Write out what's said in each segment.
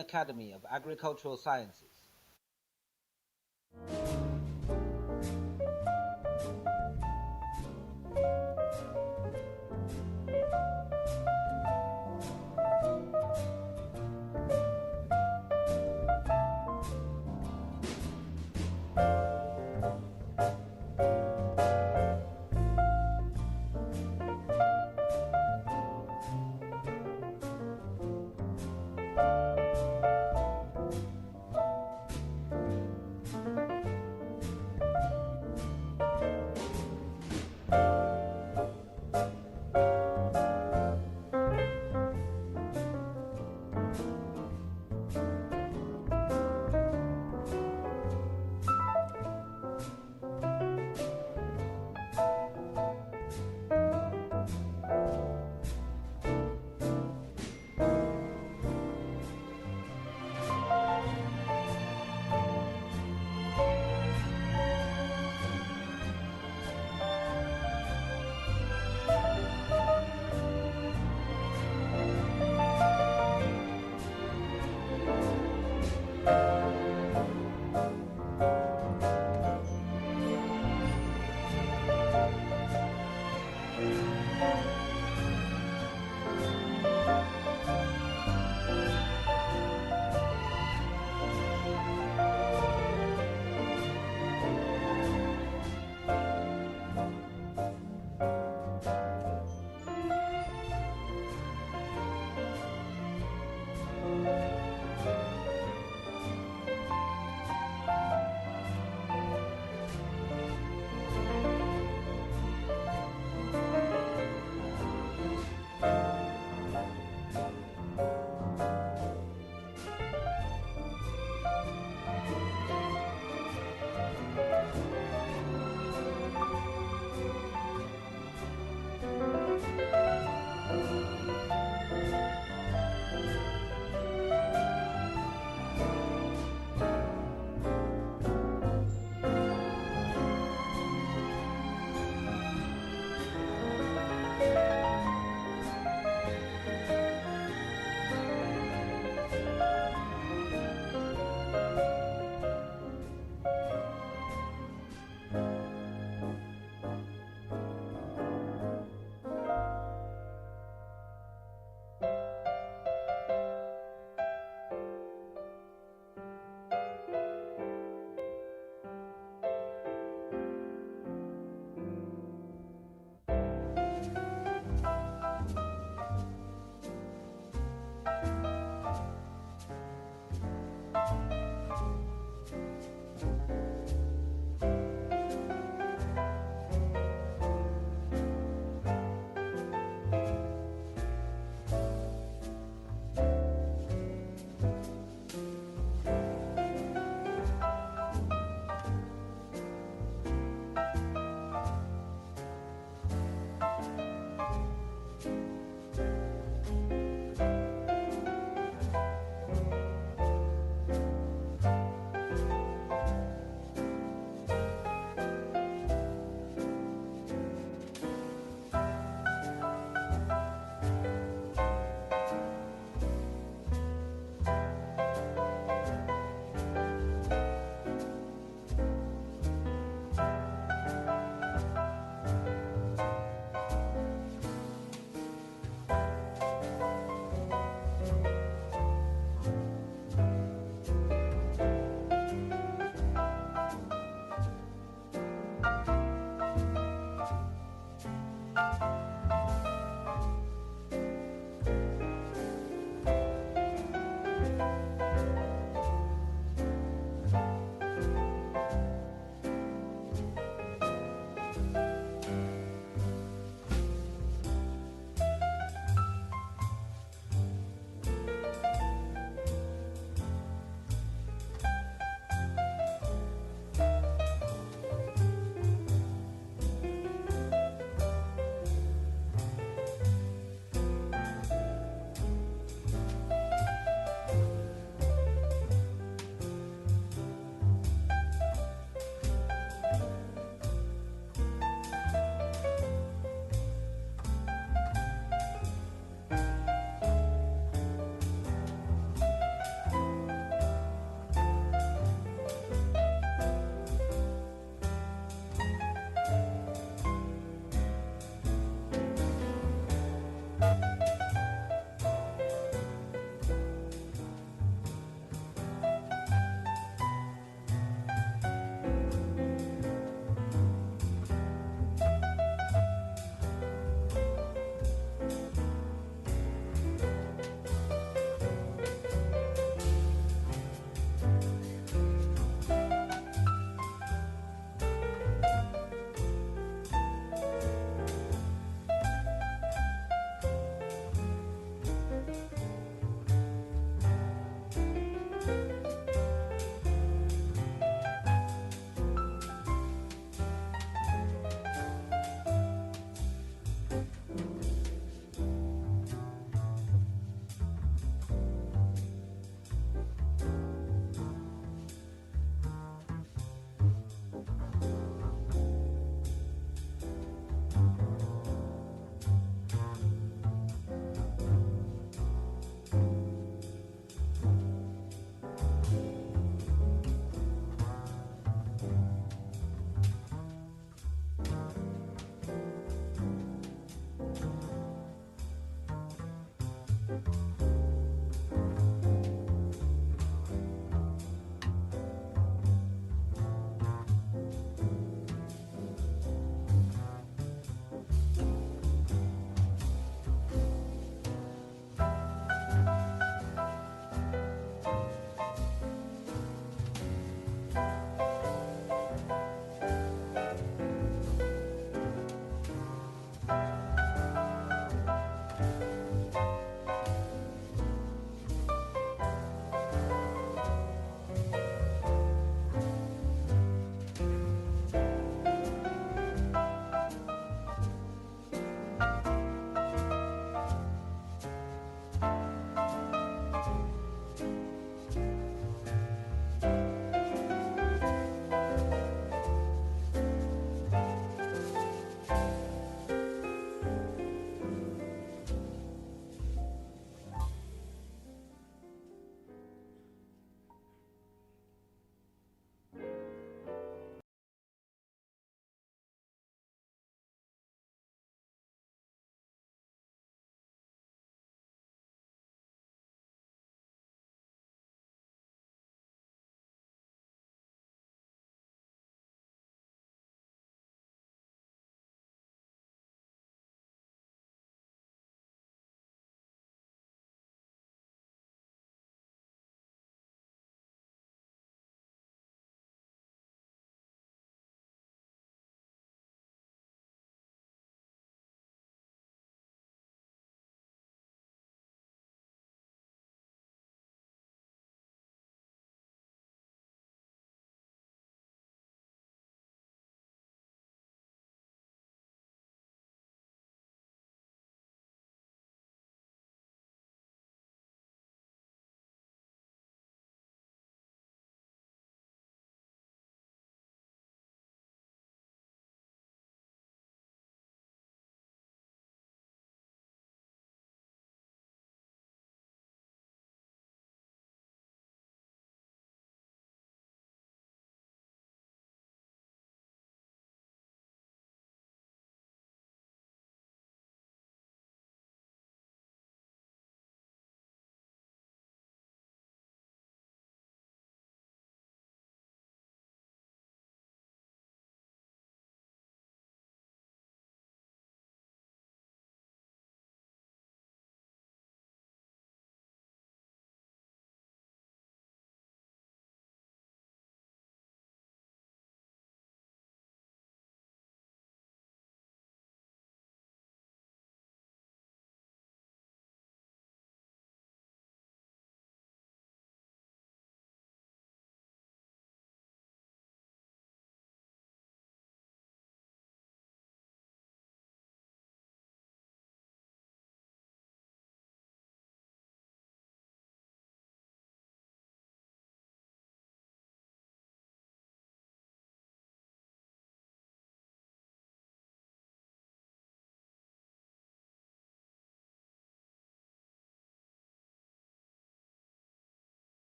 Academy of Agricultural Sciences.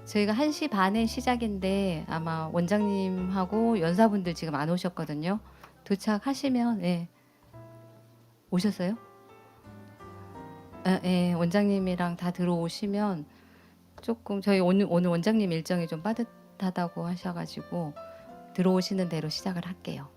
저희가 1시 반에 시작인데 아마 원장님하고 연사분들 지금 안 오셨거든요. 도착하시면 예. 오셨어요? 예, 원장님이랑 다 들어오시면 조금 저희 오늘 원장님 일정이 좀 빠듯하다고 하셔가지고 들어오시는 대로 시작을 할게요.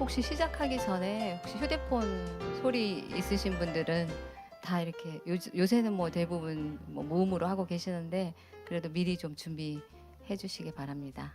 혹시 시작하기 전에 혹시 휴대폰 소리 있으신 분들은 다 이렇게 요새는 뭐 대부분 뭐 무음으로 하고 계시는데 그래도 미리 좀 준비해 주시기 바랍니다.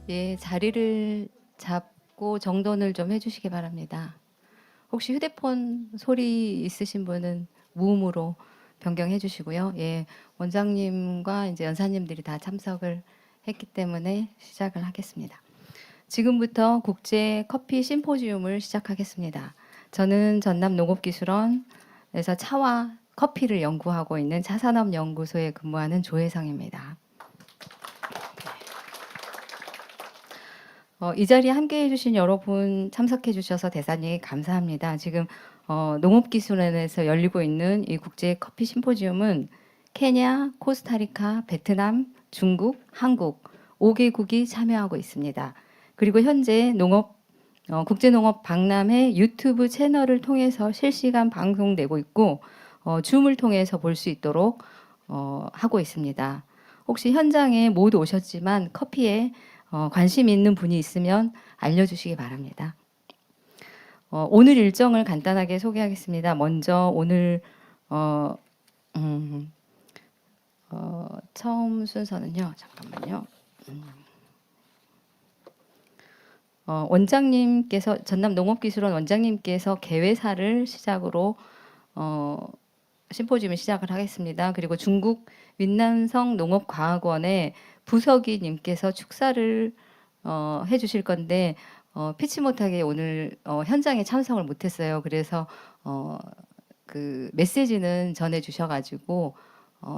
예, 자리를 잡고 정돈을 좀 해주시기 바랍니다. 혹시 휴대폰 소리 있으신 분은 무음으로 변경해 주시고요. 예, 원장님과 이제 연사님들이 다 참석을 했기 때문에 시작을 하겠습니다. 지금부터 국제 커피 심포지움을 시작하겠습니다. 저는 전남 농업기술원에서 차와 커피를 연구하고 있는 차산업연구소에 근무하는 조혜성입니다. 이 자리에 함께해 주신 여러분 참석해 주셔서 대단히 감사합니다. 지금 농업기술원에서 열리고 있는 이 국제 커피 심포지움은 케냐, 코스타리카, 베트남, 중국, 한국 5개국이 참여하고 있습니다. 그리고 현재 국제농업박람회 유튜브 채널을 통해서 실시간 방송되고 있고 줌을 통해서 볼 수 있도록 하고 있습니다. 혹시 현장에 못 오셨지만 커피에 관심 있는 분이 있으면 알려주시기 바랍니다. 오늘 일정을 간단하게 소개하겠습니다. 먼저 오늘 처음 순서는요. 잠깐만요. 원장님께서 전남농업기술원 원장님께서 개회사를 시작으로 심포지엄을 시작을 하겠습니다. 그리고 중국 윈난성 농업과학원의 부석이님께서 축사를 해주실 건데 피치 못하게 오늘 현장에 참석을 못했어요. 그래서 그 메시지는 전해주셔가지고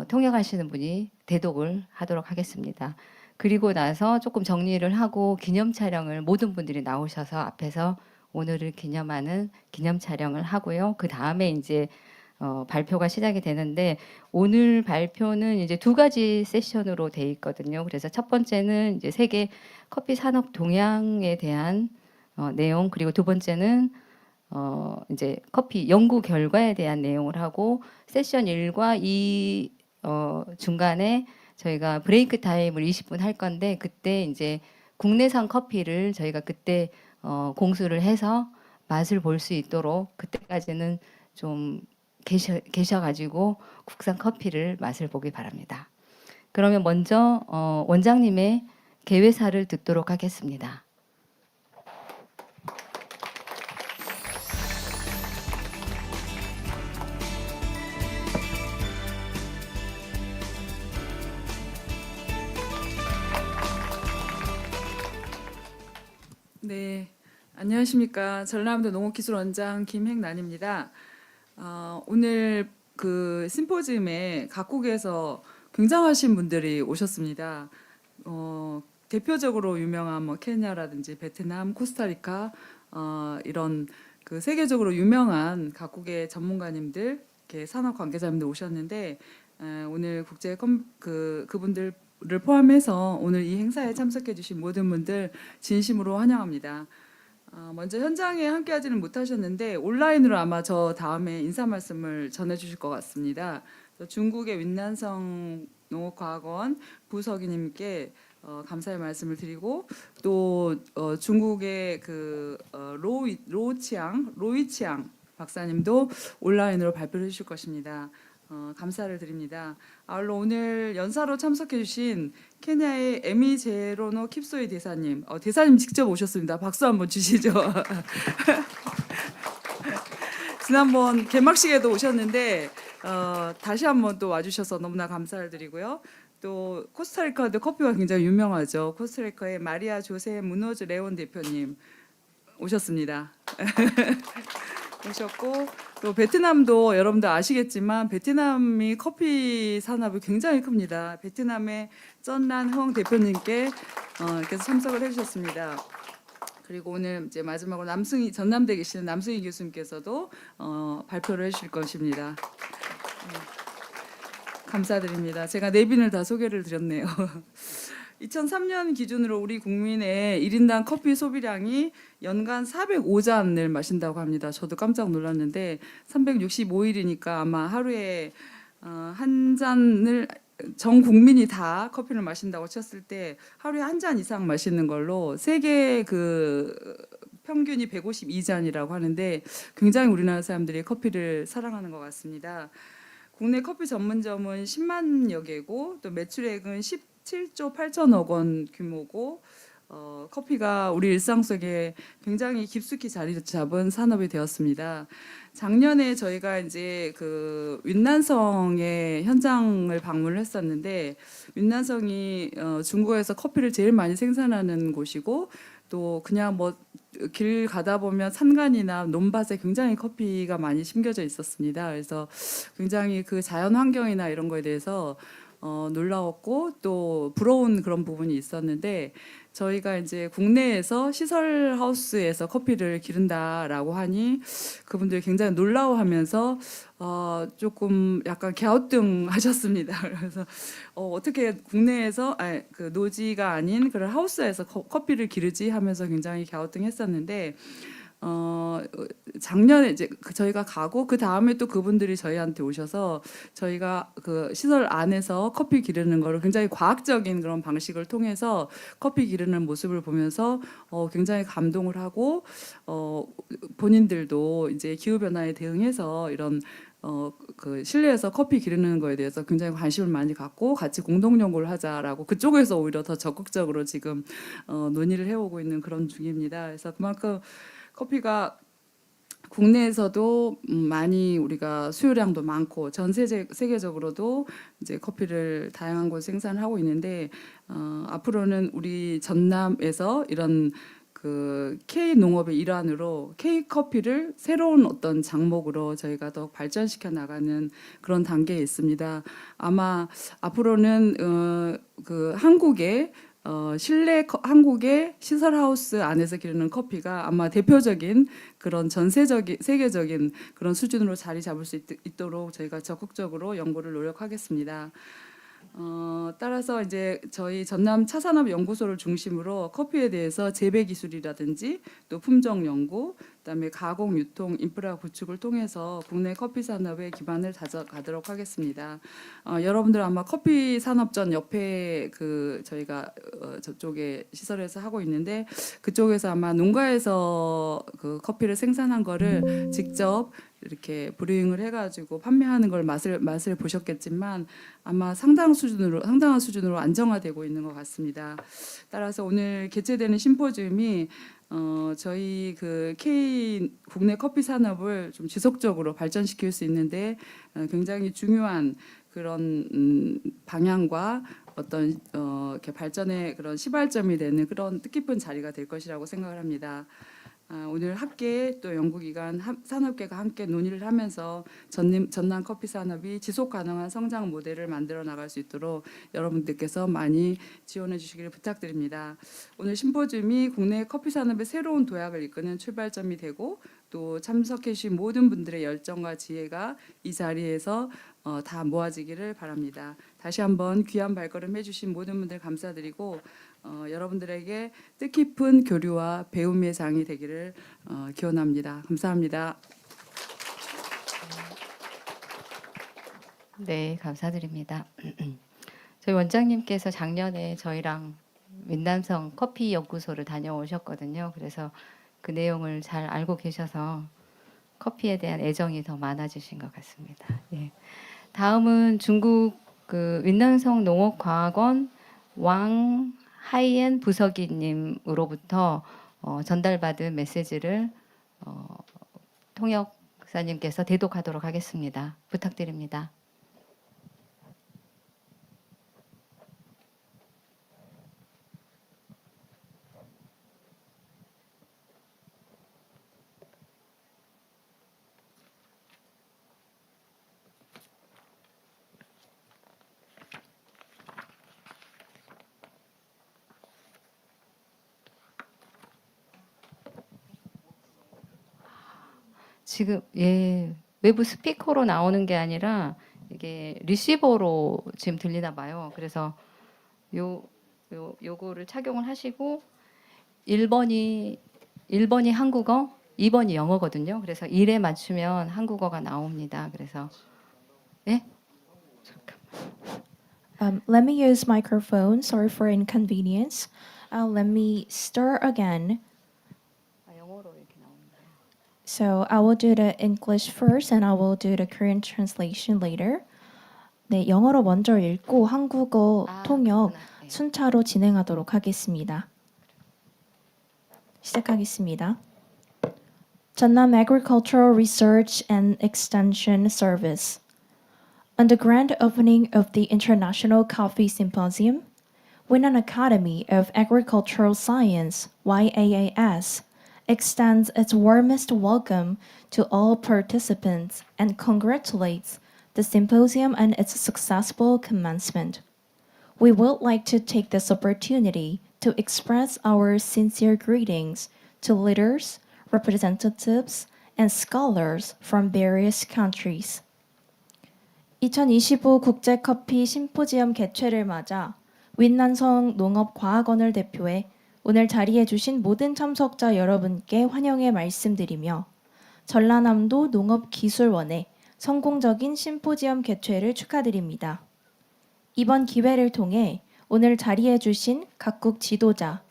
통역하시는 분이 대독을 하도록 하겠습니다. 그리고 나서 조금 정리를 하고 기념 촬영을 모든 분들이 나오셔서 앞에서 오늘을 기념하는 기념 촬영을 하고요. 그 다음에 이제 발표가 시작이 되는데 오늘 발표는 이제 두 가지 세션으로 돼 있거든요. 그래서 첫 번째는 이제 세계 커피 산업 동향에 대한 내용, 그리고 두 번째는 이제 커피 연구 결과에 대한 내용을 하고 세션 1과 2 중간에 저희가 브레이크 타임을 20분 할 건데 그때 이제 국내산 커피를 저희가 그때 공수를 해서 맛을 볼 수 있도록 그때까지는 좀 계셔가지고 국산 커피를 맛을 보기 바랍니다. 그러면 먼저 원장님의 개회사를 듣도록 하겠습니다. 네, 안녕하십니까. 전라남도 농업기술원장 김행란입니다. 오늘 그 심포지엄에 각국에서 굉장하신 분들이 오셨습니다. 대표적으로 유명한 뭐 케냐라든지 베트남, 코스타리카 이런 그 세계적으로 유명한 각국의 전문가님들, 이렇게 산업 관계자님들 오셨는데 오늘 그분들 를 포함해서 오늘 이 행사에 참석해 주신 모든 분들 진심으로 환영합니다. 먼저 현장에 함께하지는 못하셨는데 온라인으로 아마 저 다음에 인사 말씀을 전해 주실 것 같습니다. 중국의 윈난성 농업과학원 부석이님께 감사의 말씀을 드리고 또 중국의 그 로이치앙 박사님도 온라인으로 발표를 해주실 것입니다. 감사를 드립니다. 아울러 오늘 연사로 참석해주신 케냐의 에미제로노 킵소이 대사님, 대사님 직접 오셨습니다. 박수 한번 주시죠. 지난번 개막식에도 오셨는데 다시 한번 또 와주셔서 너무나 감사를 드리고요. 또 코스타리카도 커피가 굉장히 유명하죠. 코스타리카의 마리아 조세 무노즈 레온 대표님 오셨습니다. 오셨고 또 베트남도 여러분들 아시겠지만 베트남이 커피 산업이 굉장히 큽니다. 베트남의 쩐란 흥 대표님께 께서 참석을 해주셨습니다. 그리고 오늘 이제 마지막으로 전남대 계시는 남승희 교수님께서도 발표를 해주실 것입니다. 감사드립니다. 제가 내빈을 다 소개를 드렸네요. 2003년 기준으로 우리 국민의 1인당 커피 소비량이 연간 405잔을 마신다고 합니다. 저도 깜짝 놀랐는데 365일이니까 아마 하루에 한 잔을 전 국민이 다 커피를 마신다고 쳤을 때 하루에 한 잔 이상 마시는 걸로 세계 그 평균이 152잔이라고 하는데 굉장히 우리나라 사람들이 커피를 사랑하는 것 같습니다. 국내 커피 전문점은 10만여 개고 또 매출액은 17조 8천억 원 규모고 커피가 우리 일상 속에 굉장히 깊숙이 자리 잡은 산업이 되었습니다. 작년에 저희가 이제 그 윈난성의 현장을 방문을 했었는데 윈난성이 중국에서 커피를 제일 많이 생산하는 곳이고 또 그냥 뭐 길 가다 보면 산간이나 논밭에 굉장히 커피가 많이 심겨져 있었습니다. 그래서 굉장히 그 자연 환경이나 이런 거에 대해서 놀라웠고 또 부러운 그런 부분이 있었는데 저희가 이제 국내에서 시설 하우스에서 커피를 기른다라고 하니 그분들이 굉장히 놀라워하면서 조금 약간 갸우뚱하셨습니다. 그래서 어떻게 국내에서 그 노지가 아닌 그런 하우스에서 커피를 기르지 하면서 굉장히 갸우뚱했었는데 작년에 이제 저희가 가고 그 다음에 또 그분들이 저희한테 오셔서 저희가 그 시설 안에서 커피 기르는 거를 굉장히 과학적인 그런 방식을 통해서 커피 기르는 모습을 보면서 굉장히 감동을 하고 본인들도 이제 기후 변화에 대응해서 이런 그 실내에서 커피 기르는 거에 대해서 굉장히 관심을 많이 갖고 같이 공동 연구를 하자라고 그쪽에서 오히려 더 적극적으로 지금 논의를 해오고 있는 그런 중입니다. 그래서 그만큼 커피가 국내에서도 많이 우리가 수요량도 많고 전 세계적으로도 이제 커피를 다양한 곳 생산하고 있는데 앞으로는 우리 전남에서 이런 그 K 농업의 일환으로 K 커피를 새로운 어떤 장목으로 저희가 더 발전시켜 나가는 그런 단계에 있습니다. 아마 앞으로는 그 한국의 한국의 시설하우스 안에서 기르는 커피가 아마 대표적인 그런 세계적인 그런 수준으로 자리 잡을 수 있도록 저희가 적극적으로 연구를 노력하겠습니다. 따라서 이제 저희 전남 차산업 연구소를 중심으로 커피에 대해서 재배 기술이라든지 또 품종 연구, 그다음에 가공 유통 인프라 구축을 통해서 국내 커피 산업의 기반을 다져가도록 하겠습니다. 여러분들 아마 커피 산업전 옆에 그 저희가 저쪽에 시설에서 하고 있는데 그쪽에서 아마 농가에서 그 커피를 생산한 거를 직접 이렇게 브루잉을 해가지고 판매하는 걸 맛을 보셨겠지만 아마 상당한 수준으로 안정화되고 있는 것 같습니다. 따라서 오늘 개최되는 심포지움이 저희 그 K 국내 커피 산업을 좀 지속적으로 발전시킬 수 있는데 굉장히 중요한 그런 방향과 어떤 이렇게 발전의 그런 시발점이 되는 그런 뜻깊은 자리가 될 것이라고 생각을 합니다. 오늘 학계 또 연구기관 산업계가 함께 논의를 하면서 전남 커피 산업이 지속 가능한 성장 모델을 만들어 나갈 수 있도록 여러분들께서 많이 지원해 주시기를 부탁드립니다. 오늘 심포지움이 국내 커피 산업의 새로운 도약을 이끄는 출발점이 되고 또 참석해 주신 모든 분들의 열정과 지혜가 이 자리에서 다 모아지기를 바랍니다. 다시 한번 귀한 발걸음 해주신 모든 분들 감사드리고 여러분들에게 뜻깊은 교류와 배움의 장이 되기를 기원합니다. 감사합니다. 네, 감사드립니다. 저희 원장님께서 작년에 저희랑 민남성 커피 연구소를 다녀오셨거든요. 그래서 그 내용을 잘 알고 계셔서 커피에 대한 애정이 더 많아지신 것 같습니다. 예. 다음은 중국 그 윈난성 농업과학원 왕 하이엔 부서기님으로부터 전달받은 메시지를 통역사님께서 대독하도록 하겠습니다. 부탁드립니다. 지금 외부 스피커로 나오는 게 아니라 이게 리시버로 지금 들리나 봐요. 그래서 요거를 착용을 하시고 1번이 한국어, 2번이 영어거든요. 그래서 1에 맞추면 한국어가 나옵니다. 그래서 Let me use microphone. Sorry for inconvenience. Let me start again. 영어로 이렇게 나옵니다. So I will do the English first, and I will do the Korean translation later. 네, 영어로 먼저 읽고 한국어 통역 네. 순차로 진행하도록 하겠습니다. 시작하겠습니다. 전남 Agricultural Research and Extension Service. On the grand opening of the International Coffee Symposium, Winnan Academy of Agricultural Science, YAAS, extends its warmest welcome to all participants and congratulates the symposium on its successful commencement. We would like to take this opportunity to express our sincere greetings to leaders, representatives, and scholars from various countries. 2025 국제커피 심포지엄 개최를 맞아 윈난성 농업과학원을 대표해 오늘 자리해 주신 모든 참석자 여러분께 환영의 말씀드리며 전라남도 농업기술원의 성공적인 심포지엄 개최를 축하드립니다. 이번 기회를 통해 오늘 자리해 주신 각국 지도자,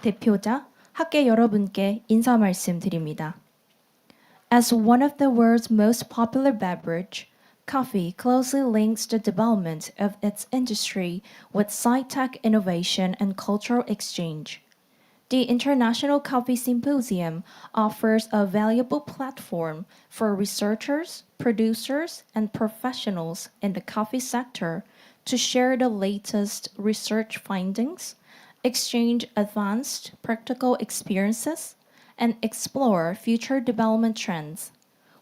대표자, 학계 여러분께 인사 말씀드립니다. As one of the world's most popular beverage, coffee closely links the development of its industry with sci-tech innovation and cultural exchange. The International Coffee Symposium offers a valuable platform for researchers, producers, and professionals in the coffee sector to share the latest research findings, exchange advanced practical experiences, and explore future development trends.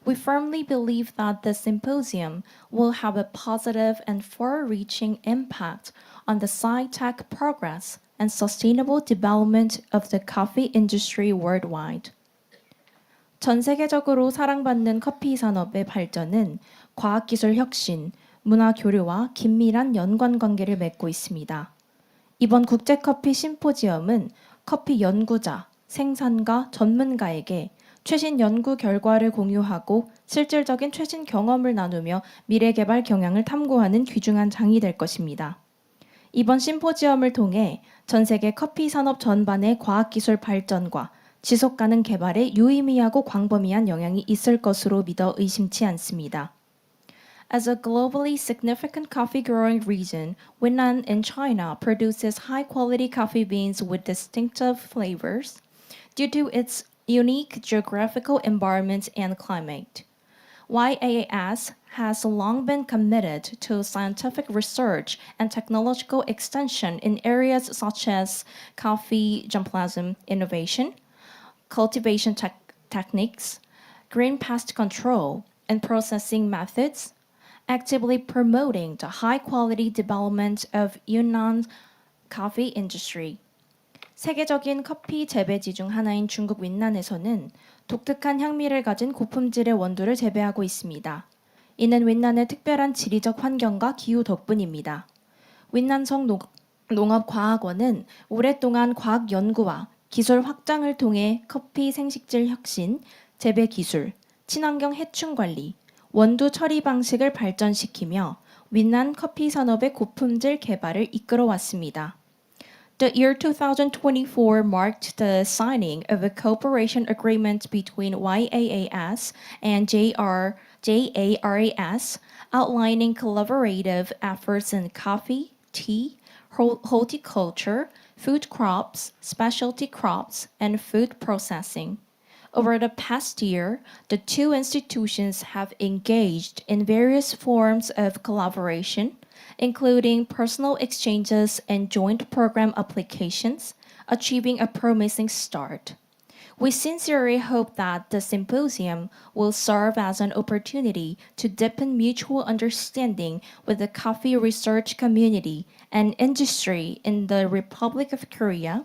We firmly believe that the symposium will have a positive and far-reaching impact on the sci-tech progress and sustainable development of the coffee industry worldwide. 전 세계적으로 사랑받는 커피 산업의 발전은 과학기술 혁신, 문화 교류와 긴밀한 연관 관계를 맺고 있습니다. 이번 국제커피 심포지엄은 커피 연구자, 생산가, 전문가에게 최신 연구 결과를 공유하고 실질적인 최신 경험을 나누며 미래 개발 경향을 탐구하는 귀중한 장이 될 것입니다. 이번 심포지엄을 통해 전 세계 커피 산업 전반의 과학기술 발전과 지속가능 개발에 유의미하고 광범위한 영향이 있을 것으로 믿어 의심치 않습니다. As a globally significant coffee growing region, Yunnan in China produces high-quality coffee beans with distinctive flavors due to its unique geographical environment and climate. YAAS has long been committed to scientific research and technological extension in areas such as coffee germplasm innovation, cultivation techniques, green pest control, and processing methods, actively promoting the high-quality development of Yunnan's coffee industry. 세계적인 커피 재배지 중 하나인 중국 윈난에서는 독특한 향미를 가진 고품질의 원두를 재배하고 있습니다. 이는 윈난의 특별한 지리적 환경과 기후 덕분입니다. 윈난성 농업과학원은 오랫동안 과학 연구와 기술 확장을 통해 커피 생식질 혁신, 재배 기술, 친환경 해충 관리, 원두 처리 방식을 발전시키며 윈난 커피 산업의 고품질 개발을 이끌어왔습니다. The year 2024 marked the signing of a cooperation agreement between YAAS and JARAS, outlining collaborative efforts in coffee, tea, horticulture, food crops, specialty crops, and food processing. Over the past year, the two institutions have engaged in various forms of collaboration, including personal exchanges and joint program applications, achieving a promising start. We sincerely hope that the symposium will serve as an opportunity to deepen mutual understanding with the coffee research community and industry in the Republic of Korea,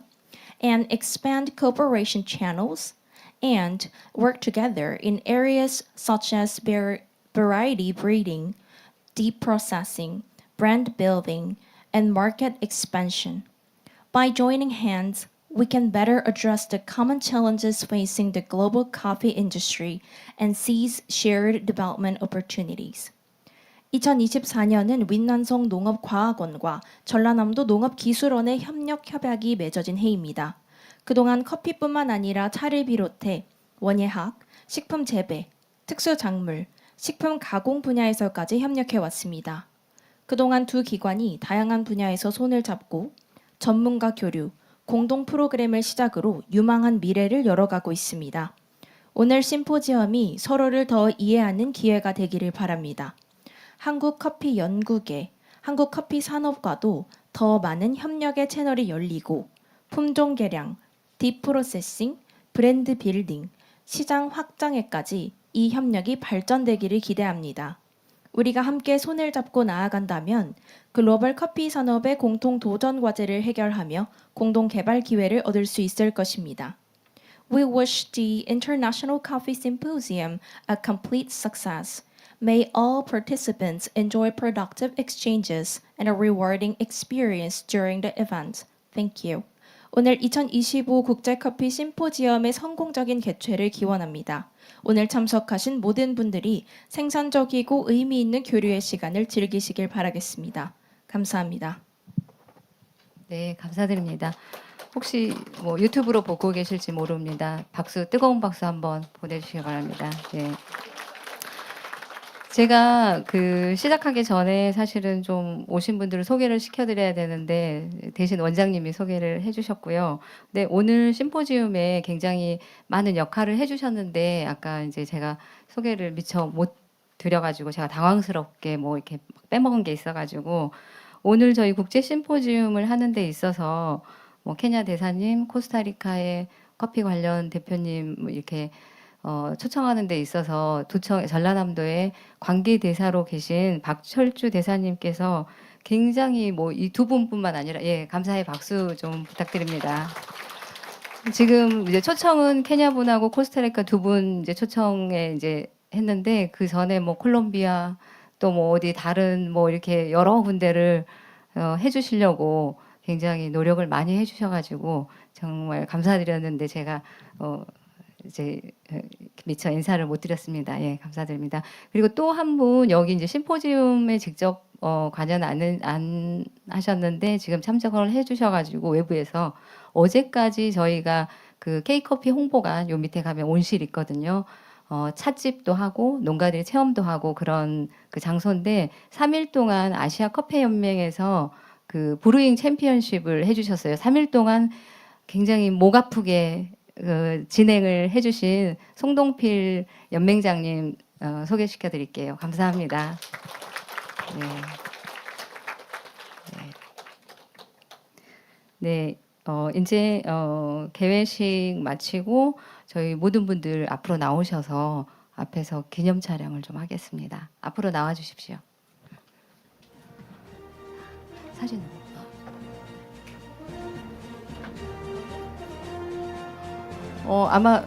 and expand cooperation channels, and work together in areas such as variety breeding, deep processing, brand building, and market expansion. By joining hands, we can better address the common challenges facing the global coffee industry and seize shared development opportunities. 2024년은 윈난성 농업과학원과 전라남도 농업기술원의 협력협약이 맺어진 해입니다. 그동안 커피뿐만 아니라 차를 비롯해 원예학, 식품 재배, 특수작물, 식품 가공 분야에서까지 협력해왔습니다. 그동안 두 기관이 다양한 분야에서 손을 잡고 전문가 교류, 공동 프로그램을 시작으로 유망한 미래를 열어가고 있습니다. 오늘 심포지엄이 서로를 더 이해하는 기회가 되기를 바랍니다. 한국 커피 연구계, 한국 커피 산업과도 더 많은 협력의 채널이 열리고 품종 개량, 딥프로세싱, 브랜드 빌딩, 시장 확장에까지 이 협력이 발전되기를 기대합니다. 우리가 함께 손을 잡고 나아간다면 글로벌 커피 산업의 공통 도전 과제를 해결하며 공동 개발 기회를 얻을 수 있을 것입니다. We wish the International Coffee Symposium a complete success. May all participants enjoy productive exchanges and a rewarding experience during the event. Thank you. 오늘 2025 국제커피 심포지엄의 성공적인 개최를 기원합니다. 오늘 참석하신 모든 분들이 생산적이고 의미 있는 교류의 시간을 즐기시길 바라겠습니다. 감사합니다. 네, 감사드립니다. 혹시 뭐 유튜브로 보고 계실지 모릅니다. 박수, 뜨거운 박수 한번 보내주시기 바랍니다. 네. 제가 시작하기 전에 사실은 좀 오신 분들을 소개를 시켜드려야 되는데 대신 원장님이 소개를 해주셨고요. 네, 오늘 심포지움에 굉장히 많은 역할을 해주셨는데 아까 이제 제가 소개를 미처 못 드려가지고 제가 당황스럽게 뭐 이렇게 빼먹은 게 있어가지고 오늘 저희 국제 심포지움을 하는 데 있어서 뭐 케냐 대사님, 코스타리카의 커피 관련 대표님 뭐 이렇게 초청하는 데 있어서 전라남도의 관계 대사로 계신 박철주 대사님께서 굉장히 뭐 이 두 분뿐만 아니라 예, 감사의 박수 좀 부탁드립니다. 지금 이제 초청은 케냐 분하고 코스타리카 두 분 이제 초청에 이제 했는데 그 전에 뭐 콜롬비아 또 뭐 어디 다른 뭐 이렇게 여러 군데를 해주시려고 굉장히 노력을 많이 해주셔가지고 정말 감사드렸는데 제가 이제 미처 인사를 못 드렸습니다. 예, 감사드립니다. 그리고 또 한 분 여기 이제 심포지움에 직접 관여는 안 하셨는데 지금 참석을 해주셔가지고 외부에서 어제까지 저희가 그 K커피 홍보관 요 밑에 가면 온실 있거든요. 찻집도 하고 농가들이 체험도 하고 그런 그 장소인데 3일 동안 아시아 커피 연맹에서 그 브루잉 챔피언십을 해주셨어요. 3일 동안 굉장히 목 아프게 진행을 해주신 송동필 연맹장님 소개시켜 드릴게요. 감사합니다. 네. 네. 이제 개회식 마치고 저희 모든 분들 앞으로 나오셔서 앞에서 기념 촬영을 좀 하겠습니다. 앞으로 나와 주십시오. 사진. 아마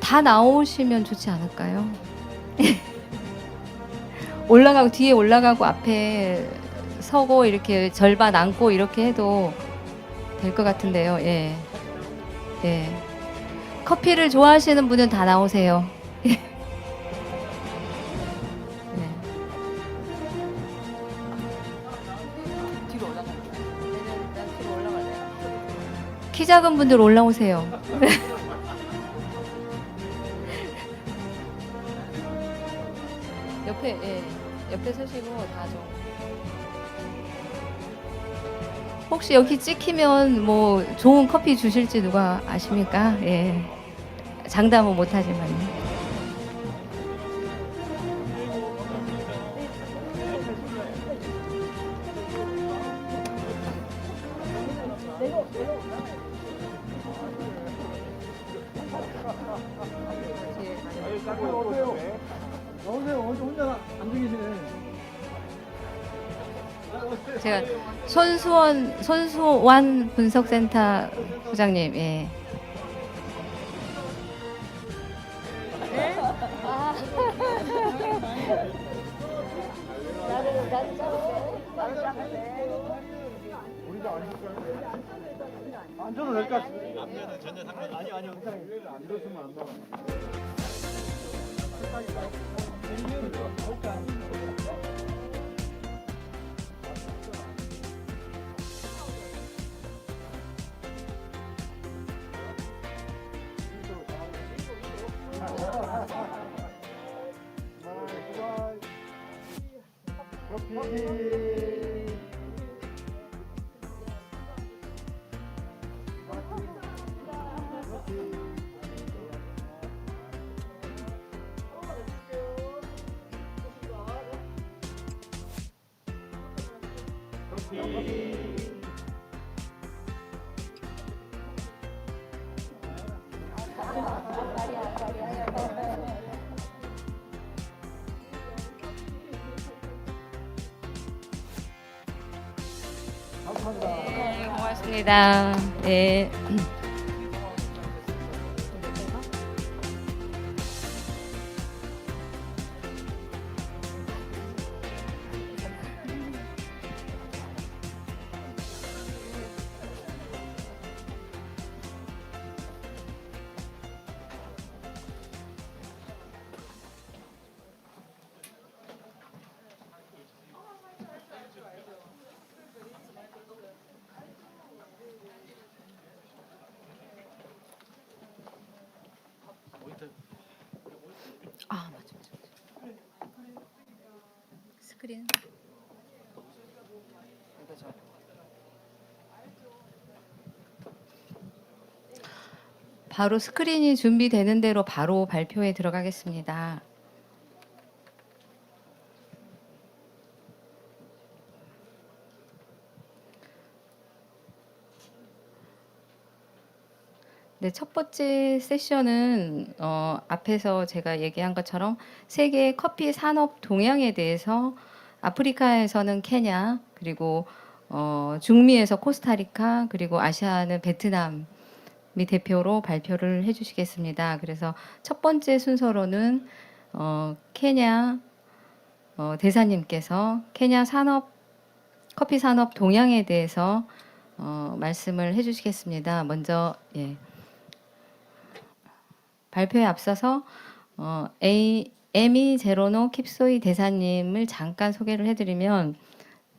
다 나오시면 좋지 않을까요? 올라가고 뒤에 올라가고 앞에 서고 이렇게 절반 앉고 이렇게 해도 될 것 같은데요. 예. 예. 커피를 좋아하시는 분은 다 나오세요. 예. 뒤로 올라갈래요? 뒤로 올라갈래요? 키 작은 분들 올라오세요. 옆에 서시고 다 좀. 혹시 여기 찍히면 뭐 좋은 커피 주실지 누가 아십니까? 예. 장담은 못하지만요. 제가 손수완 분석센터 부장님, 예. 앉아도 될 것 같습니다. 남녀는 전혀 상관 아니요. 안 들었으면 안 나와. 네, 고맙습니다. 네. 스크린. 바로 스크린이 준비되는 대로 바로 발표에 들어가겠습니다. 네, 첫 번째 세션은 앞에서 제가 얘기한 것처럼 세계 커피 산업 동향에 대해서 아프리카에서는 케냐, 그리고 중미에서 코스타리카, 그리고 아시아는 베트남이 대표로 발표를 해주시겠습니다. 그래서 첫 번째 순서로는 케냐 대사님께서 케냐 커피 산업 동향에 대해서 말씀을 해주시겠습니다. 먼저 발표에 앞서서 에미 제로노 킵소이 대사님을 잠깐 소개를 해드리면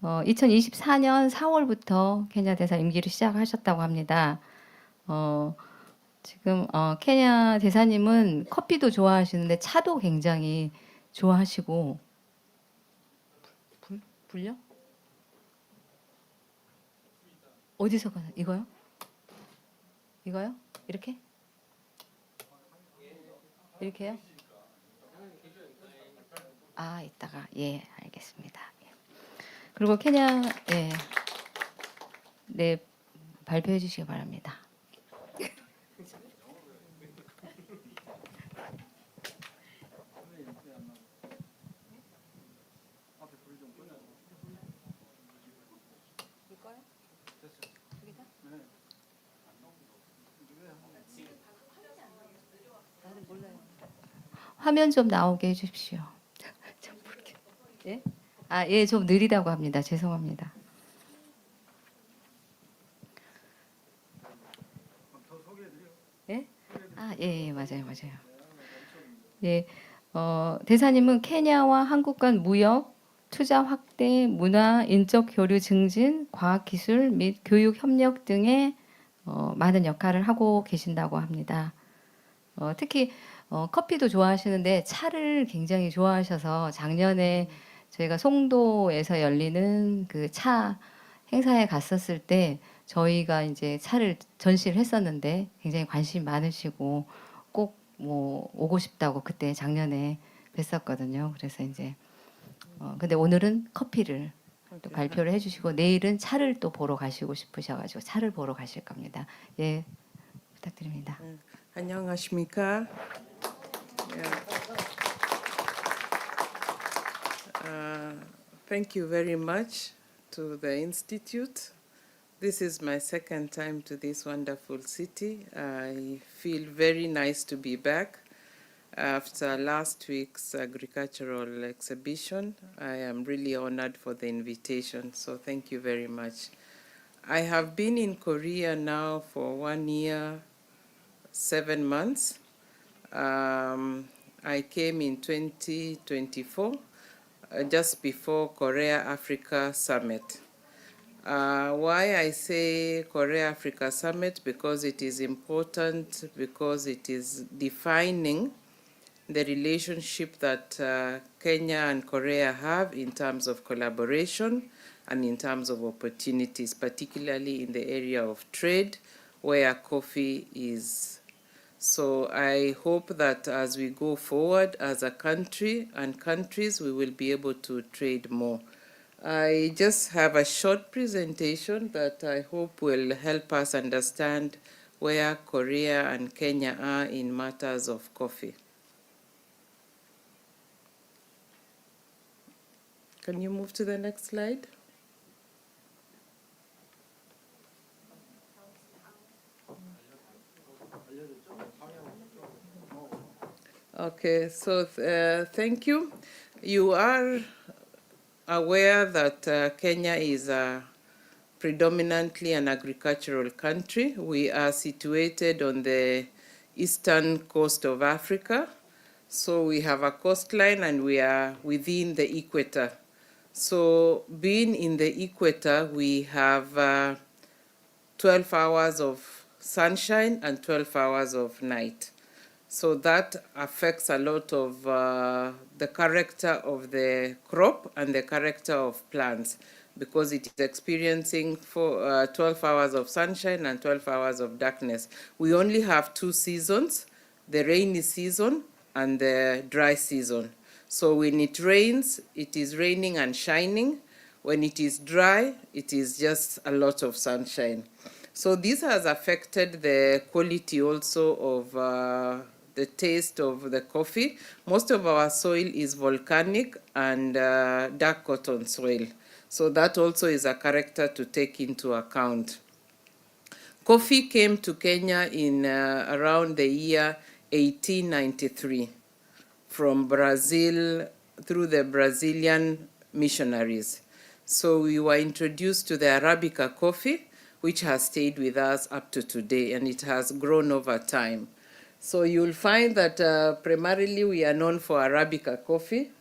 2024년 4월부터 케냐 대사 임기를 시작하셨다고 합니다. 지금 케냐 대사님은 커피도 좋아하시는데 차도 굉장히 좋아하시고 불려? 어디서 가나? 이거요? 이거요? 이렇게? 이렇게요? 아, 이따가 알겠습니다. 그리고 케냐 네 발표해 주시기 바랍니다. 화면 좀 나오게 해주십시오. 예? 좀 느리다고 합니다. 죄송합니다. 예? 맞아요. 예, 대사님은 케냐와 한국 간 무역, 투자 확대, 문화, 인적 교류 증진, 과학기술 및 교육 협력 등의 많은 역할을 하고 계신다고 합니다. 특히 커피도 좋아하시는데 차를 굉장히 좋아하셔서 작년에 저희가 송도에서 열리는 그 차 행사에 갔었을 때 저희가 이제 차를 전시를 했었는데 굉장히 관심이 많으시고 꼭 뭐 오고 싶다고 그때 작년에 뵀었거든요. 그래서 이제 근데 오늘은 커피를 또 발표를 해주시고 내일은 차를 또 보러 가시고 싶으셔가지고 차를 보러 가실 겁니다. 예, 부탁드립니다. 안녕하십니까? Thank you very much to the Institute. This is my second time to this wonderful city. I feel very nice to be back. After last week's agricultural exhibition, I am really honored for the invitation, so thank you very much. I have been in Korea now for 1 year, 7 months. I came in 2024, just before Korea-Africa Summit. Why I say Korea-Africa Summit? Because it is important, because it is defining the relationship that Kenya and Korea have in terms of collaboration and in terms of opportunities, particularly in the area of trade, where coffee is. So I hope that as we go forward as a country and countries, we will be able to trade more. I just have a short presentation that I hope will help us understand where Korea and Kenya are in matters of coffee. Can you move to the next slide? Okay, so thank you. You are aware that Kenya is predominantly an agricultural country. We are situated on the eastern coast of Africa. So we have a coastline and we are within the equator. So being in the equator, we have 12 hours of sunshine and 12 hours of night. So that affects a lot of the character of the crop and the character of plants, because it is experiencing 12 hours of sunshine and 12 hours of darkness. We only have 2 seasons, the rainy season and the dry season. So when it rains, it is raining and shining. When it is dry, it is just a lot of sunshine. So this has affected the quality also of the taste of the coffee. Most of our soil is volcanic and dark cotton soil. So that also is a character to take into account. Coffee came to Kenya in around the year 1893 from Brazil through the Brazilian missionaries. So we were introduced to the Arabica coffee, which has stayed with us up to today, and it has grown over time. So you'll find that primarily we are known for Arabica coffee,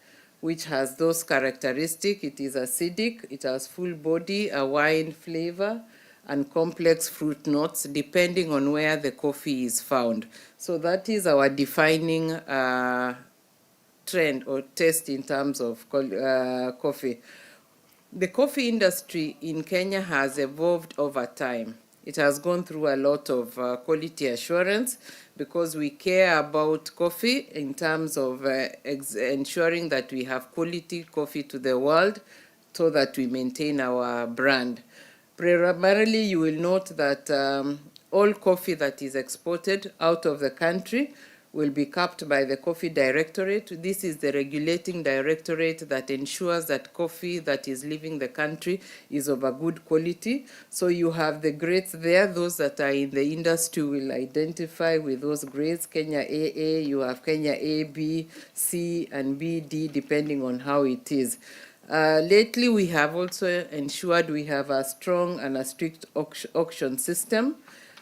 which has those characteristics. It is acidic, it has full body, a wine flavor, and complex fruit notes depending on where the coffee is found. So that is our defining trend or taste in terms of coffee. The coffee industry in Kenya has evolved over time. It has gone through a lot of quality assurance because we care about coffee in terms of ensuring that we have quality coffee to the world so that we maintain our brand. Primarily, you will note that all coffee that is exported out of the country will be capped by the Coffee Directorate. This is the regulating directorate that ensures that coffee that is leaving the country is of a good quality. So you have the grades there. Those that are in the industry will identify with those grades. Kenya AA, you have Kenya A, B, C, and B, D, depending on how it is. Lately, we have also ensured we have a strong and a strict auction system.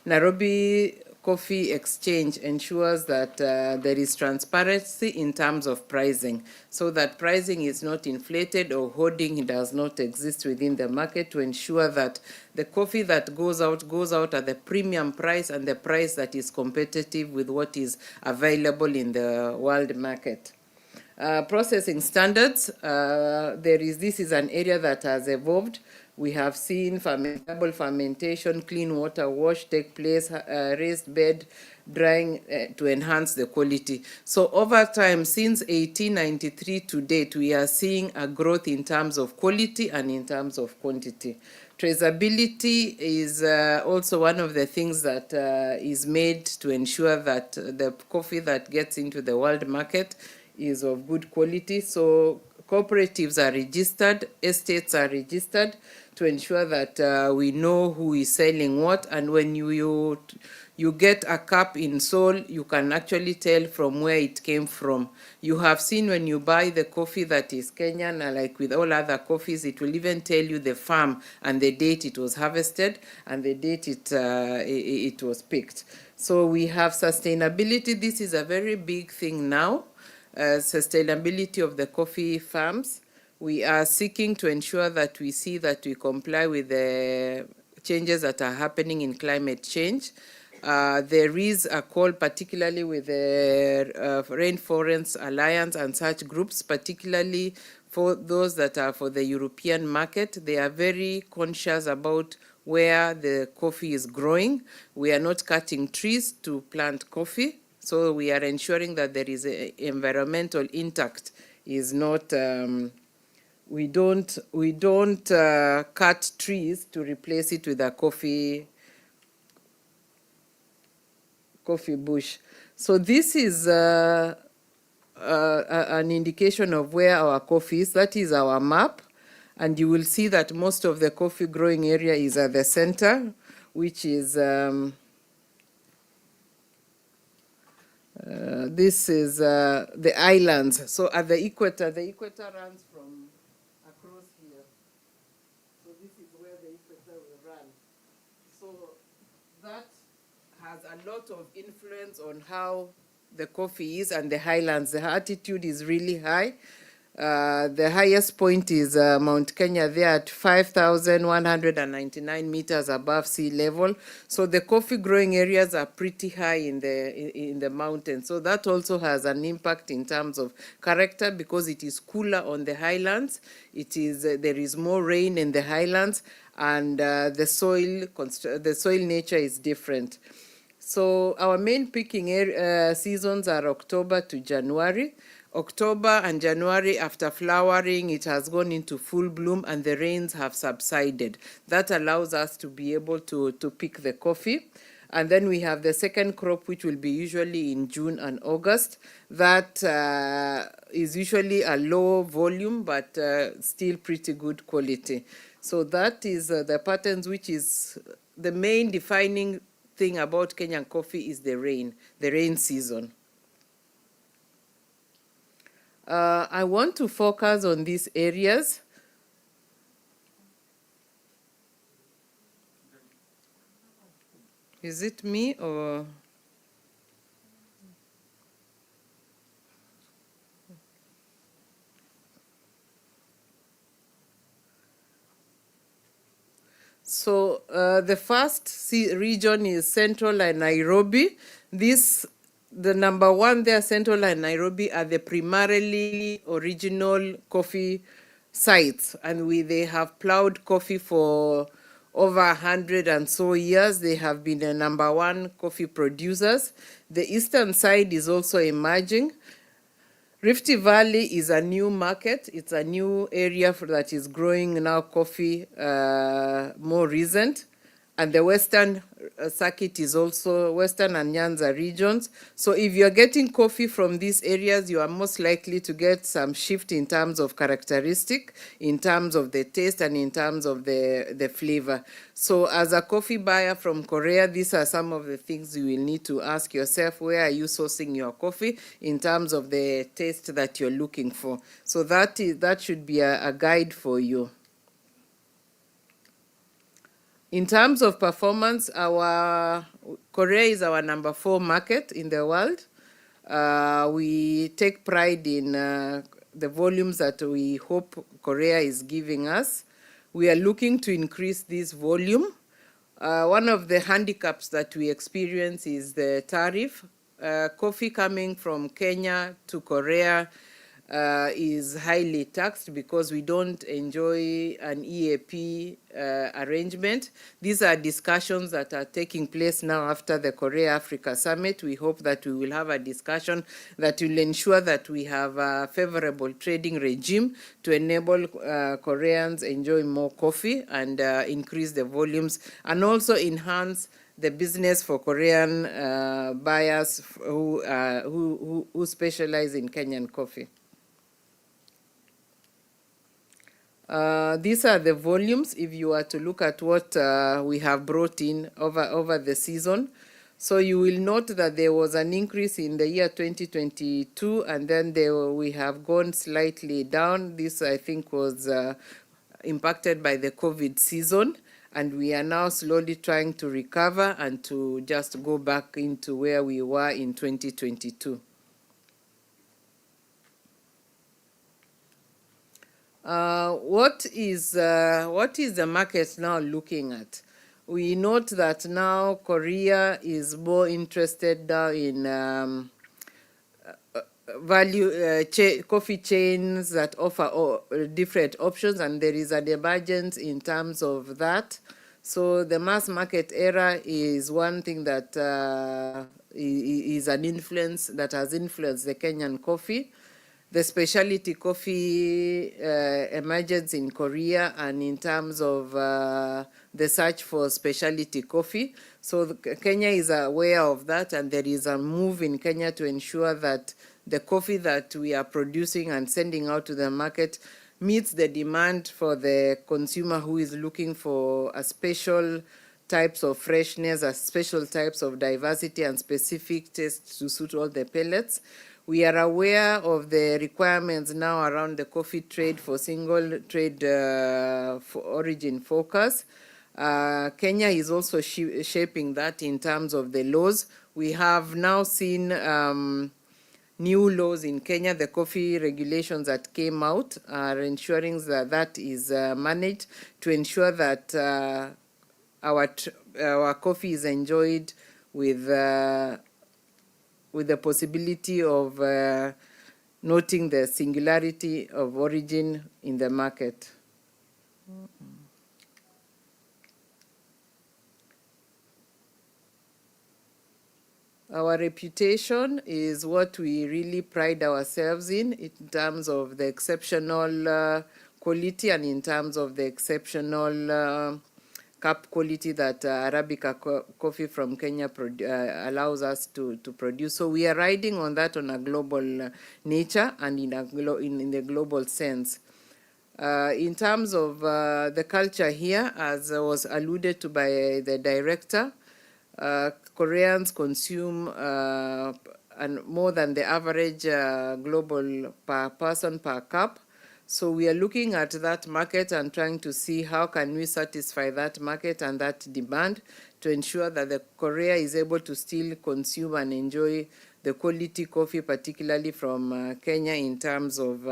Nairobi Coffee Exchange ensures that there is transparency in terms of pricing, so that pricing is not inflated or hoarding does not exist within the market, to ensure that the coffee that goes out at the premium price and the price that is competitive with what is available in the world market. Processing standards, this is an area that has evolved. We have seen double fermentation, clean water wash take place, raised bed drying to enhance the quality. So over time, since 1893 to date, we are seeing a growth in terms of quality and in terms of quantity. Traceability is also one of the things that is made to ensure that the coffee that gets into the world market is of good quality. So cooperatives are registered, estates are registered to ensure that we know who is selling what. And when you get a cup in Seoul, you can actually tell from where it came from. You have seen when you buy the coffee that is Kenyan, like with all other coffees, it will even tell you the farm and the date it was harvested and the date it was picked. So we have sustainability. This is a very big thing now. Sustainability of the coffee farms. We are seeking to ensure that we see that we comply with the changes that are happening in climate change. There is a call, particularly with the Rainforest Alliance and such groups, particularly for those that are for the European market. They are very conscious about where the coffee is growing. We are not cutting trees to plant coffee. So we are ensuring that there is a environmental intact. Is not we don't cut trees to replace it with a coffee bush. So this is an indication of where our coffee is. That is our map, and you will see that most of the coffee growing area is at the center, which is this is the islands. So at the equator runs from across here. So this is where the equator will run. So that has a lot of influence on how the coffee is, and the highlands. The altitude is really high. The highest point is Mount Kenya there at 5,199 meters above sea level. So the coffee growing areas are pretty high in the mountains. So that also has an impact in terms of character because it is cooler on the highlands. It is there is more rain in the highlands, and the soil nature is different. So our main picking seasons are October to January. October and January, after flowering, it has gone into full bloom and the rains have subsided. That allows us to be able to pick the coffee. And then we have the second crop, which will be usually in June and August. That is usually a low volume, but still pretty good quality. So that is the patterns, which is the main defining thing about Kenyan coffee is the rain season. I want to focus on these areas. Is it me or? So the first region is Central and Nairobi. The number one there, Central and Nairobi, are the primarily original coffee sites, and they have plowed coffee for over 100 and so years. They have been the number one coffee producers. The eastern side is also emerging. Rift Valley is a new market. It's a new area that is growing now coffee, more recent. And the western circuit is also Western and Nyanza regions. So if you're getting coffee from these areas, you are most likely to get some shift in terms of characteristic, in terms of the taste, and in terms of the flavor. So as a coffee buyer from Korea, these are some of the things you will need to ask yourself. Where are you sourcing your coffee in terms of the taste that you're looking for? So that should be a guide for you. In terms of performance, Korea is our number 4 market in the world. We take pride in the volumes that we hope Korea is giving us. We are looking to increase this volume. One of the handicaps that we experience is the tariff. Coffee coming from Kenya to Korea is highly taxed because we don't enjoy an EAP arrangement. These are discussions that are taking place now after the Korea-Africa Summit. We hope that we will have a discussion that will ensure that we have a favorable trading regime to enable Koreans enjoy more coffee and increase the volumes, and also enhance the business for Korean buyers who specialize in Kenyan coffee. These are the volumes if you are to look at what we have brought in over the season. So you will note that there was an increase in the year 2022, and then we have gone slightly down. This, I think, was impacted by the COVID season, and we are now slowly trying to recover and to just go back into where we were in 2022. What is the market now looking at? We note that now Korea is more interested now in coffee chains that offer different options, and there is an emergence in terms of that. So the mass market era is one thing that is an influence that has influenced the Kenyan coffee. The specialty coffee emergence in Korea, and in terms of the search for specialty coffee. So Kenya is aware of that, and there is a move in Kenya to ensure that the coffee that we are producing and sending out to the market meets the demand for the consumer who is looking for a special types of freshness, a special types of diversity and specific tastes to suit all the palates. We are aware of the requirements now around the coffee trade for single trade for origin focus. Kenya is also shaping that in terms of the laws. We have now seen new laws in Kenya, the coffee regulations that came out are ensuring that that is managed to ensure that our coffee is enjoyed with the possibility of noting the singularity of origin in the market. Our reputation is what we really pride ourselves in terms of the exceptional quality and in terms of the exceptional cup quality that Arabica coffee from Kenya allows us to produce. So we are riding on that on a global nature and in the global sense. In terms of the culture here, as was alluded to by the director, Koreans consume and more than the average global per person per cup. So we are looking at that market and trying to see how can we satisfy that market and that demand to ensure that the Korea is able to still consume and enjoy the quality coffee, particularly from Kenya in terms of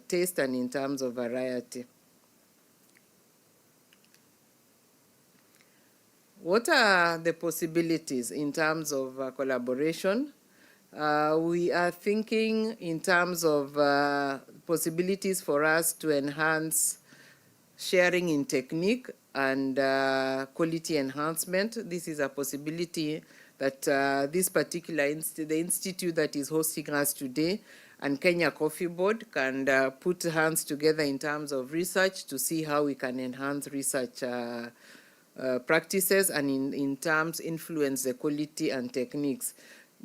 taste and in terms of variety. What are the possibilities in terms of collaboration? We are thinking in terms of possibilities for us to enhance sharing in technique and quality enhancement. This is a possibility that this particular the institute that is hosting us today and Kenya Coffee Board can put hands together in terms of research to see how we can enhance research practices and in terms influence the quality and techniques.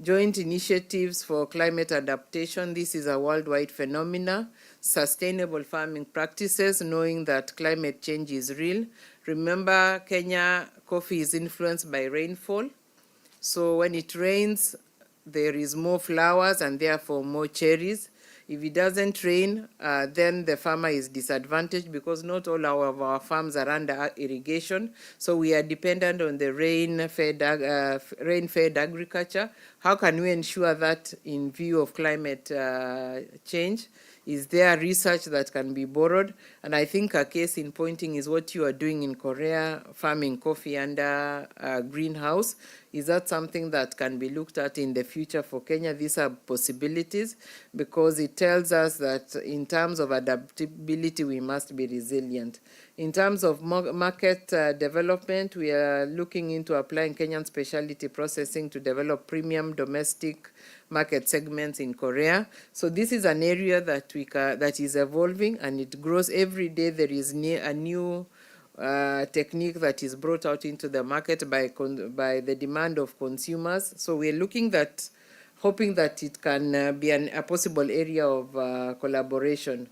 Joint initiatives for climate adaptation. This is a worldwide phenomena. Sustainable farming practices, knowing that climate change is real. Remember, Kenya coffee is influenced by rainfall. So when it rains, there is more flowers and therefore more cherries. If it doesn't rain, then the farmer is disadvantaged because not all of our farms are under irrigation. So we are dependent on the rain-fed agriculture. How can we ensure that in view of climate change? Is there research that can be borrowed? And I think a case in pointing is what you are doing in Korea, farming coffee under a greenhouse. Is that something that can be looked at in the future for Kenya? These are possibilities because it tells us that in terms of adaptability, we must be resilient. In terms of market development, we are looking into applying Kenyan specialty processing to develop premium domestic market segments in Korea. So this is an area that that is evolving and it grows every day. There is a new technique that is brought out into the market by the demand of consumers. So we're hoping that it can be a possible area of collaboration.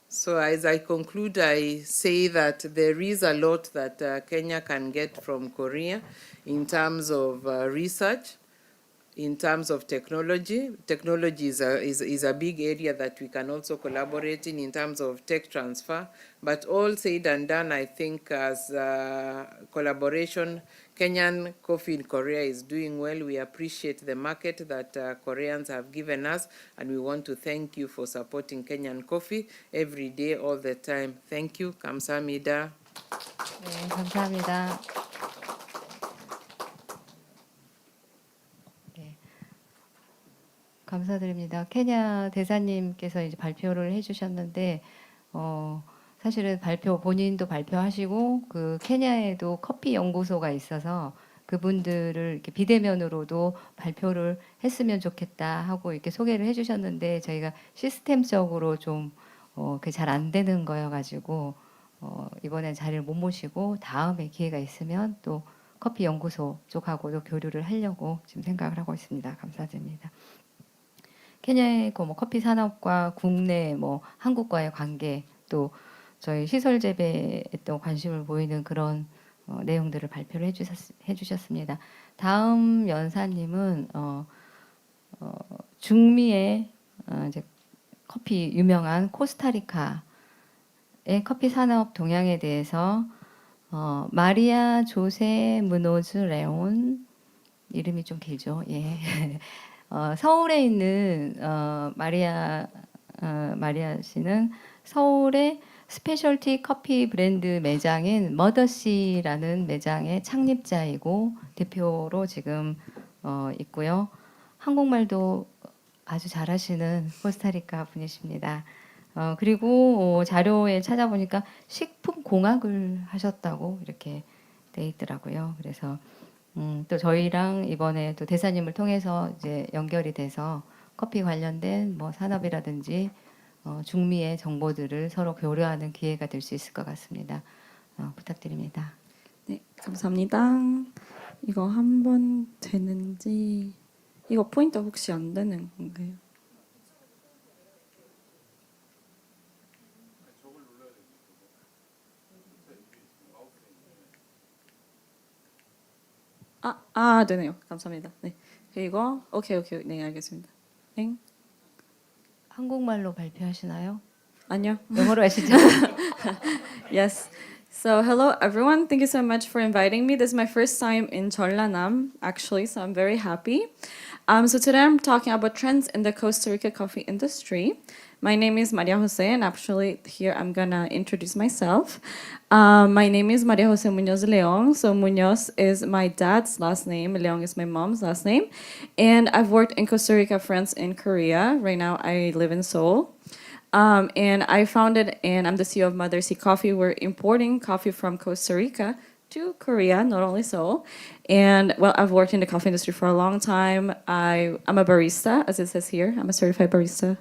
So as I conclude, I say that there is a lot that Kenya can get from Korea in terms of research, in terms of technology. Technology is a big area that we can also collaborate in terms of tech transfer. But all said and done, I think as collaboration, Kenyan coffee in Korea is doing well. We appreciate the market that Koreans have given us, and we want to thank you for supporting Kenyan coffee every day, all the time. Thank you. 감사합니다. 네, 감사합니다. 네, 감사드립니다. 케냐 대사님께서 이제 발표를 해주셨는데, 사실은 본인도 발표하시고 그 케냐에도 커피 연구소가 있어서 그분들을 이렇게 비대면으로도 발표를 했으면 좋겠다 하고 이렇게 소개를 해주셨는데 저희가 시스템적으로 좀 그게 잘 안 되는 거여가지고 이번엔 자리를 못 모시고 다음에 기회가 있으면 또 커피 연구소 쪽하고도 교류를 하려고 지금 생각을 하고 있습니다. 감사드립니다. 케냐의 커피 산업과 국내 한국과의 관계 또 저희 시설 재배에 또 관심을 보이는 그런 내용들을 발표를 해주셨습니다. 다음 연사님은 중미의 이제 커피 유명한 코스타리카의 커피 산업 동향에 대해서 마리아 조세 무노즈 레온 이름이 좀 길죠. 예. 서울에 있는 마리아 씨는 서울의 스페셜티 커피 브랜드 매장인 머더씨라는 매장의 창립자이고 대표로 지금 있고요. 한국말도 아주 잘하시는 코스타리카 분이십니다. 그리고 자료에 찾아보니까 식품 공학을 하셨다고 이렇게 돼 있더라고요. 그래서 또 저희랑 이번에 또 대사님을 통해서 이제 연결이 돼서 커피 관련된 뭐 산업이라든지 중미의 정보들을 서로 교류하는 기회가 될 수 있을 것 같습니다. 부탁드립니다. 네, 감사합니다. 이거 한 번 되는지 이거 포인트 혹시 안 되는 건가요? 되네요. 감사합니다. 네, 그리고 오케이, 네, 알겠습니다. 네, 한국말로 발표하시나요? 아니요. 영어로 하시죠? Yes. So hello everyone. Thank you so much for inviting me. This is my first time in Jeollanam, actually, so I'm very happy. So today I'm talking about trends in the Costa Rica coffee industry. My name is Maria Jose, and actually here I'm gonna introduce myself. My name is Maria Jose Munoz Leon. So Munoz is my dad's last name. Leon is my mom's last name. And I've worked in Costa Rica, France, and Korea. Right now I live in Seoul. And I founded and I'm the CEO of Mother Sea Coffee. We're importing coffee from Costa Rica to Korea, not only Seoul. And well, I've worked in the coffee industry for a long time. I'm a barista, as it says here. I'm a certified barista.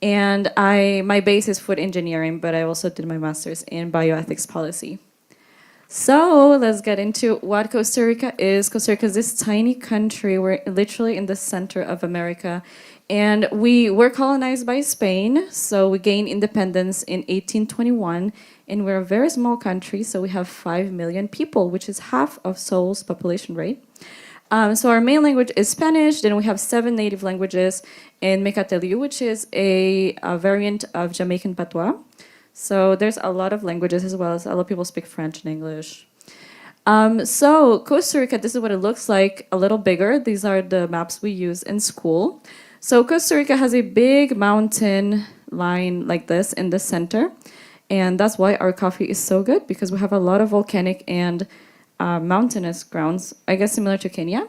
And my base is food engineering, but I also did my master's in bioethics policy. So let's get into what Costa Rica is. Costa Rica is this tiny country. We're literally in the center of America. And we were colonized by Spain, so we gained independence in 1821, and we're a very small country, so we have 5 million people, which is half of Seoul's population rate. So our main language is Spanish, then we have 7 native languages in Mecateliu, which is a variant of Jamaican Patois. So there's a lot of languages as well as a lot of people speak French and English. So Costa Rica, this is what it looks like, a little bigger. These are the maps we use in school. So Costa Rica has a big mountain line like this in the center. And that's why our coffee is so good, because we have a lot of volcanic and mountainous grounds, I guess similar to Kenya.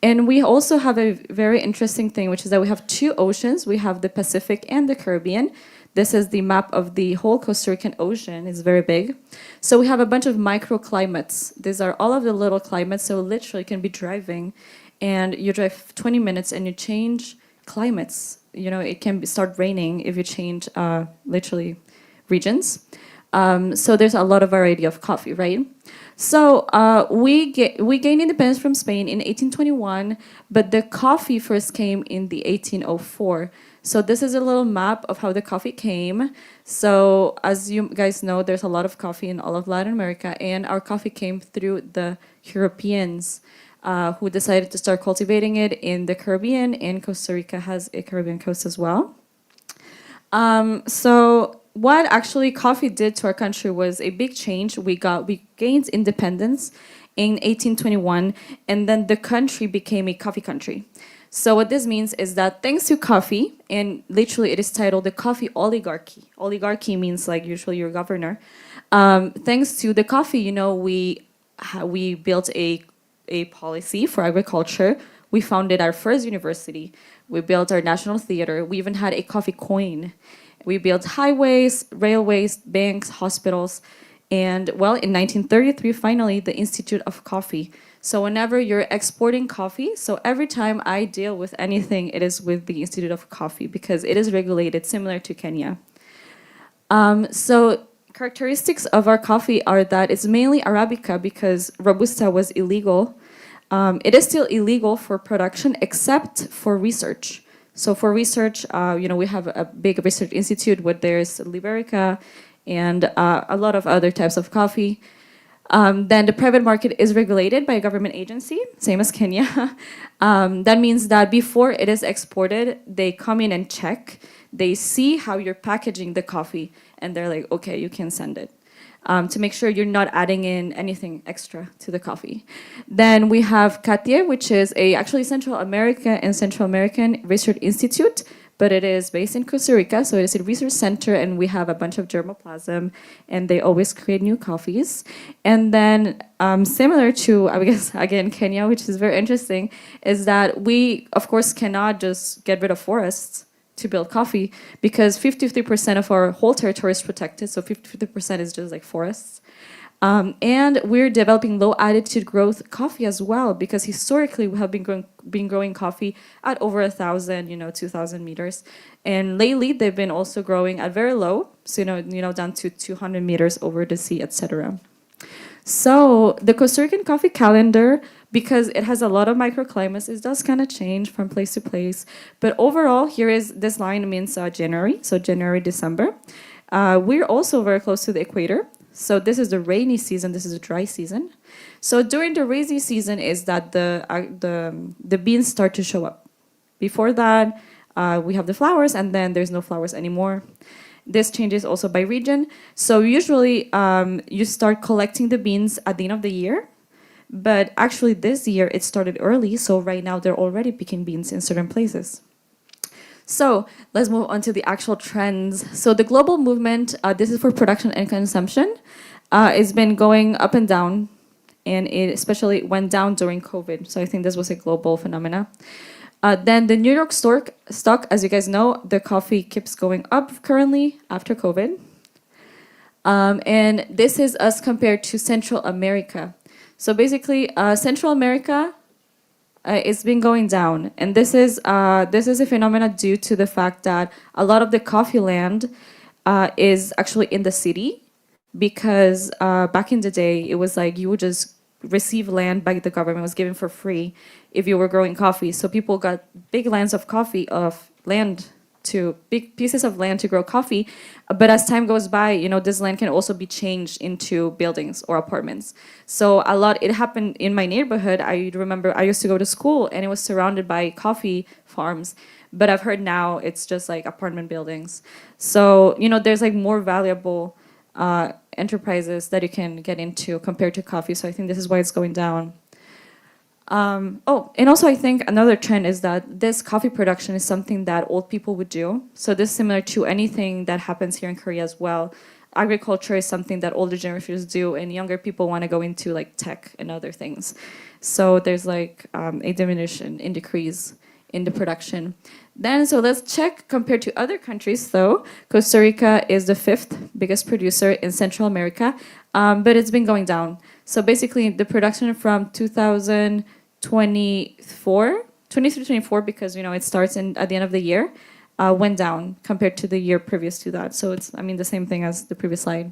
And we also have a very interesting thing, which is that we have 2 oceans. We have the Pacific and the Caribbean. This is the map of the whole Costa Rican ocean. It's very big. So we have a bunch of microclimates. These are all of the little climates. So literally you can be driving and you drive 20 minutes and you change climates. You know, it can start raining if you change literally regions. So there's a lot of variety of coffee, right? So we gained independence from Spain in 1821, but the coffee first came in the 1804. So this is a little map of how the coffee came. So as you guys know, there's a lot of coffee in all of Latin America, and our coffee came through the Europeans who decided to start cultivating it in the Caribbean, and Costa Rica has a Caribbean coast as well. So what actually coffee did to our country was a big change. We gained independence in 1821, and then the country became a coffee country. So what this means is that thanks to coffee, and literally it is titled the coffee oligarchy. Oligarchy means like usually your governor. Thanks to the coffee, you know, we built a policy for agriculture. We founded our first university. We built our national theater. We even had a coffee coin. We built highways, railways, banks, hospitals, and well, in 1933, finally, the Institute of Coffee. So whenever you're exporting coffee, so every time I deal with anything, it is with the Institute of Coffee because it is regulated similar to Kenya. So characteristics of our coffee are that it's mainly Arabica because Robusta was illegal. It is still illegal for production except for research. So for research, we have a big research institute where there's Liberica and a lot of other types of coffee. Then the private market is regulated by a government agency, same as Kenya. That means that before it is exported, they come in and check. They see how you're packaging the coffee, and they're like, okay, you can send it. to make sure you're not adding in anything extra to the coffee. Then we have CATIE, which is actually Central America and Central American Research Institute, but it is based in Costa Rica, so it is a research center, and we have a bunch of germplasm, and they always create new coffees. And then similar to, I guess, again, Kenya, which is very interesting, is that we, of course, cannot just get rid of forests to build coffee, because 53% of our whole territory is protected, so 50% is just like forests. And we're developing low altitude growth coffee as well, because historically we have been growing coffee at over 1,000, 2,000 meters, and lately they've been also growing at very low, so down to 200 meters over the sea, etc. So the Costa Rican coffee calendar, because it has a lot of microclimates, it does kind of change from place to place. But overall, here is, this line means January, so January, December. We're also very close to the equator. So this is the rainy season, this is the dry season. So during the rainy season is that the beans start to show up. Before that, we have the flowers, and then there's no flowers anymore. This changes also by region. So usually you start collecting the beans at the end of the year, but actually this year it started early, so right now they're already picking beans in certain places. So let's move on to the actual trends. So the global movement, this is for production and consumption, it's been going up and down, and it especially went down during COVID. So I think this was a global phenomena. Then the New York stock, as you guys know, the coffee keeps going up currently after COVID. And this is us compared to Central America. So basically, Central America, it's been going down, and this is a phenomenon due to the fact that a lot of the coffee land is actually in the city, because back in the day it was like you would just receive land by the government, was given for free if you were growing coffee. So people got big lands of big pieces of land to grow coffee. But as time goes by, this land can also be changed into buildings or apartments. So it happened in my neighborhood. I remember I used to go to school and it was surrounded by coffee farms. But I've heard now it's just like apartment buildings. So, there's like more valuable enterprises that you can get into compared to coffee. So I think this is why it's going down. And also I think another trend is that this coffee production is something that old people would do. So this is similar to anything that happens here in Korea as well. Agriculture is something that older generations do, and younger people want to go into like tech and other things. So there's like a decrease in the production. Then, so let's check compared to other countries though. Costa Rica is the 5th biggest producer in Central America, but it's been going down. So basically the production from 2024, because it starts at the end of the year, went down compared to the year previous to that. So it's, the same thing as the previous slide.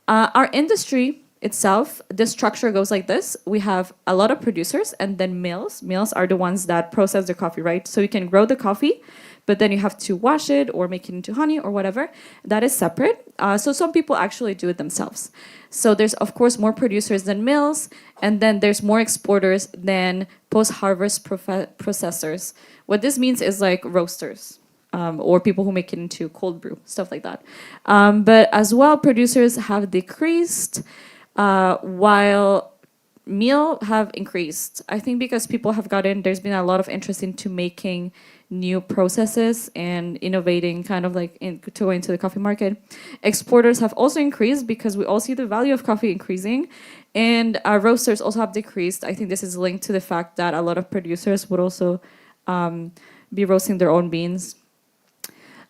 Our industry itself, the structure goes like this. We have a lot of producers and then mills. Mills are the ones that process the coffee, right? So you can grow the coffee, but then you have to wash it or make it into honey or whatever. That is separate. So some people actually do it themselves. So there's, of course, more producers than mills, and then there's more exporters than post-harvest processors. What this means is like roasters. Or people who make it into cold brew, stuff like that. But as well, producers have decreased, while meal have increased. I think because people have there's been a lot of interest into making new processes and innovating kind of like to go into the coffee market. Exporters have also increased because we all see the value of coffee increasing, and roasters also have decreased. I think this is linked to the fact that a lot of producers would also be roasting their own beans.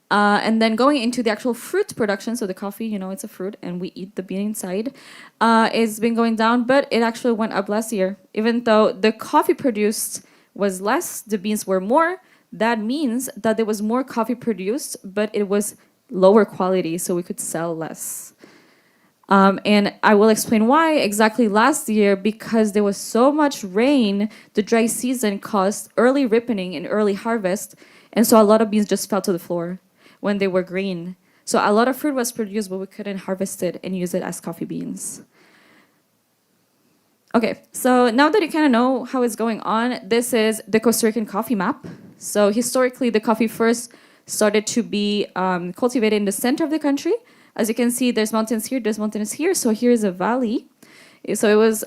And then going into the actual fruit production, so the coffee, it's a fruit and we eat the bean inside, it's been going down, but it actually went up last year. Even though the coffee produced was less, the beans were more. That means that there was more coffee produced, but it was lower quality, so we could sell less. And I will explain why exactly last year, because there was so much rain, the dry season caused early ripening and early harvest, and so a lot of beans just fell to the floor when they were green. So a lot of fruit was produced, but we couldn't harvest it and use it as coffee beans. Okay, so now that you kind of know how it's going on, this is the Costa Rican coffee map. So historically, the coffee first started to be cultivated in the center of the country, As you can see, there's mountains here, there's mountains here. So here's a valley. So it was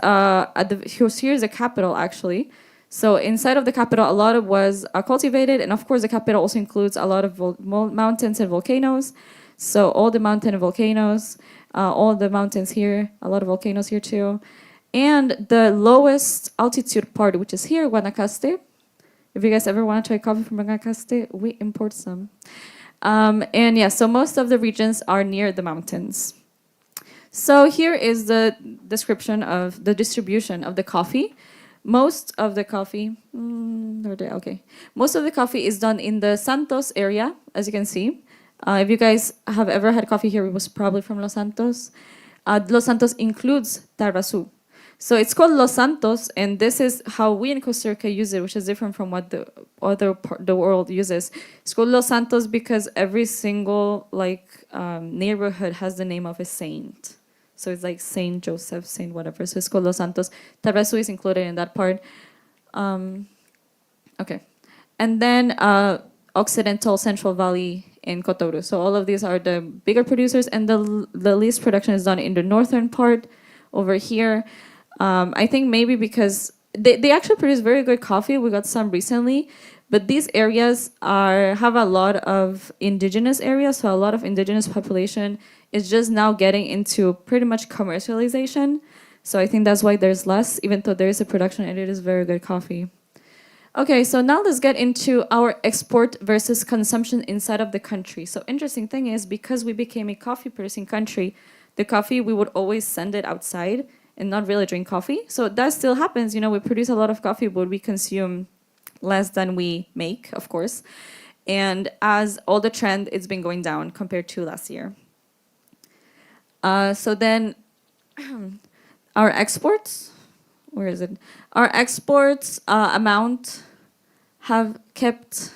here's the capital actually. So inside of the capital, a lot of was cultivated, and of course, the capital also includes a lot of mountains and volcanoes. So all the mountain and volcanoes, all the mountains here, a lot of volcanoes here too, and the lowest altitude part, which is here, Guanacaste. If you guys ever want to try coffee from Guanacaste, we import some. And yeah, so most of the regions are near the mountains. So here is the description of the distribution of the coffee. Most of the coffee, most of the coffee is done in the Santos area, as you can see. If you guys have ever had coffee here, it was probably from Los Santos. Los Santos includes Tarrazú. So it's called Los Santos, and this is how we in Costa Rica use it, which is different from what the other the world uses. It's called Los Santos because every single neighborhood has the name of a saint. So it's like Saint Joseph, Saint whatever. So it's called Los Santos. Tarrazú is included in that part. Okay. And then Occidental Central Valley in Cotobruz. So all of these are the bigger producers, and the least production is done in the northern part over here. I think maybe because they actually produce very good coffee. We got some recently. But these areas have a lot of indigenous areas, so a lot of indigenous population is just now getting into pretty much commercialization. So I think that's why there's less, even though there is a production and it is very good coffee. Okay, so now let's get into our export versus consumption inside of the country. So interesting thing is, because we became a coffee producing country, the coffee, we would always send it outside and not really drink coffee. So that still happens. You know, we produce a lot of coffee, but we consume less than we make, of course. And as all the trend, it's been going down compared to last year. So then our exports, where is it? Our exports amount have kept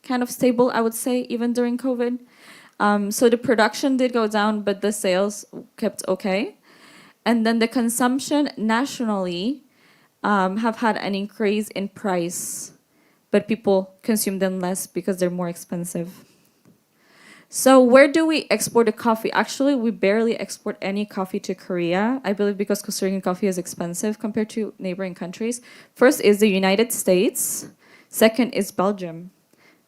kind of stable, I would say, even during COVID. So the production did go down, but the sales kept okay. And then the consumption nationally have had an increase in price, but people consume them less because they're more expensive. So where do we export the coffee? Actually, we barely export any coffee to Korea. I believe because Costa Rican coffee is expensive compared to neighboring countries. First is the United States. Second is Belgium,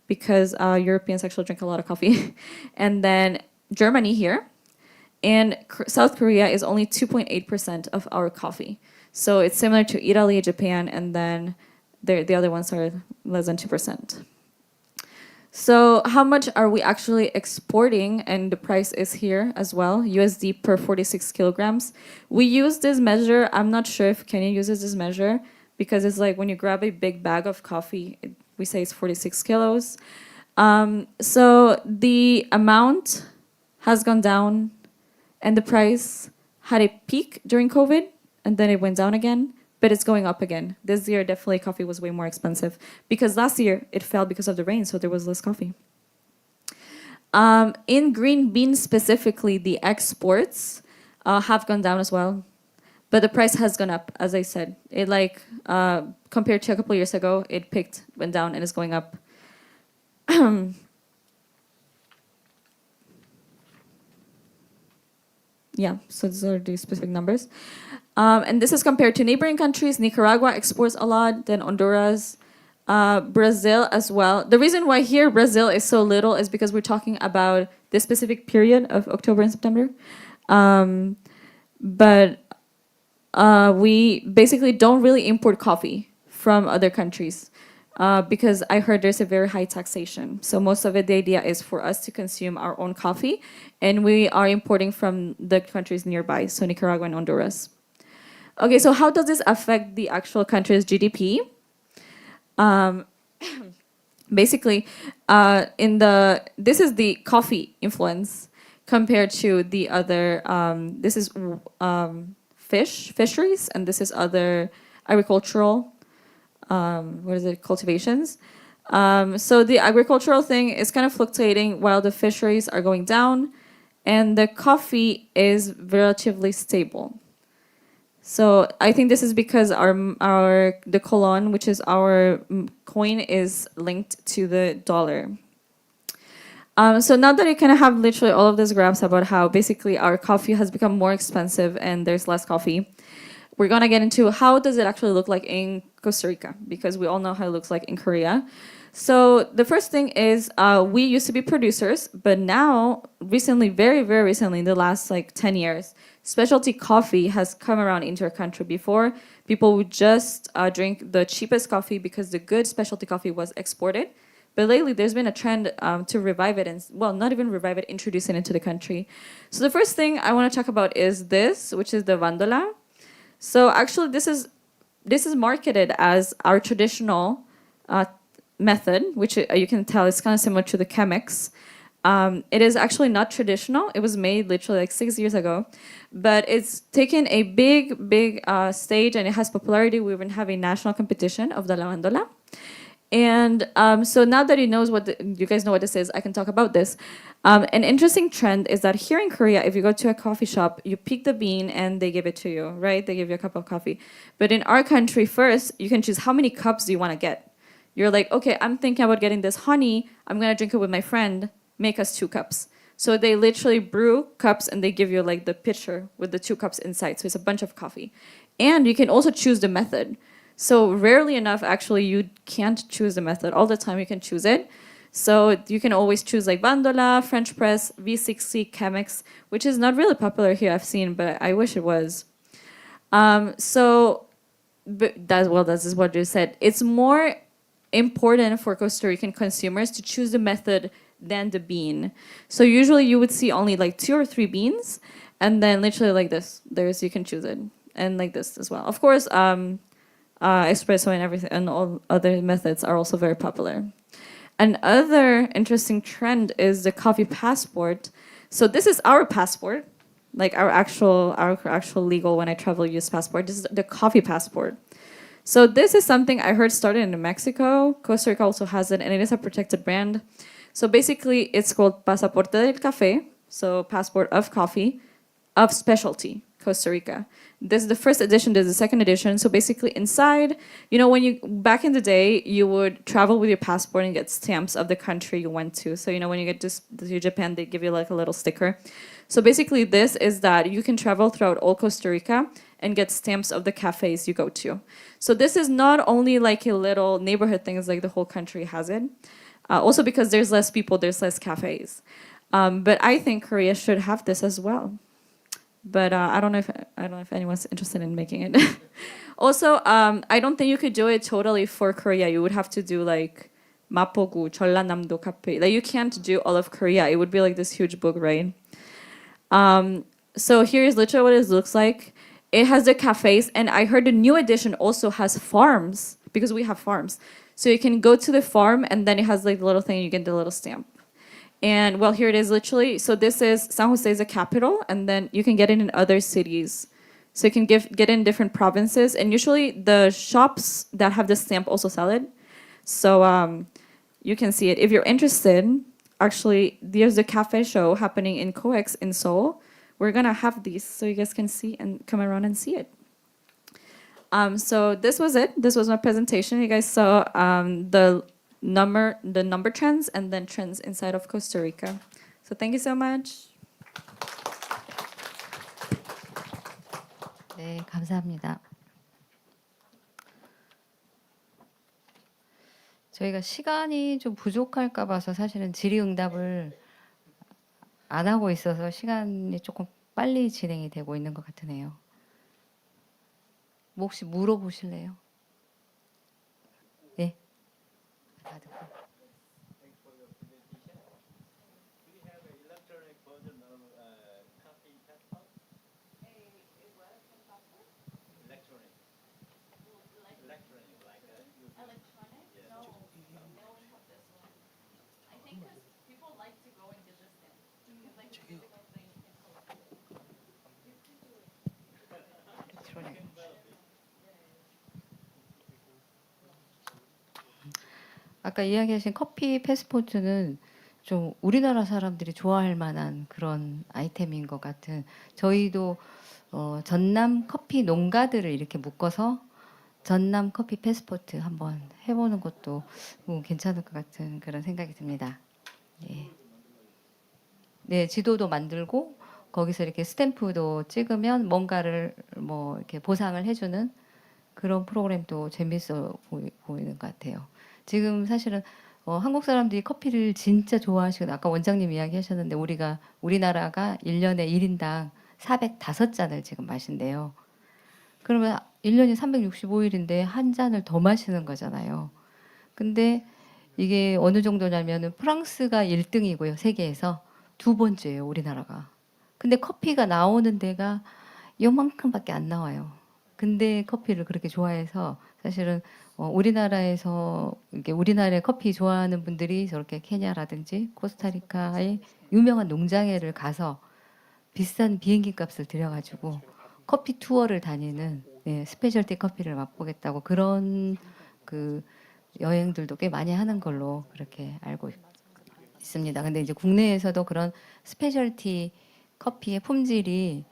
because Europeans actually drink a lot of coffee. And then Germany here. And South Korea is only 2.8% of our coffee. So it's similar to Italy, Japan, and then the other ones are less than 2%. So how much are we actually exporting? And the price is here as well, USD per 46 kilograms. We use this measure. I'm not sure if Kenya uses this measure, because it's like when you grab a big bag of coffee, we say it's 46 kilos. So the amount has gone down, and the price had a peak during COVID, and then it went down again, but it's going up again. This year, definitely coffee was way more expensive, because last year it fell because of the rain, so there was less coffee. In green beans specifically, the exports have gone down as well, but the price has gone up, as I said. It compared to a couple of years ago, it peaked, went down, and is going up. Yeah, so these are the specific numbers. And this is compared to neighboring countries. Nicaragua exports a lot, then Honduras, Brazil as well. The reason why here Brazil is so little is because we're talking about this specific period of October and September. But we basically don't really import coffee from other countries because I heard there's a very high taxation. So most of it, the idea is for us to consume our own coffee, and we are importing from the countries nearby, so Nicaragua and Honduras. Okay, so how does this affect the actual country's GDP? Basically, this is the coffee influence compared to the other. This is fisheries, and this is other agricultural. Cultivations. So the agricultural thing is kind of fluctuating while the fisheries are going down, and the coffee is relatively stable. So I think this is because the colon, which is our coin, is linked to the dollar. So now that you kind of have literally all of these graphs about how basically our coffee has become more expensive and there's less coffee, we're gonna get into how does it actually look like in Costa Rica, because we all know how it looks like in Korea. So the first thing is we used to be producers, but now recently, very, very recently, in the last like 10 years, specialty coffee has come around into our country. Before, people would just drink the cheapest coffee because the good specialty coffee was exported. But lately, there's been a trend to revive it, and well, not even revive it, introduce it into the country. So the first thing I want to talk about is this, which is the vandola. So actually, this is marketed as our traditional method, which you can tell is kind of similar to the Chemex. It is actually not traditional. It was made literally like 6 years ago, but it's taken a big stage and it has popularity. We even have a national competition of the lavandola. And so now that you guys know what this is, I can talk about this. An interesting trend is that here in Korea, if you go to a coffee shop, you pick the bean and they give it to you, right? They give you a cup of coffee. But in our country, first, you can choose how many cups do you want to get. You're like, okay, I'm thinking about getting this honey. I'm going to drink it with my friend. Make us 2 cups. So they literally brew cups and they give you like the pitcher with the 2 cups inside. So it's a bunch of coffee. And you can also choose the method. So rarely enough, actually, you can't choose the method. All the time you can choose it. So you can always choose like vandola, French press, V60, Chemex, which is not really popular here, I've seen, but I wish it was. This is what you said. It's more important for Costa Rican consumers to choose the method than the bean. So usually you would see only like 2 or 3 beans, and then literally like this. You can choose it, and like this as well. Of course, espresso and everything and all other methods are also very popular. Another interesting trend is the coffee passport. So this is our passport, like our actual legal when I travel use passport. This is the coffee passport. So this is something I heard started in Mexico. Costa Rica also has it, and it is a protected brand. So basically, it's called Pasaporte del Café, so passport of coffee, of specialty, Costa Rica. This is the first edition, this is the second edition. So basically inside, when back in the day, you would travel with your passport and get stamps of the country you went to. So, when you get to Japan, they give you like a little sticker. So basically this is that you can travel throughout all Costa Rica and get stamps of the cafes you go to. So this is not only like a little neighborhood thing, it's like the whole country has it. Also because there's less people, there's less cafes. But I think Korea should have this as well. But I don't know if anyone's interested in making it. Also, I don't think you could do it totally for Korea. You would have to do like Mapogu, Jeollanamdo Cafe. Like you can't do all of Korea. It would be like this huge book, right? So here's literally what it looks like. It has the cafes, and I heard the new edition also has farms because we have farms. So you can go to the farm, and then it has like the little thing. You get the little stamp. And well, here it is literally. So this is San Jose is the capital, and then you can get it in other cities. So you can get in different provinces, and usually the shops that have the stamp also sell it. So you can see it if you're interested. Actually, there's a cafe show happening in COEX in Seoul. We're gonna have these so you guys can see and come around and see it. So this was it. This was my presentation. You guys saw the number trends and then trends inside of Costa Rica. So thank you so much. 네, 감사합니다. 저희가 시간이 좀 부족할까 봐서 사실은 질의응답을 안 하고 있어서 시간이 조금 빨리 진행이 되고 있는 것 같으네요. 뭐 혹시 물어보실래요? 네. 아까 이야기하신 커피 패스포트는 좀 우리나라 사람들이 좋아할 만한 그런 아이템인 것 같은, 저희도 전남 커피 농가들을 이렇게 묶어서 전남 커피 패스포트 한번 해보는 것도 괜찮을 것 같은 그런 생각이 듭니다. 예. 네, 지도도 만들고 거기서 이렇게 스탬프도 찍으면 뭔가를 뭐 이렇게 보상을 해주는 그런 프로그램도 재밌어 보이는 것 같아요. 지금 사실은 한국 사람들이 커피를 진짜 좋아하시고 아까 원장님 이야기하셨는데 우리나라가 1년에 1인당 405잔을 지금 마신대요. 그러면 1년이 365일인데 한 잔을 더 마시는 거잖아요. 근데 이게 어느 정도냐면은 프랑스가 1등이고요. 세계에서 두 번째예요. 우리나라가. 근데 커피가 나오는 데가 요만큼밖에 안 나와요. 근데 커피를 그렇게 좋아해서 사실은 우리나라에서 이게 우리나라의 커피 좋아하는 분들이 저렇게 케냐라든지 코스타리카의 유명한 농장에를 가서 비싼 비행기 값을 들여가지고 커피 투어를 다니는 스페셜티 커피를 맛보겠다고 그런 그 여행들도 꽤 많이 하는 걸로 그렇게 알고 있습니다. 근데 이제 국내에서도 그런 스페셜티 커피의 품질이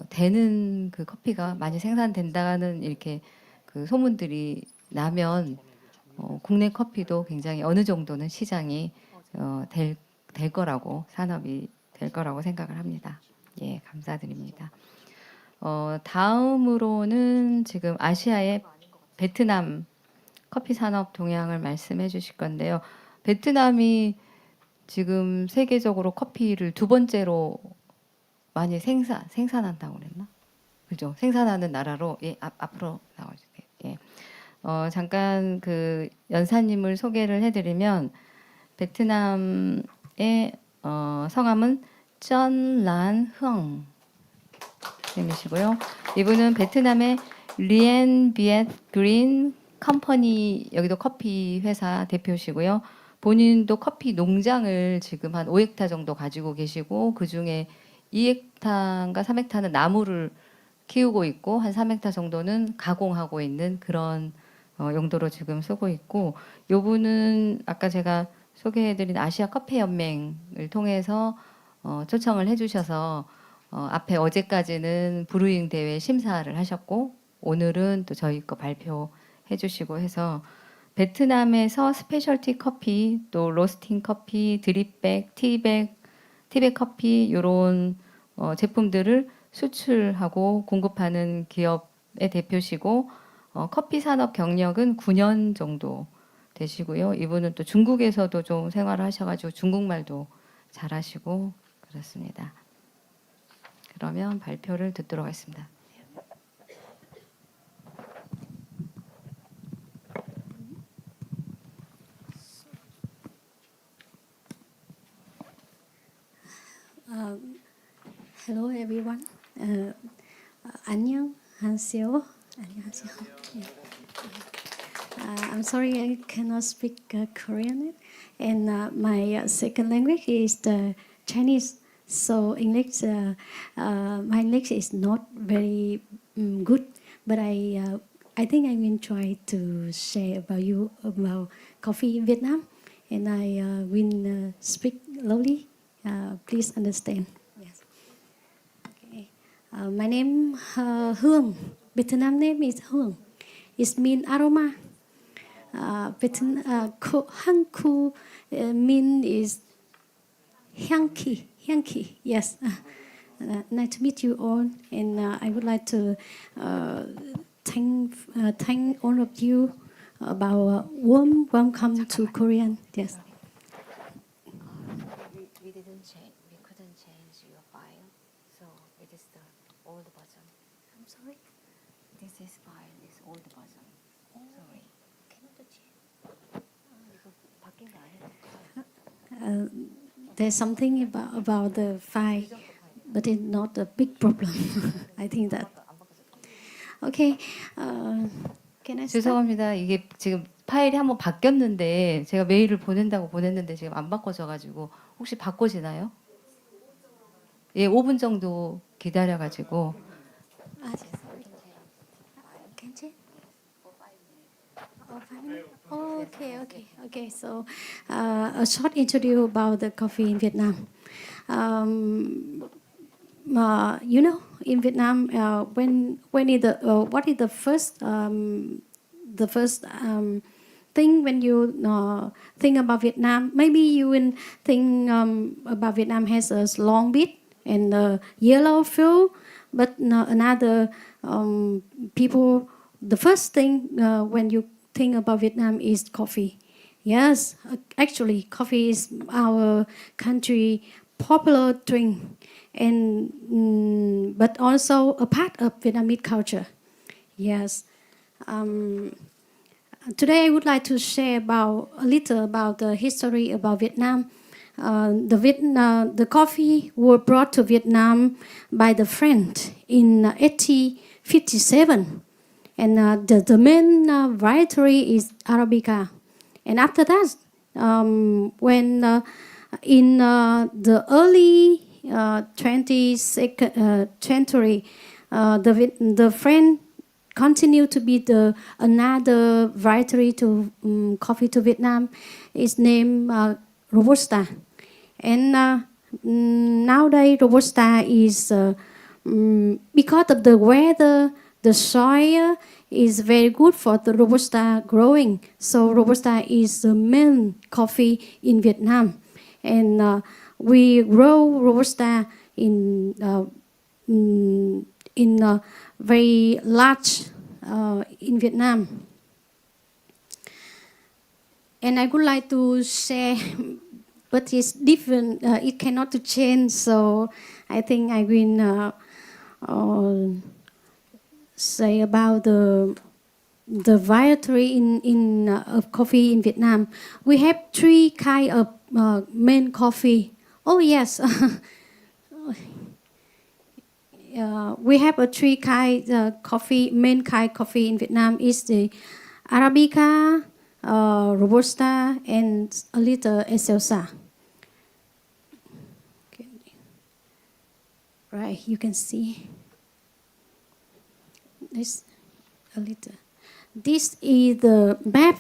되는 그 커피가 많이 생산된다는 이렇게 그 소문들이 나면 국내 커피도 굉장히 어느 정도는 시장이 될 거라고 산업이 될 거라고 생각을 합니다. 예, 감사드립니다. 다음으로는 지금 아시아의 베트남 커피 산업 동향을 말씀해 주실 건데요. 베트남이 지금 세계적으로 커피를 두 번째로 많이 생산한다고 그랬나? 그죠? 생산하는 나라로 앞으로 나와주세요. 예. 잠깐 그 연사님을 소개를 해드리면 베트남의 성함은 쩐란흥 님이시고요. 이분은 베트남의 리엔 비엣 그린 컴퍼니 여기도 커피 회사 대표시고요. 본인도 커피 농장을 지금 한 5헥타 정도 가지고 계시고 그 중에 2헥타인가 3헥타는 나무를 키우고 있고 한 3헥타 정도는 가공하고 있는 그런 용도로 지금 쓰고 있고 요분은 아까 제가 소개해드린 아시아 커피 연맹을 통해서 초청을 해주셔서 앞에 어제까지는 브루잉 대회 심사를 하셨고 오늘은 또 저희 거 발표해 주시고 해서 베트남에서 스페셜티 커피 또 로스팅 커피 드립백 티백 커피 이런 제품들을 수출하고 공급하는 기업의 대표시고 커피 산업 경력은 9년 정도 되시고요. 이분은 또 중국에서도 좀 생활을 하셔가지고 중국말도 잘하시고 그렇습니다. 그러면 발표를 듣도록 하겠습니다. Hello everyone. 안녕하세요. 안녕하세요. I'm sorry I cannot speak Korean, and my second language is the Chinese. So English, my English is not very good, but I think I will try to share about coffee in Vietnam, and I will speak slowly. Please understand. Yes. Okay. My name Hương. Vietnam name is Hương. It means aroma. Hanku mean is Hyangki. Hyangki. Yes. Nice to meet you all, and I would like to thank all of you about warm welcome to Korean. Yes. We couldn't change your file, so it is the old version. I'm sorry. This is file is old version. Sorry. 이거 바뀐 거 아니에요? There's something about the file, but it's not a big problem. I think that. Okay. Can I start? 죄송합니다. 이게 지금 파일이 한번 바뀌었는데 제가 메일을 보낸다고 보냈는데 지금 안 바꿔져가지고 혹시 바꿔지나요? 예, 5분 정도 기다려가지고. Can you? Oh, 5 minutes? Oh, okay. So, a short interview about the coffee in Vietnam. In Vietnam, what is the first thing when you think about Vietnam. Maybe you will think about Vietnam has a long beard and a yellow fur, but another people, the first thing when you think about Vietnam is coffee. Yes, actually, coffee is our country popular drink, and but also a part of Vietnamese culture. Yes. Today, I would like to share a little about the history about Vietnam. The coffee was brought to Vietnam by the French in 1857, and the main variety is Arabica. And after that, when in the early 20th century, the French continue to be another variety to coffee to Vietnam is named Robusta. And nowadays Robusta is because of the weather, the soil is very good for the Robusta growing. So Robusta is the main coffee in Vietnam, and we grow Robusta in very large in Vietnam. And I would like to share, but it's different. It cannot to change. So I think I will say about the variety of coffee in Vietnam. We have 3 kind of main coffee. Oh yes. We have a 3 kind main kind coffee in Vietnam is the Arabica, Robusta, and a little Excelsa. Okay. Right, you can see this a little. This is the map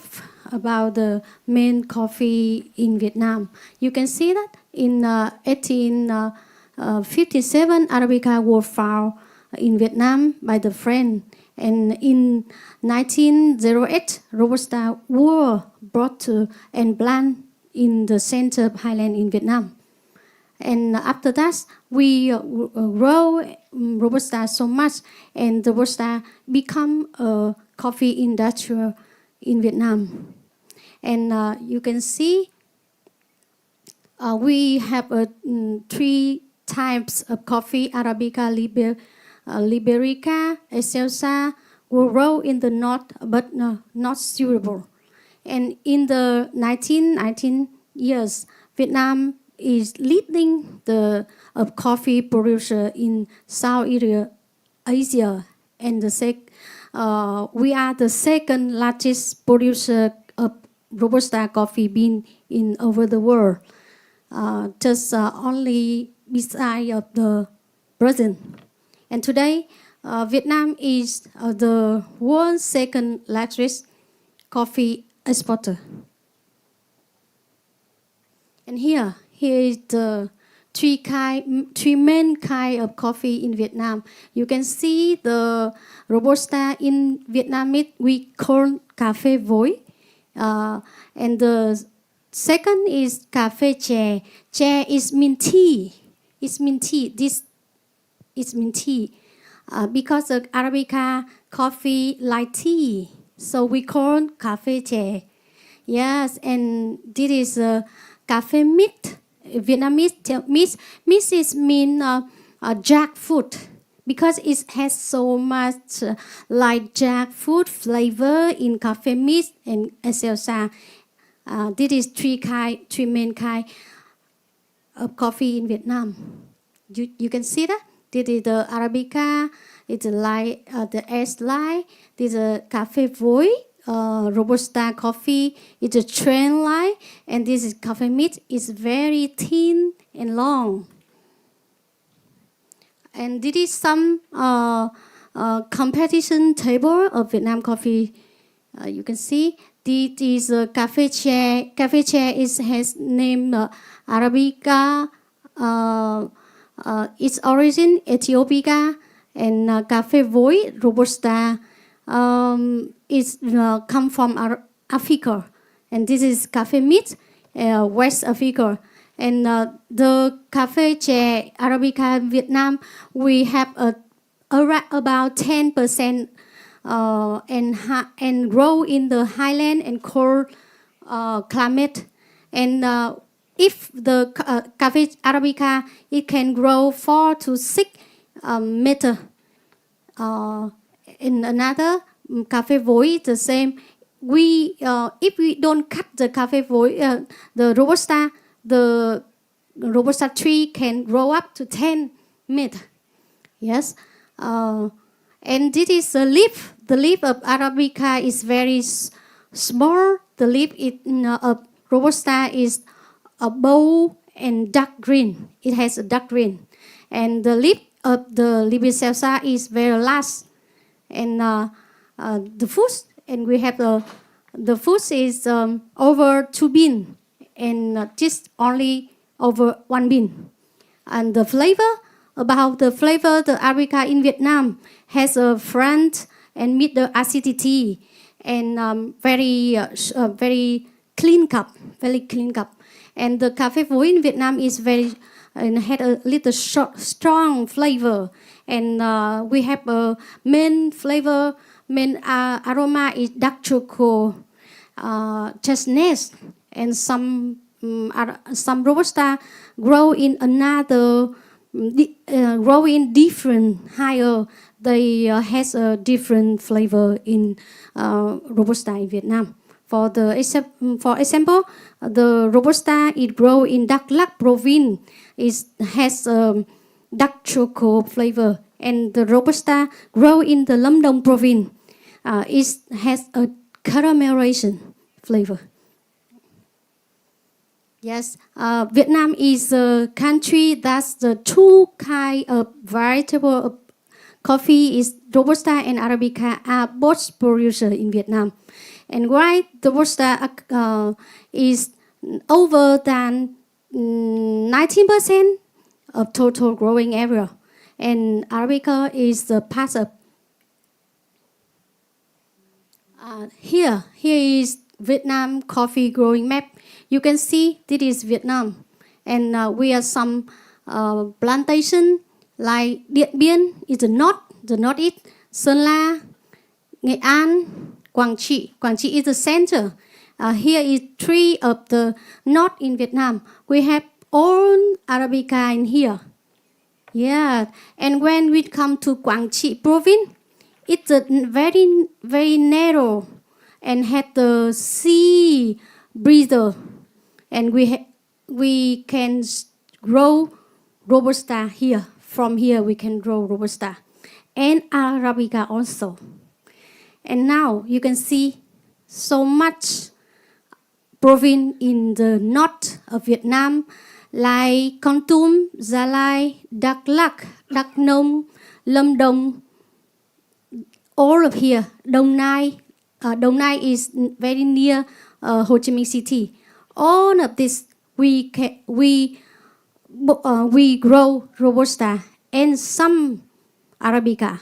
about the main coffee in Vietnam. You can see that in 1857, Arabica was found in Vietnam by the French, and in 1908, Robusta was brought to and planted in the center of highland in Vietnam. And after that, we grow Robusta so much, and the Robusta become a coffee industry in Vietnam. And you can see we have 3 types of coffee: Arabica, Liberica, Excelsa, will grow in the north, but not suitable. And in the 19 years, Vietnam is leading the coffee producer in South Asia, and we are the second largest producer of Robusta coffee bean in over the world, just only beside of the Brazil. And today, Vietnam is the world's second largest coffee exporter. And here is the 3 main kind of coffee in Vietnam. You can see the Robusta in Vietnamese we call café vối, and the second is café chè. Chè is mint tea. It's mint tea. This is mint tea because the Arabica coffee like tea, so we call café chè. Yes, and this is café mít. Vietnamese mít is mean jackfruit because it has so much like jackfruit flavor in café mít and Excelsa. This is 3 main kind of coffee in Vietnam. You can see that. This is the Arabica. It's like the S line. This is a café vối. Robusta coffee, it's a trend line, and this is coffee meat. It's very thin and long. And this is some competition table of Vietnam coffee. You can see this is a café chè. Café chè has name Arabica. Its origin Ethiopia, and café vối Robusta. It's come from Africa, and this is Cafe Meat, West Africa. And the Cafe Chè Arabica Vietnam, we have about 10% and grow in the highland and cold climate. And if the Cafe Arabica, it can grow 4 to 6 meter. In another Cafe Voi, the same. We if we don't cut the Cafe Voi, the Robusta tree can grow up to 10 meter. Yes. And this is the leaf. The leaf of Arabica is very small. The leaf of Robusta is a bold and dark green. It has a dark green. And the leaf of the Libicella is very large. And the fruit, and we have the fruit is over 2 bean, and just only over 1 bean. And the flavor, about the flavor, the Arabica in Vietnam has a front and mid the acidity, and very clean cup, very clean cup. And the Cafe Voi in Vietnam is very and had a little strong flavor. And we have a main flavor, main aroma is dark chocolate, chestnut, and some Robusta grow in another, grow in different higher. They has a different flavor in Robusta in Vietnam. For example, the Robusta it grow in Đắk Lắk province. It has dark chocolate flavor, and the Robusta grow in the Lâm Đồng province. It has a caramelization flavor. Yes, Vietnam is a country that's the 2 kind of vegetable of coffee is Robusta and Arabica are both produced in Vietnam. And why the Robusta is over than 19% of total growing area, and Arabica is the part of. Here is Vietnam coffee growing map. You can see this is Vietnam, and we have some plantation like Điện Biên is the northeast, Sơn La, Nghệ An, Quảng Trị. Quảng Trị is the center. Here is 3 of the north in Vietnam. We have all Arabica in here. Yeah, and when we come to Quảng Trị province, it's a very, very narrow and had the sea breather. And we can grow Robusta here. From here we can grow Robusta and Arabica also. And now you can see so much province in the north of Vietnam like Kon Tum, Gia Lai, Đắk Lắk, Đắk Nông, Lâm Đồng, all of here. Đồng Nai. Đồng Nai is very near Ho Chi Minh City. All of this we grow Robusta and some Arabica.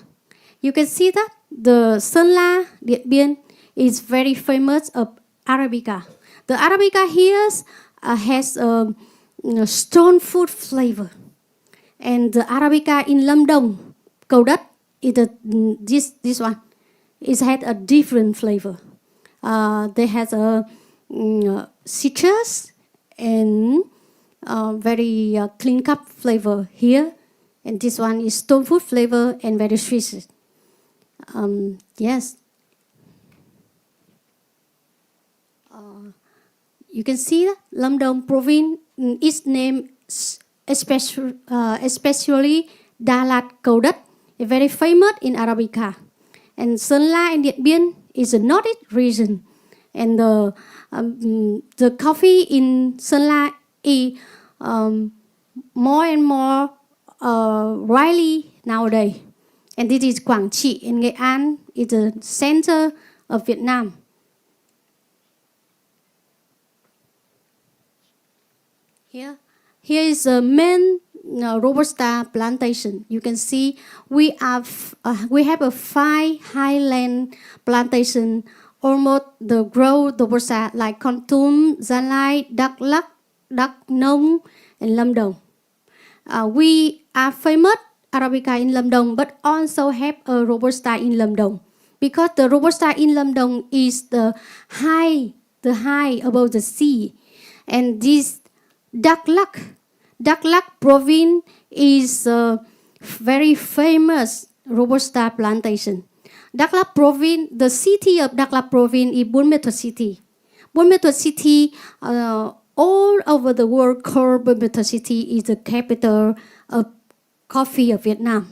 You can see that the Sơn La, Điện Biên is very famous of Arabica. The Arabica here has a stone fruit flavor, and the Arabica in Lâm Đồng, Cầu Đất, this one, it had a different flavor. They has a citrus and very clean cup flavor here, and this one is stone fruit flavor and very sweet. Yes. You can see that Lâm Đồng province is named especially Đà Lạt Cầu Đất, very famous in Arabica. And Sơn La and Điện Biên is the northeast region. And the coffee in Sơn La is more and more widely nowadays. And this is Quảng Trị in Nghệ An, is the center of Vietnam. Here is the main Robusta plantation. You can see we have a 5 highland plantation almost the grow Robusta like Kon Tum, Gia Lai, Đắk Lắk, Đắk Nông, and Lâm Đồng. We are famous Arabica in Lâm Đồng, but also have a Robusta in Lâm Đồng, because the Robusta in Lâm Đồng is the high above the sea, and this Đắk Lắk province is a very famous Robusta plantation. Đắk Lắk province, the city of Đắk Lắk province is Buôn Ma Thuột city. Buôn Ma Thuột city, all over the world called Buôn Ma Thuột city, is the capital of coffee of Vietnam.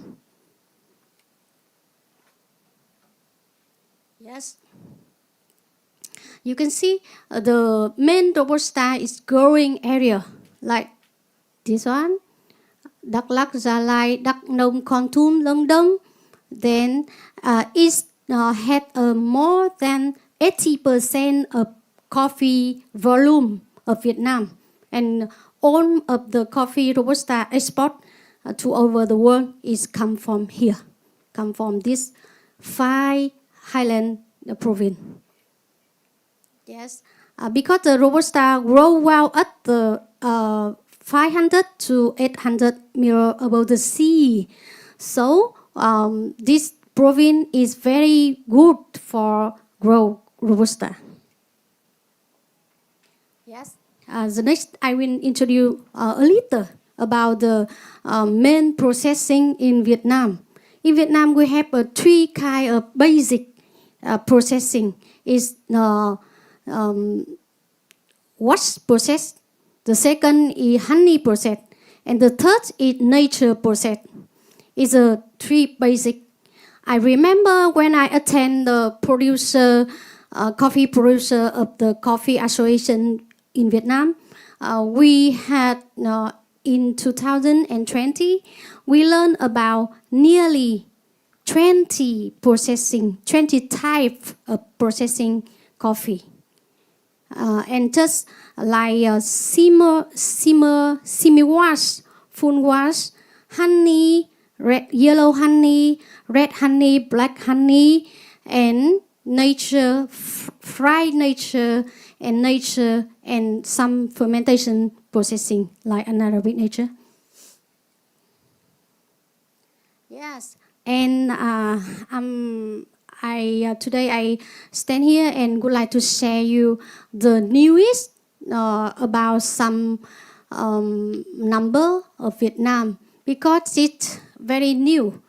Yes. You can see the main Robusta is growing area like this one, Đắk Lắk, Gia Lai, Đắk Nông, Kon Tum, Lâm Đồng. Then it had more than 80% of coffee volume of Vietnam, and all of the coffee Robusta export to over the world is come from here, come from this 5 highland province. Yes, because the Robusta grow well at the 500 to 800 meter above the sea, so this province is very good for grow Robusta. Yes. The next, I will introduce a little about the main processing in Vietnam. In Vietnam, we have 3 kind of basic processing. Is wash process. The second is honey process, and the third is nature process. It's a 3 basic. I remember when I attend the coffee producer of the Coffee Association in Vietnam, we had in 2020, we learned about nearly 20 types of processing coffee. And just like semi-wash, full wash, honey, yellow honey, red honey, black honey, and nature, fried nature, and some fermentation processing like anaerobic nature. Yes, and today I stand here and would like to share you the newest about some number of Vietnam, because it's very new.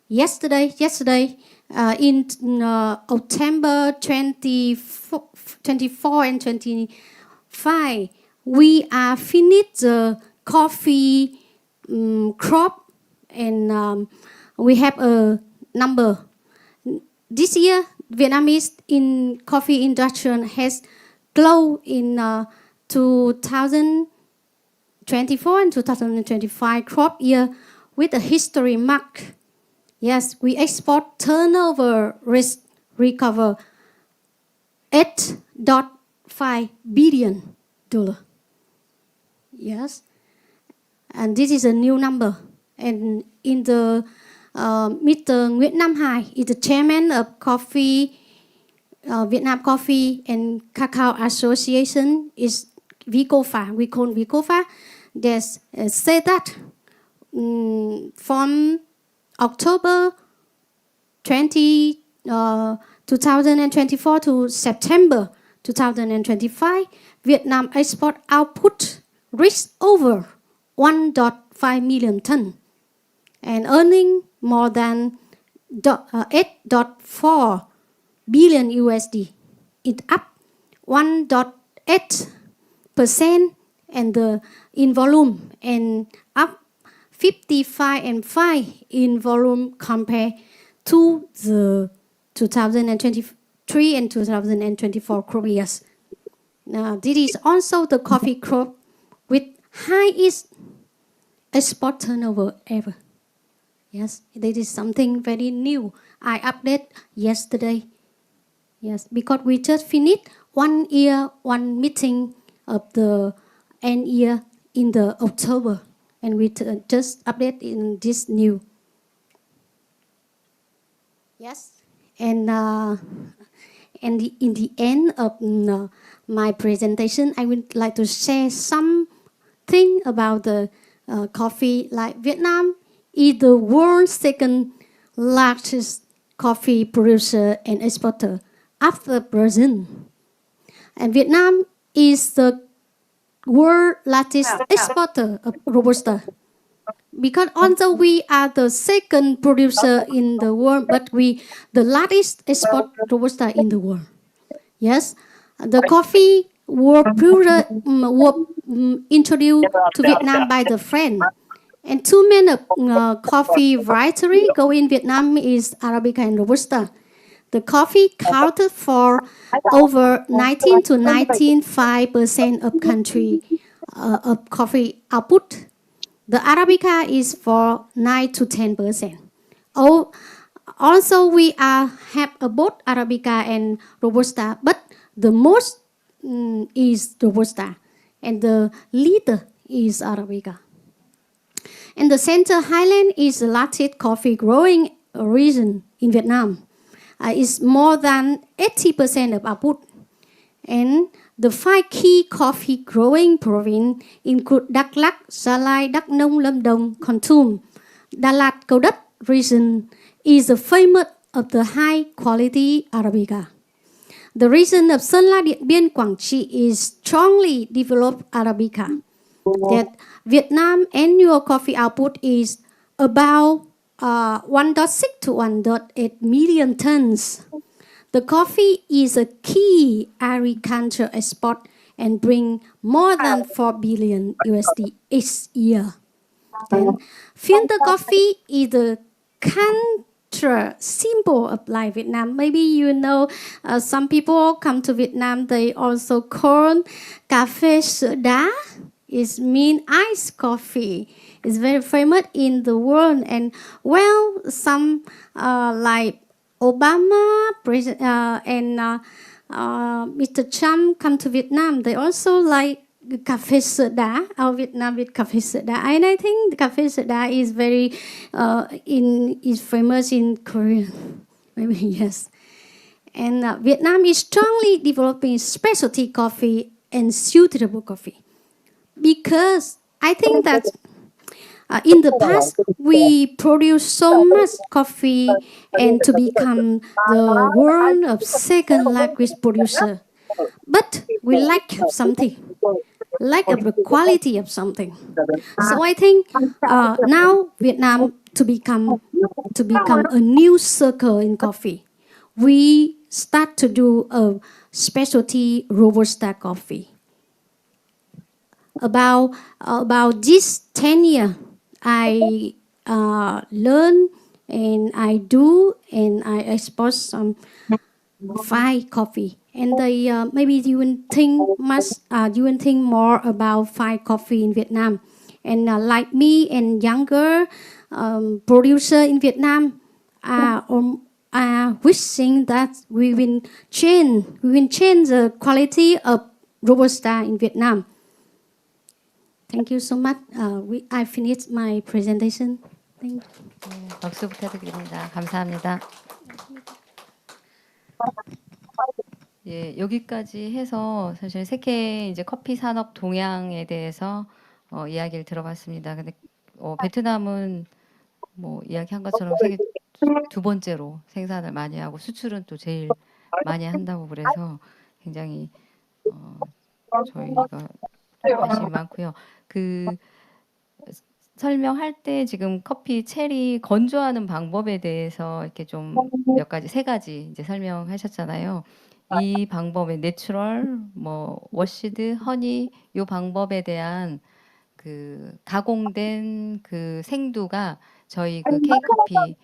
Yesterday, in October 24 and 25, we are finished the coffee crop, and we have a number. This year, Vietnamese in coffee industry has grown in 2024 and 2025 crop year with a history mark. Yes, we export turnover recover $8.5 billion. Yes, and this is a new number. And in the Mr. Nguyễn Nam Hải is the chairman of Vietnam Coffee and Cacao Association, is VCOFA. We call VCOFA. There's say that from October 2024 to September 2025, Vietnam export output reached over 1.5 million tons and earning more than 8.4 billion USD. It up 1.8% and in volume, and up 55.5% in volume compared to the 2023 and 2024 crop years. Now, this is also the coffee crop with highest export turnover ever. Yes, this is something very new. I update yesterday. Yes, because we just finished 1 year, one meeting of the end year in the October, and we just update in this new. Yes, And in the end of my presentation, I would like to share something about the coffee. Like Vietnam is the world's second largest coffee producer and exporter after Brazil. And Vietnam is the world largest exporter of Robusta. Because although we are the second producer in the world, but we the largest export Robusta in the world. Yes, the coffee were introduced to Vietnam by the French. And two main coffee varieties go in Vietnam is Arabica and Robusta. The coffee counted for over 19 to 19.5% of country of coffee output. The Arabica is for 9 to 10%. Oh, also we have both Arabica and Robusta, but the most is Robusta, and the leader is Arabica. And the Central Highland is the largest coffee growing region in Vietnam. It's more than 80% of output. And the 5 key coffee growing provinces include Đắk Lắk, Gia Lai, Đắk Nông, Lâm Đồng, Kon Tum. Đà Lạt, Cầu Đất region is the famous of the high quality Arabica. The region of Sơn La, Điện Biên, Quảng Trị is strongly developed Arabica. That Vietnam annual coffee output is about 1.6 to 1.8 million tons. The coffee is a key agriculture export and bring more than 4 billion USD each year. Then, filter coffee is the country symbol of life Vietnam. Maybe you know some people come to Vietnam, they also call café sữa đá. It means iced coffee. It's very famous in the world. And well, some like Obama and Mr. Trump come to Vietnam, they also like café sữa đá, our Vietnam with café sữa đá. And I think the café sữa đá is very is famous in Korea. Maybe yes. And Vietnam is strongly developing specialty coffee and suitable coffee. Because I think that in the past, we produce so much coffee and to become the world of second largest producer. But we lack something, lack of the quality of something. So I think now Vietnam to become a new circle in coffee, we start to do a specialty Robusta coffee. About this 10 years, I learn and I do and I export some 5 coffee. And they maybe you will think more about 5 coffee in Vietnam. And like me and younger producer in Vietnam are wishing that we will change the quality of Robusta in Vietnam. Thank you so much. I finished my presentation. Thank you. 박수 부탁드립니다. 감사합니다. 예, 여기까지 해서 사실 세계 이제 커피 산업 동향에 대해서 이야기를 들어봤습니다. 근데 베트남은 뭐 이야기한 것처럼 세계 2번째로 생산을 많이 하고 수출은 또 제일 많이 한다고 그래서 굉장히 저희가 관심이 많고요. 그 설명할 때 지금 커피 체리 건조하는 방법에 대해서 이렇게 좀 몇 가지 3가지 이제 설명하셨잖아요. 이 방법의 내추럴, 뭐 워시드, 허니 요 방법에 대한 그 가공된 그 생두가 저희 그 K커피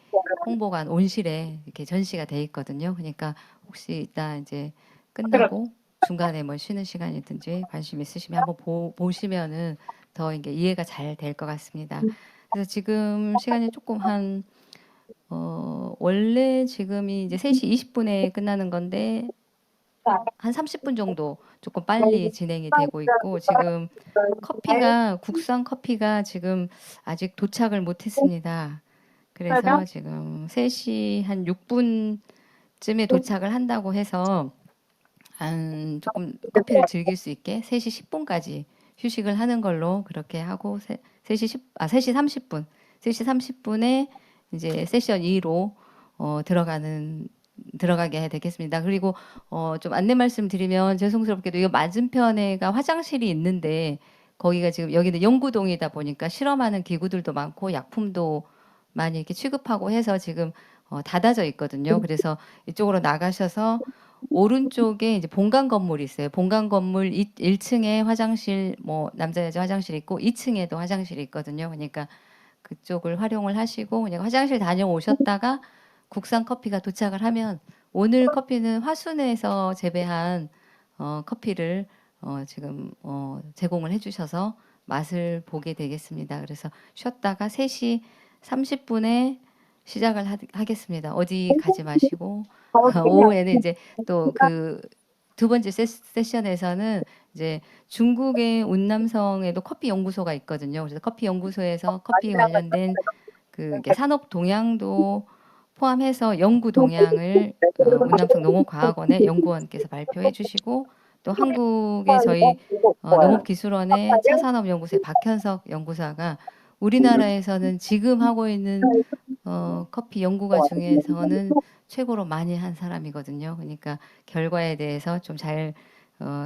홍보관 온실에 이렇게 전시가 돼 있거든요. 그러니까 혹시 이따 이제 끝나고 중간에 뭐 쉬는 시간이든지 관심 있으시면 한번 보시면은 더 이게 이해가 잘 될 것 같습니다. 그래서 지금 시간이 조금 원래 지금이 이제 3시 20분에 끝나는 건데 한 30분 정도 조금 빨리 진행이 되고 있고 지금 국산 커피가 지금 아직 도착을 못했습니다. 그래서 지금 3시 한 6분 쯤에 도착을 한다고 해서 한 조금 커피를 즐길 수 있게 3시 10분까지 휴식을 하는 걸로 그렇게 하고 3시 30분, 3시 30분에 이제 세션 2로 들어가게 되겠습니다. 그리고 좀 안내 말씀 드리면 죄송스럽게도 이 맞은편에가 화장실이 있는데 거기가 지금 여기는 연구동이다 보니까 실험하는 기구들도 많고 약품도 많이 이렇게 취급하고 해서 지금 닫아져 있거든요. 그래서 이쪽으로 나가셔서 오른쪽에 이제 본관 건물이 있어요. 본관 건물 1층에 화장실, 뭐 남자 여자 화장실 있고 2층에도 화장실이 있거든요. 그러니까 그쪽을 활용을 하시고 그냥 화장실 다녀오셨다가 국산 커피가 도착을 하면 오늘 커피는 화순에서 재배한 커피를 지금 제공을 해주셔서 맛을 보게 되겠습니다. 그래서 쉬었다가 3시 30분에 시작을 하겠습니다. 어디 가지 마시고 오후에는 이제 또 그 두 번째 세션에서는 이제 중국의 운남성에도 커피 연구소가 있거든요. 그래서 커피 연구소에서 커피 관련된 그 산업 동향도 포함해서 연구 동향을 운남성 농업과학원의 연구원께서 발표해 주시고 또 한국의 저희 농업기술원의 차산업연구소의 박현석 연구사가 우리나라에서는 지금 하고 있는 커피 연구가 중에서는 최고로 많이 한 사람이거든요. 그러니까 결과에 대해서 좀 잘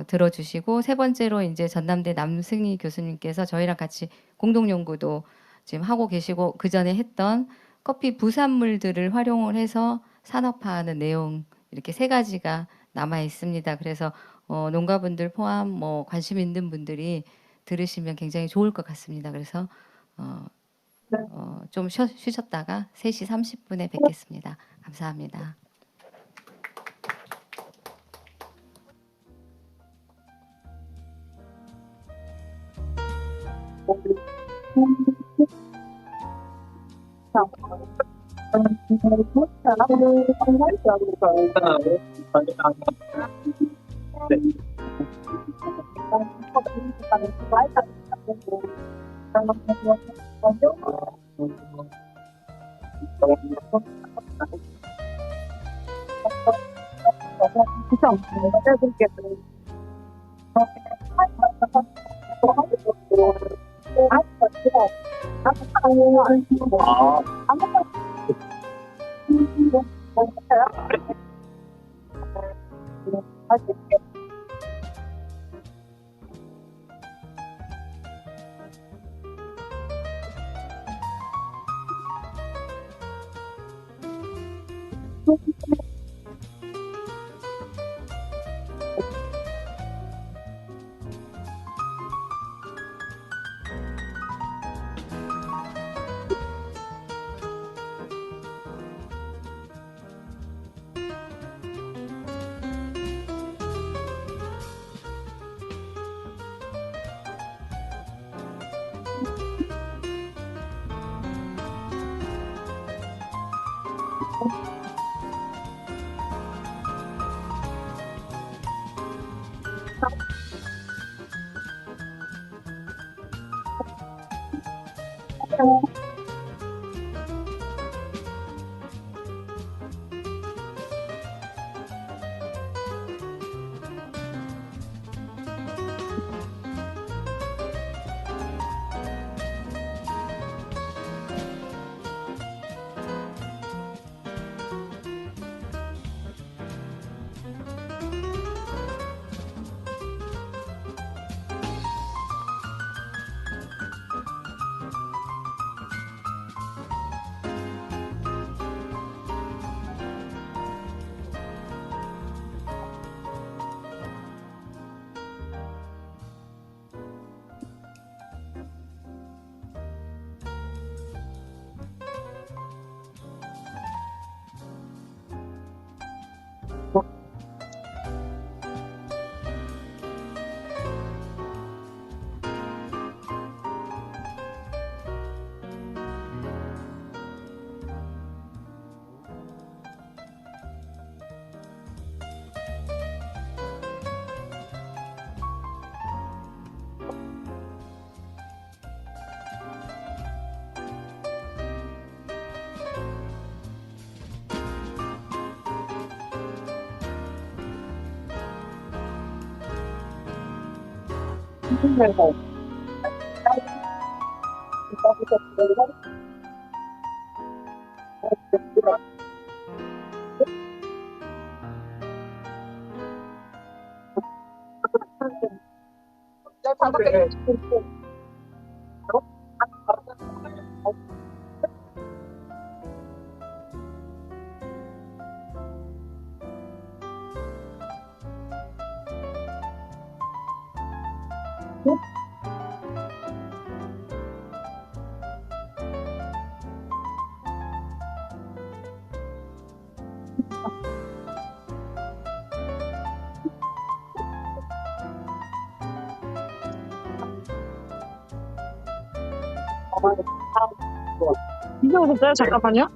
들어주시고 세 번째로 이제 전남대 남승희 교수님께서 저희랑 같이 공동 연구도 지금 하고 계시고 그 전에 했던 커피 부산물들을 활용을 해서 산업화하는 내용 이렇게 3가지가 남아 있습니다. 그래서 농가분들 포함 뭐 관심 있는 분들이 들으시면 굉장히 좋을 것 같습니다. 그래서 좀 쉬셨다가 3시 30분에 뵙겠습니다. 감사합니다. 이거 보세요. 잠깐만요.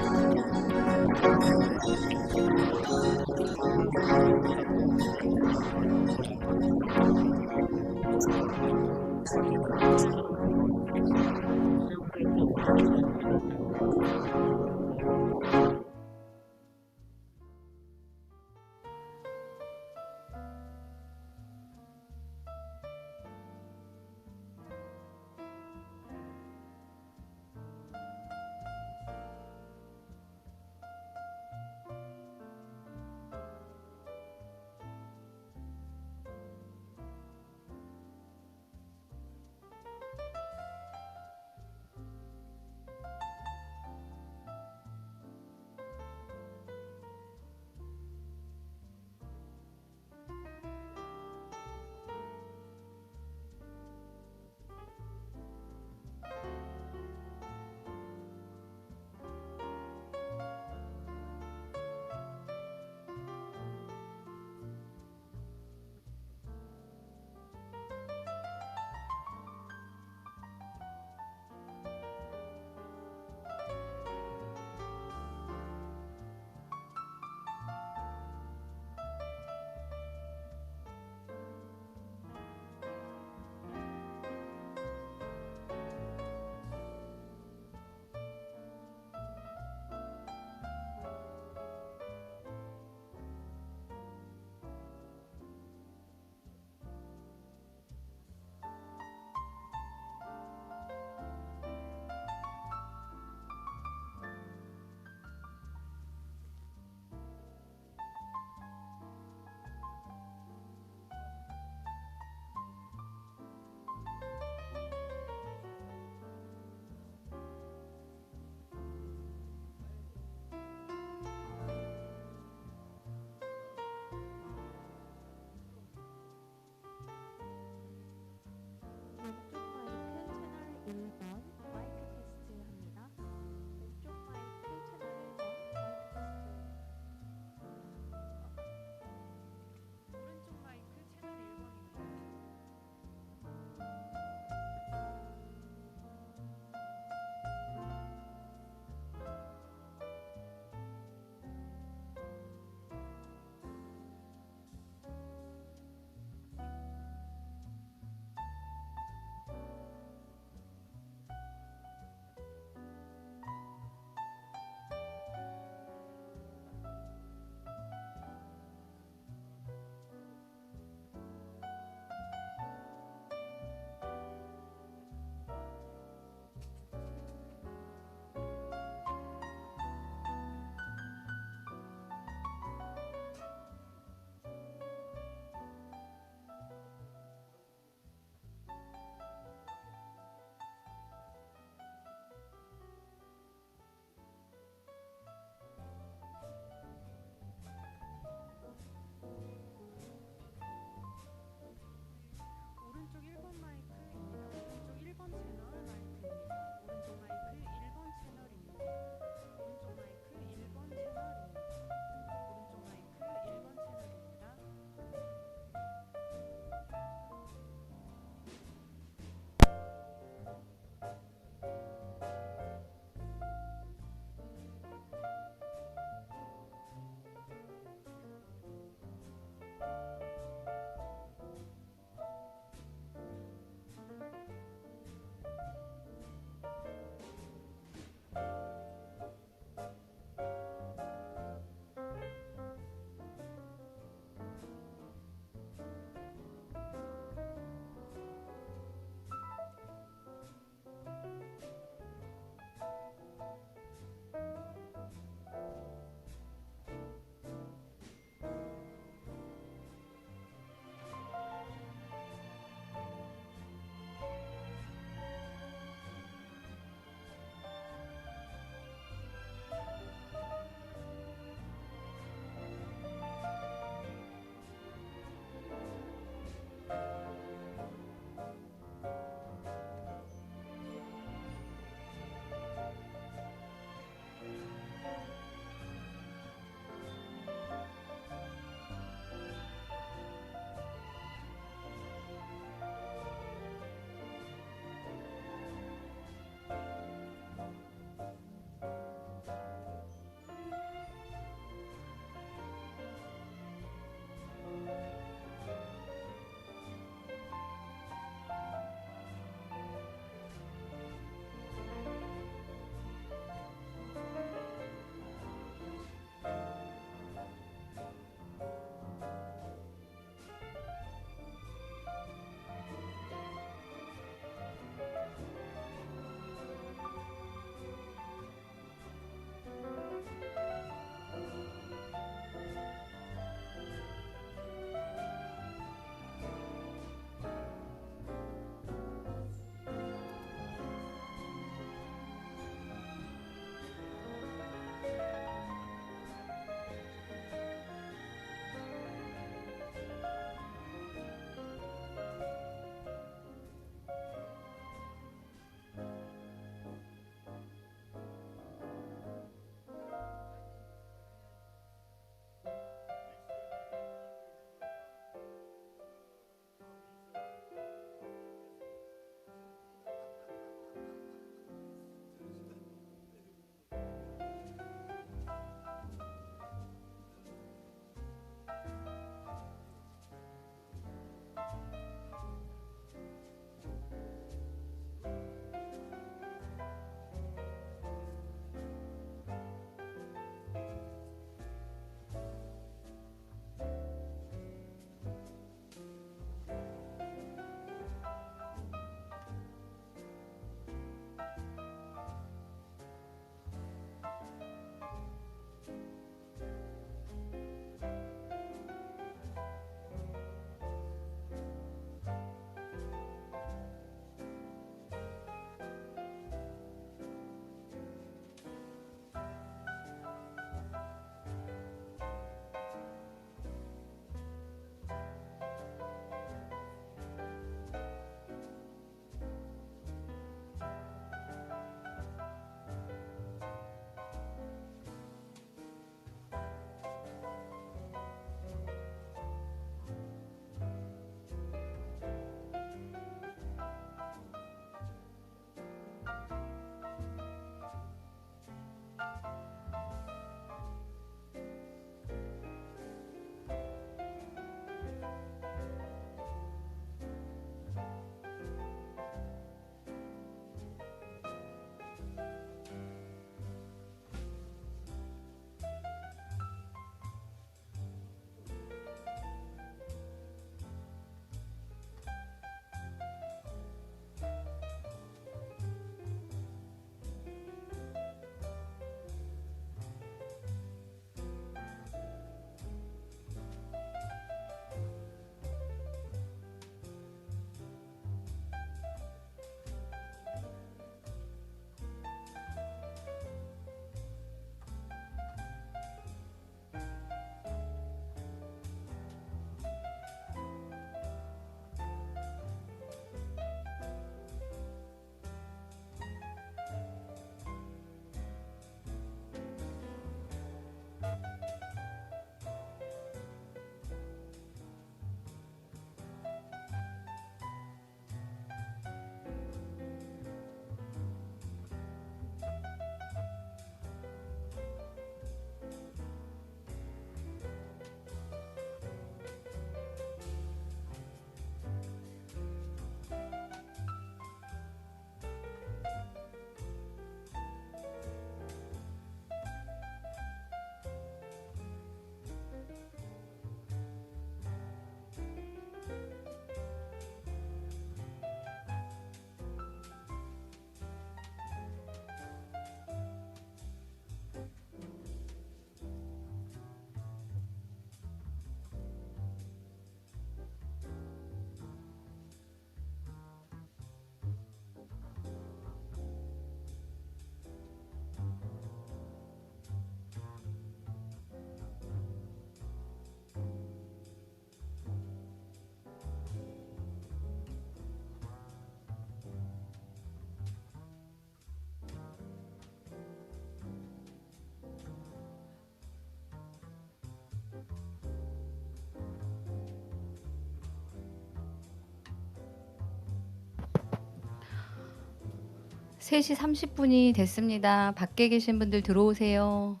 3시 30분이 됐습니다. 밖에 계신 분들 들어오세요.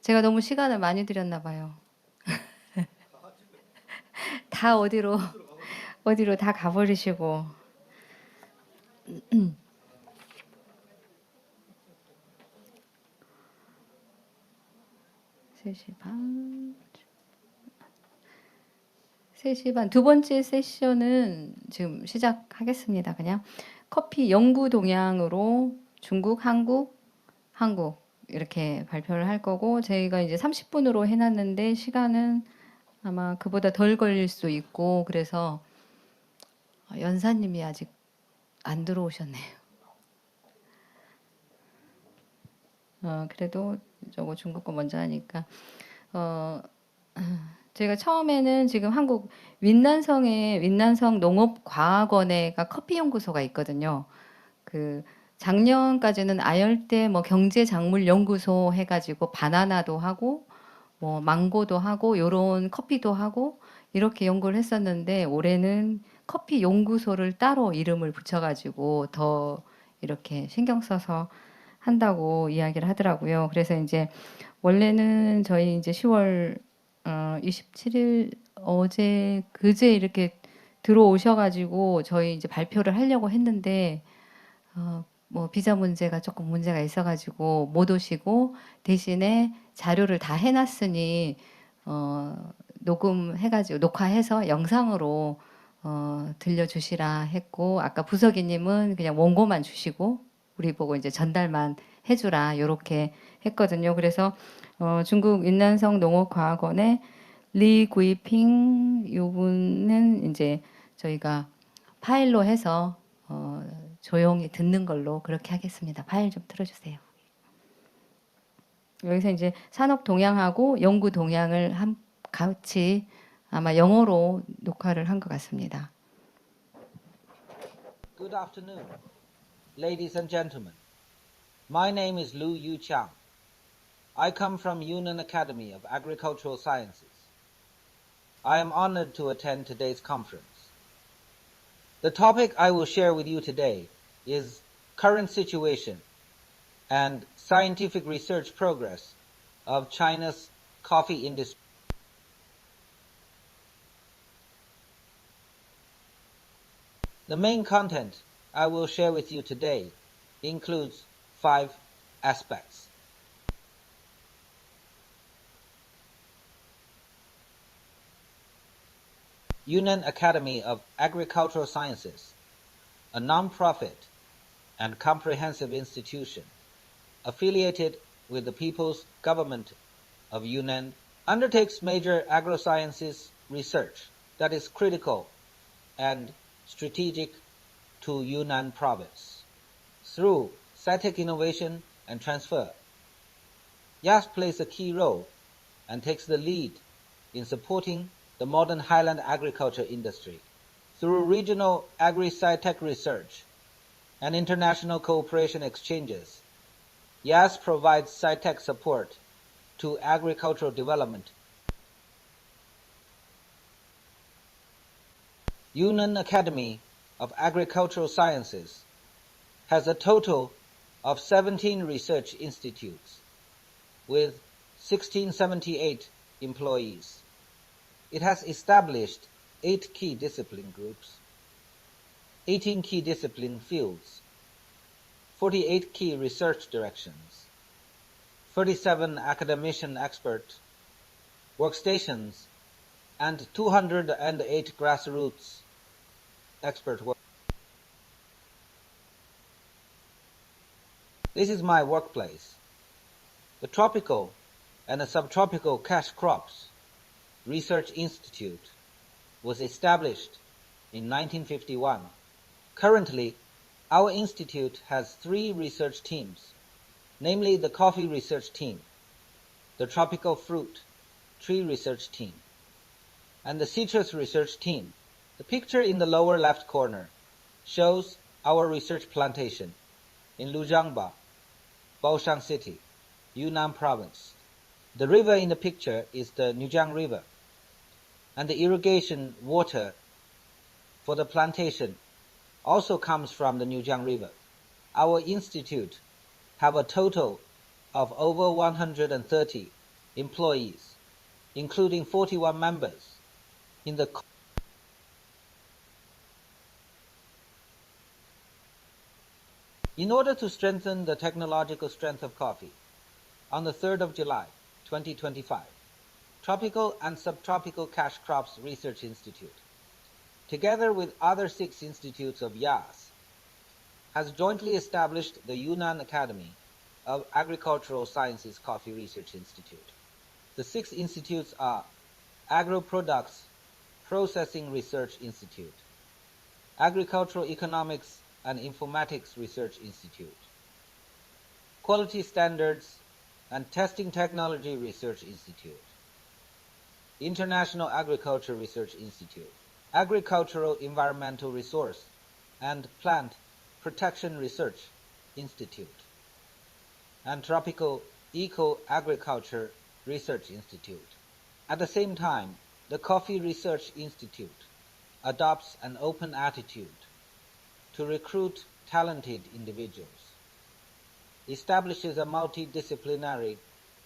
제가 너무 시간을 많이 들였나 봐요. 다 어디로 다 가버리시고. 3시 반. 3시 반. 두 번째 세션은 지금 시작하겠습니다. 그냥 커피 연구 동향으로 중국, 한국 이렇게 발표를 할 거고, 저희가 이제 30분으로 해놨는데 시간은 아마 그보다 덜 걸릴 수 있고, 그래서 연사님이 아직 안 들어오셨네요. 그래도 저거 중국 거 먼저 하니까 제가 처음에는 지금 한국 윈난성에 윈난성 농업과학원에가 커피 연구소가 있거든요. 그 작년까지는 아열대 뭐 경제작물 연구소 해가지고 바나나도 하고 뭐 망고도 하고 요런 커피도 하고 이렇게 연구를 했었는데, 올해는 커피 연구소를 따로 이름을 붙여가지고 더 이렇게 신경 써서 한다고 이야기를 하더라고요. 그래서 이제 원래는 저희 이제 10월 27일 어제 그제 이렇게 들어오셔가지고 저희 이제 발표를 하려고 했는데 뭐 비자 문제가 조금 문제가 있어가지고 못 오시고, 대신에 자료를 다 해놨으니 녹음해가지고 녹화해서 영상으로 들려주시라 했고, 아까 부서기님은 그냥 원고만 주시고 우리 보고 이제 전달만 해주라 요렇게 했거든요. 그래서 중국 윈난성 농업과학원의 리 구이핑 요분은 이제 저희가 파일로 해서 조용히 듣는 걸로 그렇게 하겠습니다. 파일 좀 틀어주세요. 여기서 이제 산업 동향하고 연구 동향을 같이 아마 영어로 녹화를 한 것 같습니다. Good afternoon, ladies and gentlemen. My name is Lu Yuqiang. I come from Yunnan Academy of Agricultural Sciences. I am honored to attend today's conference. The topic I will share with you today is current situation and scientific research progress of China's coffee industry. The main content I will share with you today includes 5 aspects. Yunnan Academy of Agricultural Sciences, a non-profit and comprehensive institution affiliated with the People's Government of Yunnan, undertakes major agrosciences research that is critical and strategic to Yunnan province. Through SciTech innovation and transfer, YAS plays a key role and takes the lead in supporting the modern highland agriculture industry. Through regional agri-SciTech research and international cooperation exchanges, YAS provides SciTech support to agricultural development. Yunnan Academy of Agricultural Sciences has a total of 17 research institutes with 1678 employees. It has established 8 key discipline groups, 18 key discipline fields, 48 key research directions, 37 academician expert workstations, and 208 grassroots expert work. This is my workplace. The Tropical and the Subtropical Cash Crops Research Institute was established in 1951. Currently, our institute has 3 research teams, namely the Coffee Research Team, the Tropical Fruit Tree Research Team, and the Citrus Research Team. The picture in the lower left corner shows our research plantation in Lujiangba, Baoshan City, Yunnan Province. The river in the picture is the Nujiang River, and the irrigation water for the plantation also comes from the Nujiang River. our institute have a total of over 130 employees, including 41 members in the In order to strengthen the technological strength of coffee, on the 3rd of July, 2025, Tropical and Subtropical Cash Crops Research Institute, together with other 6 institutes of YAS, has jointly established the Yunnan Academy of Agricultural Sciences Coffee Research Institute. The 6 institutes are Agro-Products Processing Research Institute, Agricultural Economics and Informatics Research Institute, Quality Standards and Testing Technology Research Institute, International Agriculture Research Institute, Agricultural Environmental Resource and Plant Protection Research Institute, and Tropical Eco-Agriculture Research Institute. At the same time, the Coffee Research Institute adopts an open attitude to recruit talented individuals, establishes a multidisciplinary,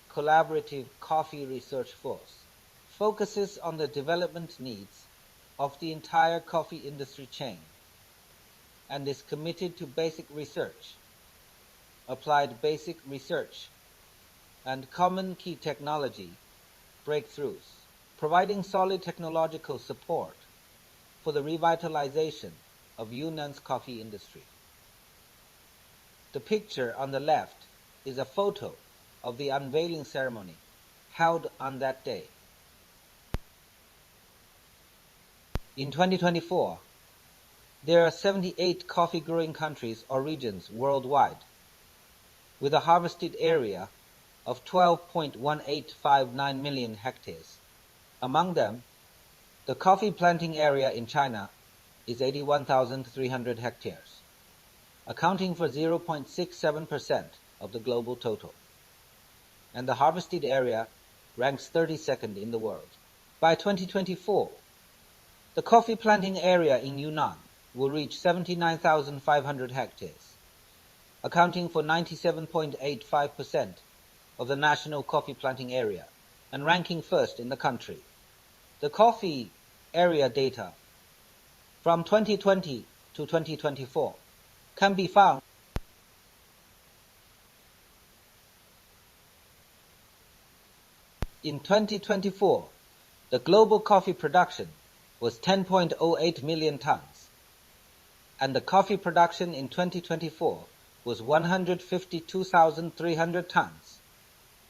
collaborative coffee research force, focuses on the development needs of the entire coffee industry chain, and is committed to basic research, applied basic research, and common key technology breakthroughs, providing solid technological support for the revitalization of Yunnan's coffee industry. The picture on the left is a photo of the unveiling ceremony held on that day. In 2024, there are 78 coffee-growing countries or regions worldwide, with a harvested area of 12.1859 million hectares. Among them, the coffee planting area in China is 81,300 hectares, accounting for 0.67% of the global total, and the harvested area ranks 32nd in the world. By 2024, the coffee planting area in Yunnan will reach 79,500 hectares, accounting for 97.85% of the national coffee planting area and ranking first in the country. The coffee area data from 2020 to 2024 can be found in 2024. The global coffee production was 10.08 million tons, and the coffee production in 2024 was 152,300 tons,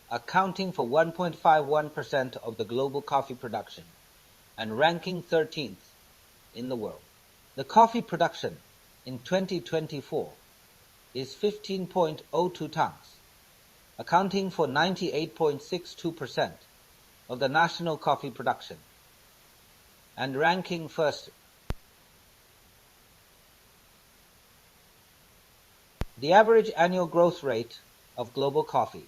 accounting for 1.51% of the global coffee production and ranking 13th in the world. The coffee production in 2024 is 15.02 tons, accounting for 98.62% of the national coffee production and ranking first. The average annual growth rate of global coffee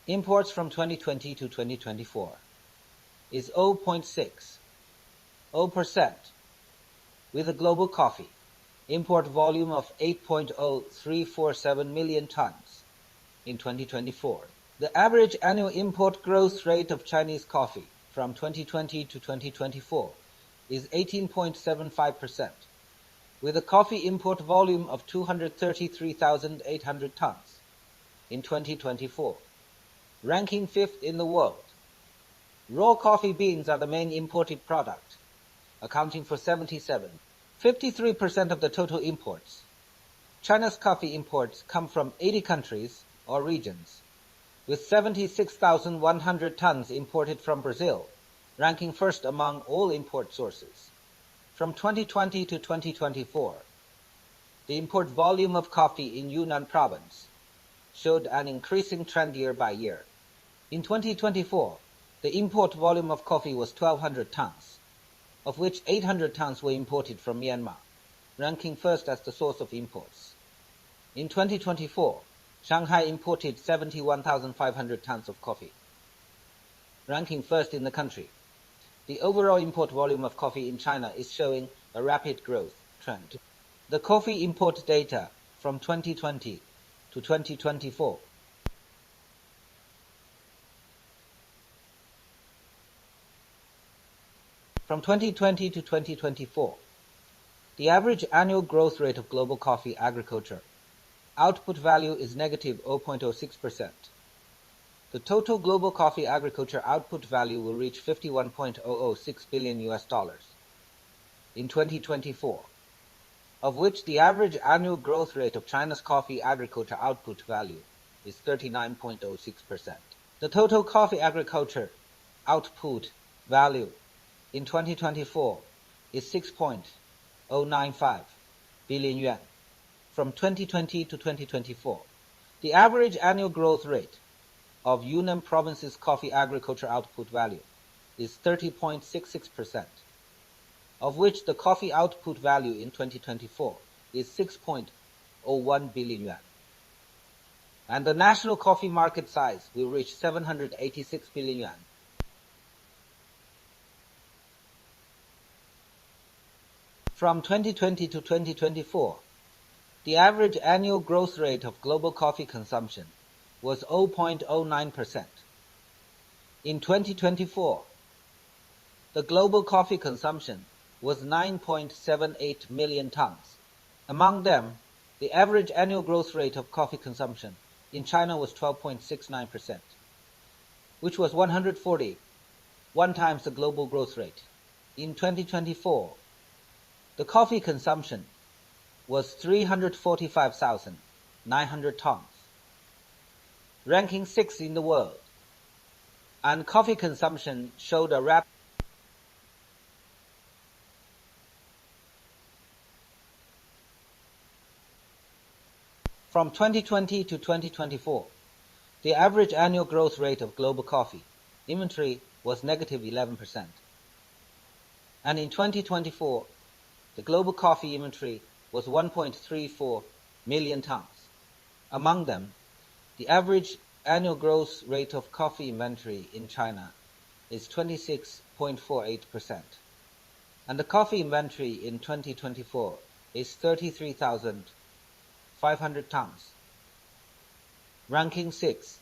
imports from 2020 to 2024 is 0.60%, with a global coffee import volume of 8.0347 million tons in 2024. The average annual import growth rate of Chinese coffee from 2020 to 2024 is 18.75%, with a coffee import volume of 233,800 tons in 2024, ranking 5th in the world. Raw coffee beans are the main imported product, accounting for 53% of the total imports. China's coffee imports come from 80 countries or regions, with 76,100 tons imported from Brazil, ranking first among all import sources. From 2020 to 2024, the import volume of coffee in Yunnan province showed an increasing trend year by year. In 2024, the import volume of coffee was 1,200 tons, of which 800 tons were imported from Myanmar, ranking first as the source of imports. In 2024, Shanghai imported 71,500 tons of coffee, ranking first in the country. The overall import volume of coffee in China is showing a rapid growth trend. The coffee import data from 2020 to 2024. From 2020 to 2024, the average annual growth rate of global coffee agriculture output value is negative 0.06%. The total global coffee agriculture output value will reach $51.006 billion in 2024, of which the average annual growth rate of China's coffee agriculture output value is 39.06%. The total coffee agriculture output value in 2024 is 6.095 billion yuan. From 2020 to 2024, the average annual growth rate of Yunnan province's coffee agriculture output value is 30.66%, of which the coffee output value in 2024 is 6.01 billion yuan. And the national coffee market size will reach 786 billion yuan. From 2020 to 2024, the average annual growth rate of global coffee consumption was 0.09%. In 2024, the global coffee consumption was 9.78 million tons. Among them, the average annual growth rate of coffee consumption in China was 12.69%, which was 141 times the global growth rate. In 2024, the coffee consumption was 345,900 tons, ranking 6th in the world, and coffee consumption showed a rapid From 2020 to 2024, the average annual growth rate of global coffee inventory was negative 11%. And in 2024, the global coffee inventory was 1.34 million tons. Among them, the average annual growth rate of coffee inventory in China is 26.48%. And the coffee inventory in 2024 is 33,500 tons, ranking 6th.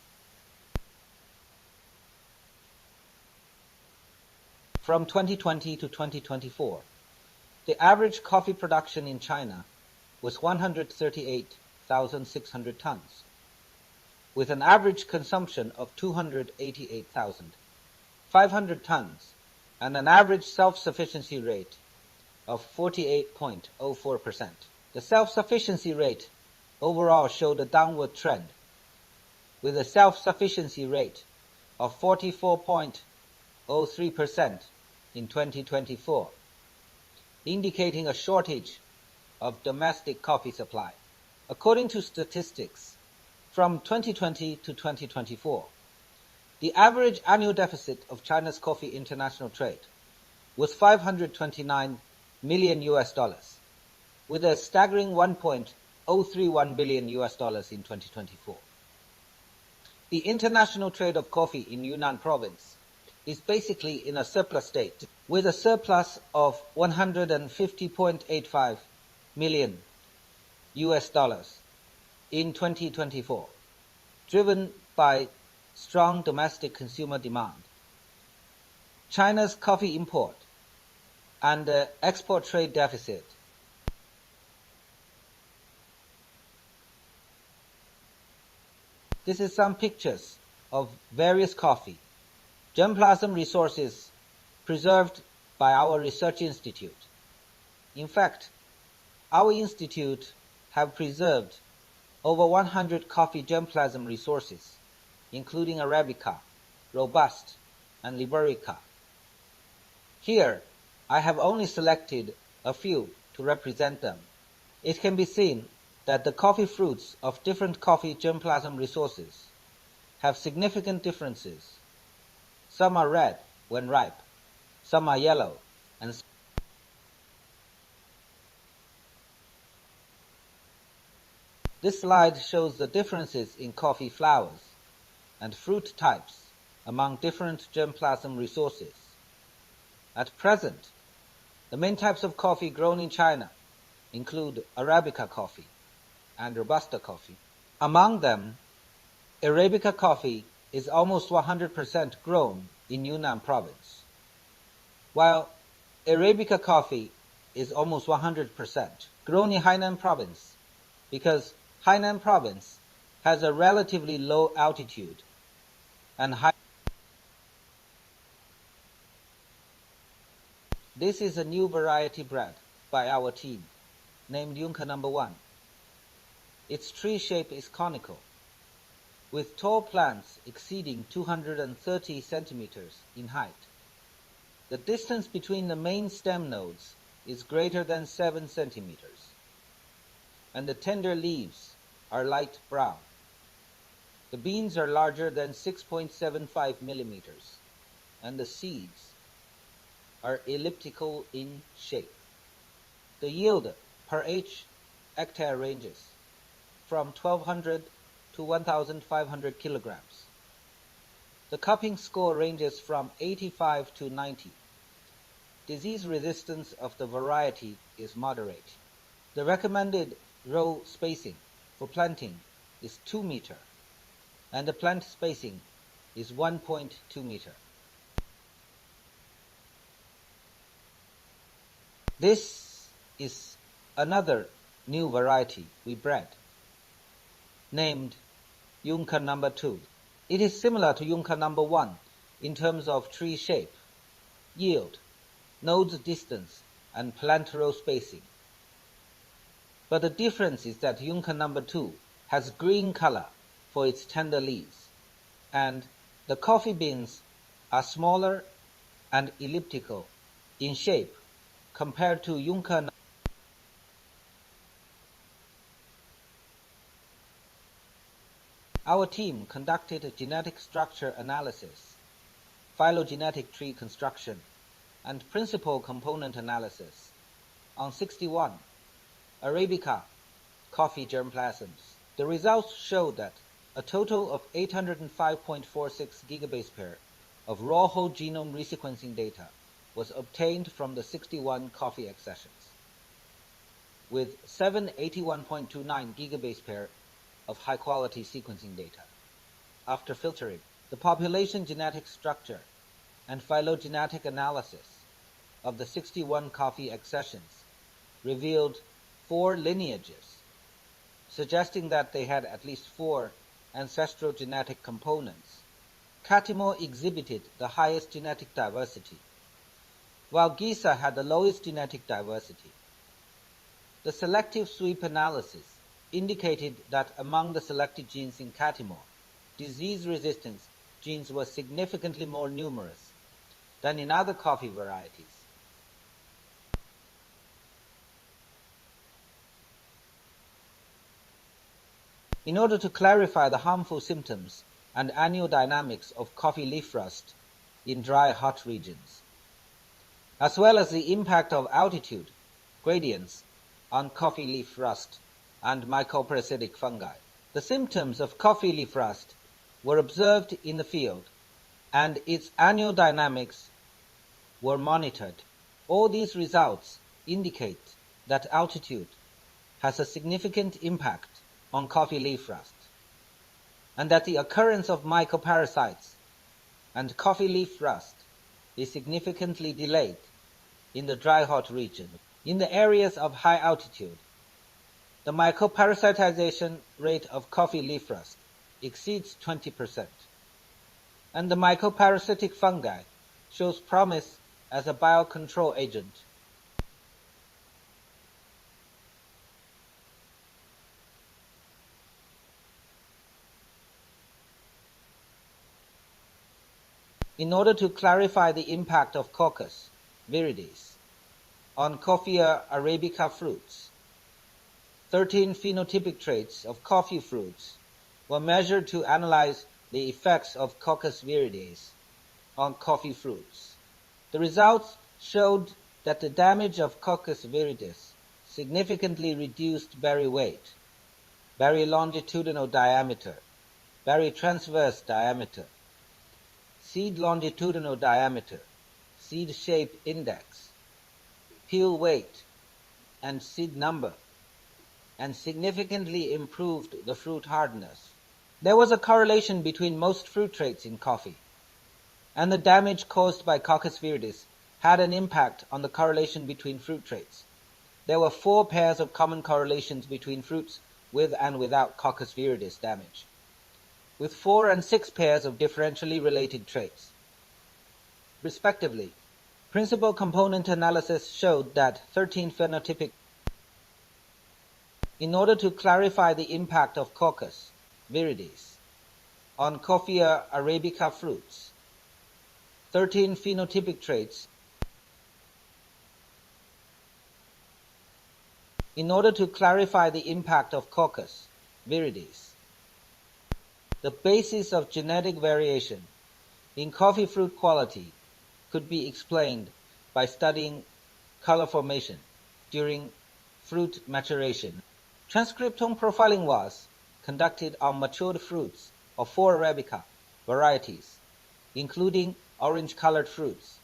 From 2020 to 2024, the average coffee production in China was 138,600 tons, with an average consumption of 288,500 tons and an average self-sufficiency rate of 48.04%. The self-sufficiency rate overall showed a downward trend, with a self-sufficiency rate of 44.03% in 2024, indicating a shortage of domestic coffee supply. According to statistics, from 2020 to 2024, the average annual deficit of China's coffee international trade was $529 million, with a staggering $1.031 billion in 2024. The international trade of coffee in Yunnan province is basically in a surplus state, with a surplus of $150.85 million in 2024, driven by strong domestic consumer demand. China's coffee import and export trade deficit This is some pictures of various coffee germplasm resources preserved by our research institute. In fact, our institute have preserved over 100 coffee germplasm resources, including Arabica, Robusta, and Liberica. Here, I have only selected a few to represent them. It can be seen that the coffee fruits of different coffee germplasm resources have significant differences. Some are red when ripe, some are yellow, and this slide shows the differences in coffee flowers and fruit types among different germplasm resources. At present, the main types of coffee grown in China include Arabica coffee, and Robusta coffee. Among them, Arabica coffee is almost 100% grown in Yunnan province, while Arabica coffee is almost 100% grown in Hainan province because Hainan province has a relatively low altitude and high. This is a new variety bred by our team named Yunka No. 1. Its tree shape is conical, with tall plants exceeding 230 centimeters in height. The distance between the main stem nodes is greater than 7 centimeters, and the tender leaves are light brown. The beans are larger than 6.75 millimeters, and the seeds are elliptical in shape. The yield per each hectare ranges from 1,200 to 1,500 kilograms. The cupping score ranges from 85 to 90. Disease resistance of the variety is moderate. The recommended row spacing for planting is 2 meter, and the plant spacing is 1.2 meter. This is another new variety we bred, named Yunka No. 2. It is similar to Yunka No. 1 in terms of tree shape, yield, nodes distance, and plant row spacing. But the difference is that Yunka No. 2 has green color for its tender leaves, and the coffee beans are smaller and elliptical in shape compared to Yunka No. Our team conducted genetic structure analysis, phylogenetic tree construction, and principal component analysis on 61 Arabica coffee germplasms. The results showed that a total of 805.46 gigabase pair of raw whole genome resequencing data was obtained from the 61 coffee accessions, with 781.29 gigabase pair of high-quality sequencing data. After filtering, the population genetic structure and phylogenetic analysis of the 61 coffee accessions revealed 4 lineages, suggesting that they had at least 4 ancestral genetic components. Catimor exhibited the highest genetic diversity, while Gisa had the lowest genetic diversity. The selective sweep analysis indicated that among the selected genes in Catimor, disease resistance genes were significantly more numerous than in other coffee varieties. In order to clarify the harmful symptoms and annual dynamics of coffee leaf rust in dry, hot regions, as well as the impact of altitude gradients on coffee leaf rust and mycoparasitic fungi, the symptoms of coffee leaf rust were observed in the field, and its annual dynamics were monitored. All these results indicate that altitude has a significant impact on coffee leaf rust, and that the occurrence of mycoparasites and coffee leaf rust is significantly delayed in the dry hot region. In the areas of high altitude, the mycoparasitization rate of coffee leaf rust exceeds 20%, and the mycoparasitic fungi shows promise as a biocontrol agent. In order to clarify the impact of Coccus viridis on Coffea arabica fruits, 13 phenotypic traits of coffee fruits were measured to analyze the effects of Coccus viridis on coffee fruits. The results showed that the damage of Coccus viridis significantly reduced berry weight, berry longitudinal diameter, berry transverse diameter, seed longitudinal diameter, seed shape index, peel weight, and seed number. and significantly improved the fruit hardness. There was a correlation between most fruit traits in coffee, and the damage caused by Coccus viridis had an impact on the correlation between fruit traits. There were 4 pairs of common correlations between fruits with and without Coccus viridis damage, with 4 and 6 pairs of differentially related traits. Respectively, principal component analysis showed that 13 phenotypic. In order to clarify the impact of Coccus viridis on Coffea arabica fruits, 13 phenotypic traits. In order to clarify the impact of Coccus viridis, the basis of genetic variation in coffee fruit quality could be explained by studying color formation during fruit maturation. Transcriptome profiling was conducted on matured fruits of 4 Arabica varieties, including orange-colored fruits,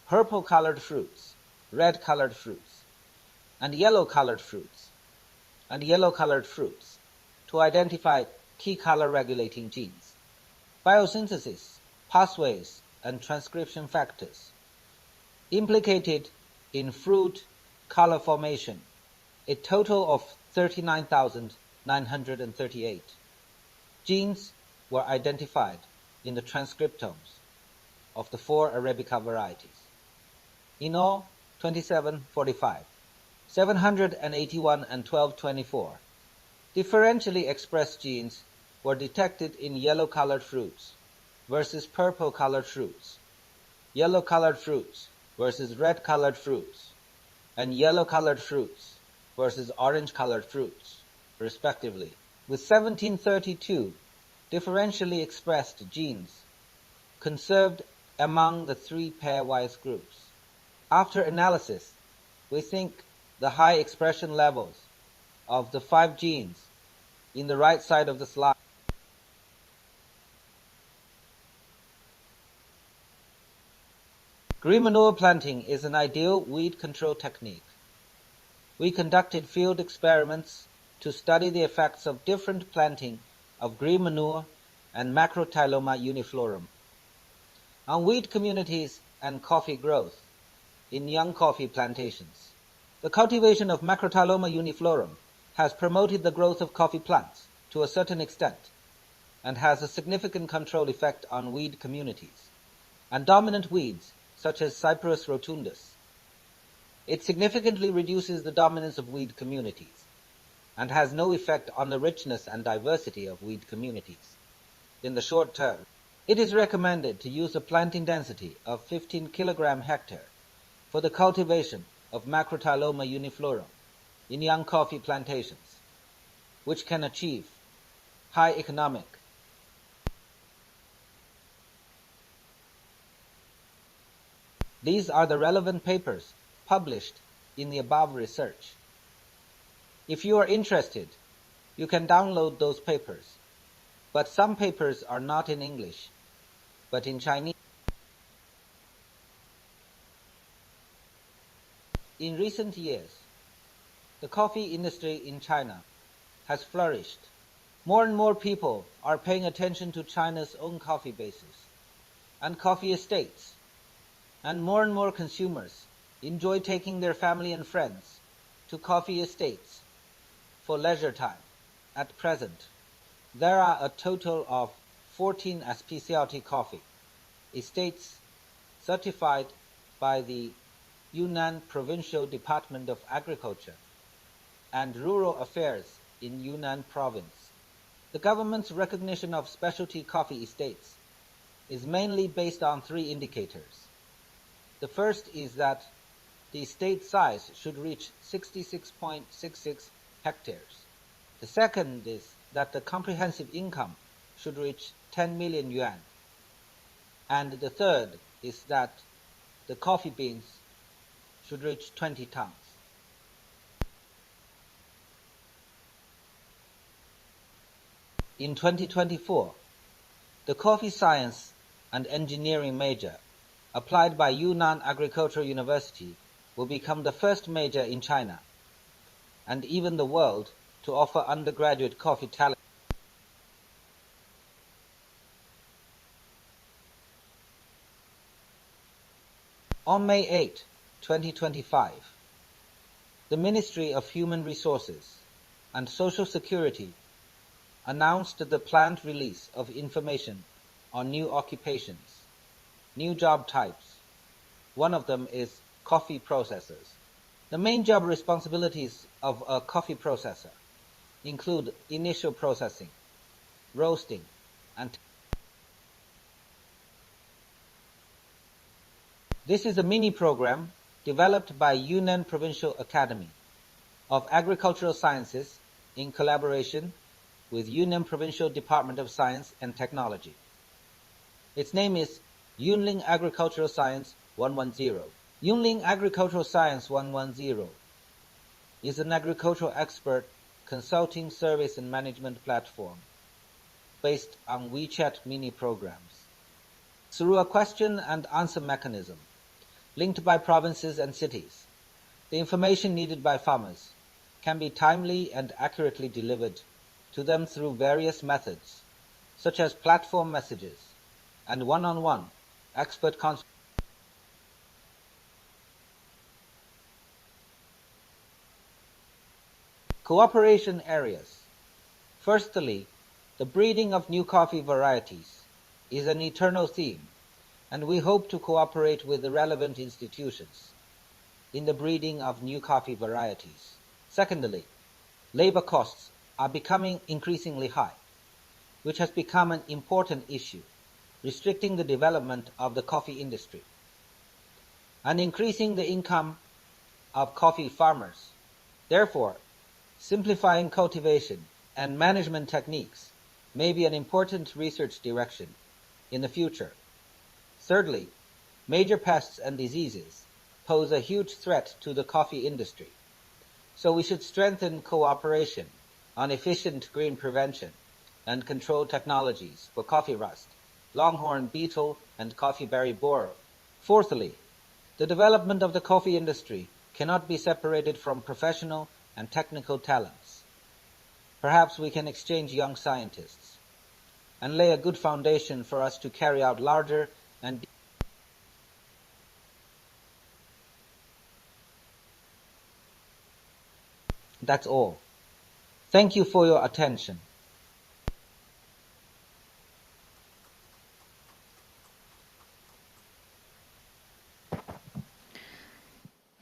purple-colored fruits, red-colored fruits, and yellow-colored fruits, to identify key color regulating genes, biosynthesis, pathways, and transcription factors implicated in fruit color formation. A total of 39,938 genes were identified in the transcriptomes of the 4 Arabica varieties. In all, 2745, 781 and 1224 differentially expressed genes were detected in yellow-colored fruits versus purple-colored fruits, yellow-colored fruits versus red-colored fruits, and yellow-colored fruits versus orange-colored fruits, respectively, with 1732 differentially expressed genes conserved among the 3 pairwise groups. After analysis, we think the high expression levels of the 5 genes in the right side of the slide green manure planting is an ideal weed control technique. We conducted field experiments to study the effects of different planting of green manure and Macrotyloma uniflorum on weed communities and coffee growth in young coffee plantations. The cultivation of Macrotyloma uniflorum has promoted the growth of coffee plants to a certain extent and has a significant control effect on weed communities and dominant weeds such as Cyperus rotundus. It significantly reduces the dominance of weed communities and has no effect on the richness and diversity of weed communities. In the short term, it is recommended to use a planting density of 15 kg hectare for the cultivation of Macrotyloma uniflorum in young coffee plantations, which can achieve high economic. These are the relevant papers published in the above research. If you are interested, you can download those papers, but some papers are not in English, but in Chinese. In recent years, the coffee industry in China has flourished. More and more people are paying attention to China's own coffee bases and coffee estates, and more consumers enjoy taking their family and friends to coffee estates for leisure time. At present, there are a total of 14 specialty coffee estates certified by the Yunnan Provincial Department of Agriculture and Rural Affairs in Yunnan Province. The government's recognition of specialty coffee estates is mainly based on 3 indicators. The first is that the estate size should reach 66.66 hectares. The second is that the comprehensive income should reach 10 million yuan. And the third is that the coffee beans should reach 20 tons. In 2024, the coffee science and engineering major applied by Yunnan Agricultural University will become the first major in China and even the world to offer undergraduate coffee talent. On May 8, 2025, the Ministry of Human Resources and Social Security announced the planned release of information on new occupations, new job types. One of them is coffee processors. The main job responsibilities of a coffee processor include initial processing, roasting, and this is a mini program developed by Yunnan Provincial Academy of Agricultural Sciences in collaboration with Yunnan Provincial Department of Science and Technology. Its name is Yunling Agricultural Science 110. Yunling Agricultural Science 110 is an agricultural expert consulting service and management platform based on WeChat mini programs. Through a question and answer mechanism linked by provinces and cities, the information needed by farmers can be timely and accurately delivered to them through various methods, such as platform messages and one-on-one expert consultation. Cooperation areas. Firstly, the breeding of new coffee varieties is an eternal theme, and we hope to cooperate with the relevant institutions in the breeding of new coffee varieties. Secondly, labor costs are becoming increasingly high, which has become an important issue, restricting the development of the coffee industry and increasing the income of coffee farmers. Therefore, simplifying cultivation and management techniques may be an important research direction in the future. Thirdly, major pests and diseases pose a huge threat to the coffee industry, so we should strengthen cooperation on efficient green prevention and control technologies for coffee rust, longhorn beetle, and coffee berry borer. Fourthly, the development of the coffee industry cannot be separated from professional and technical talents. Perhaps we can exchange young scientists and lay a good foundation for us to carry out larger and That's all. Thank you for your attention.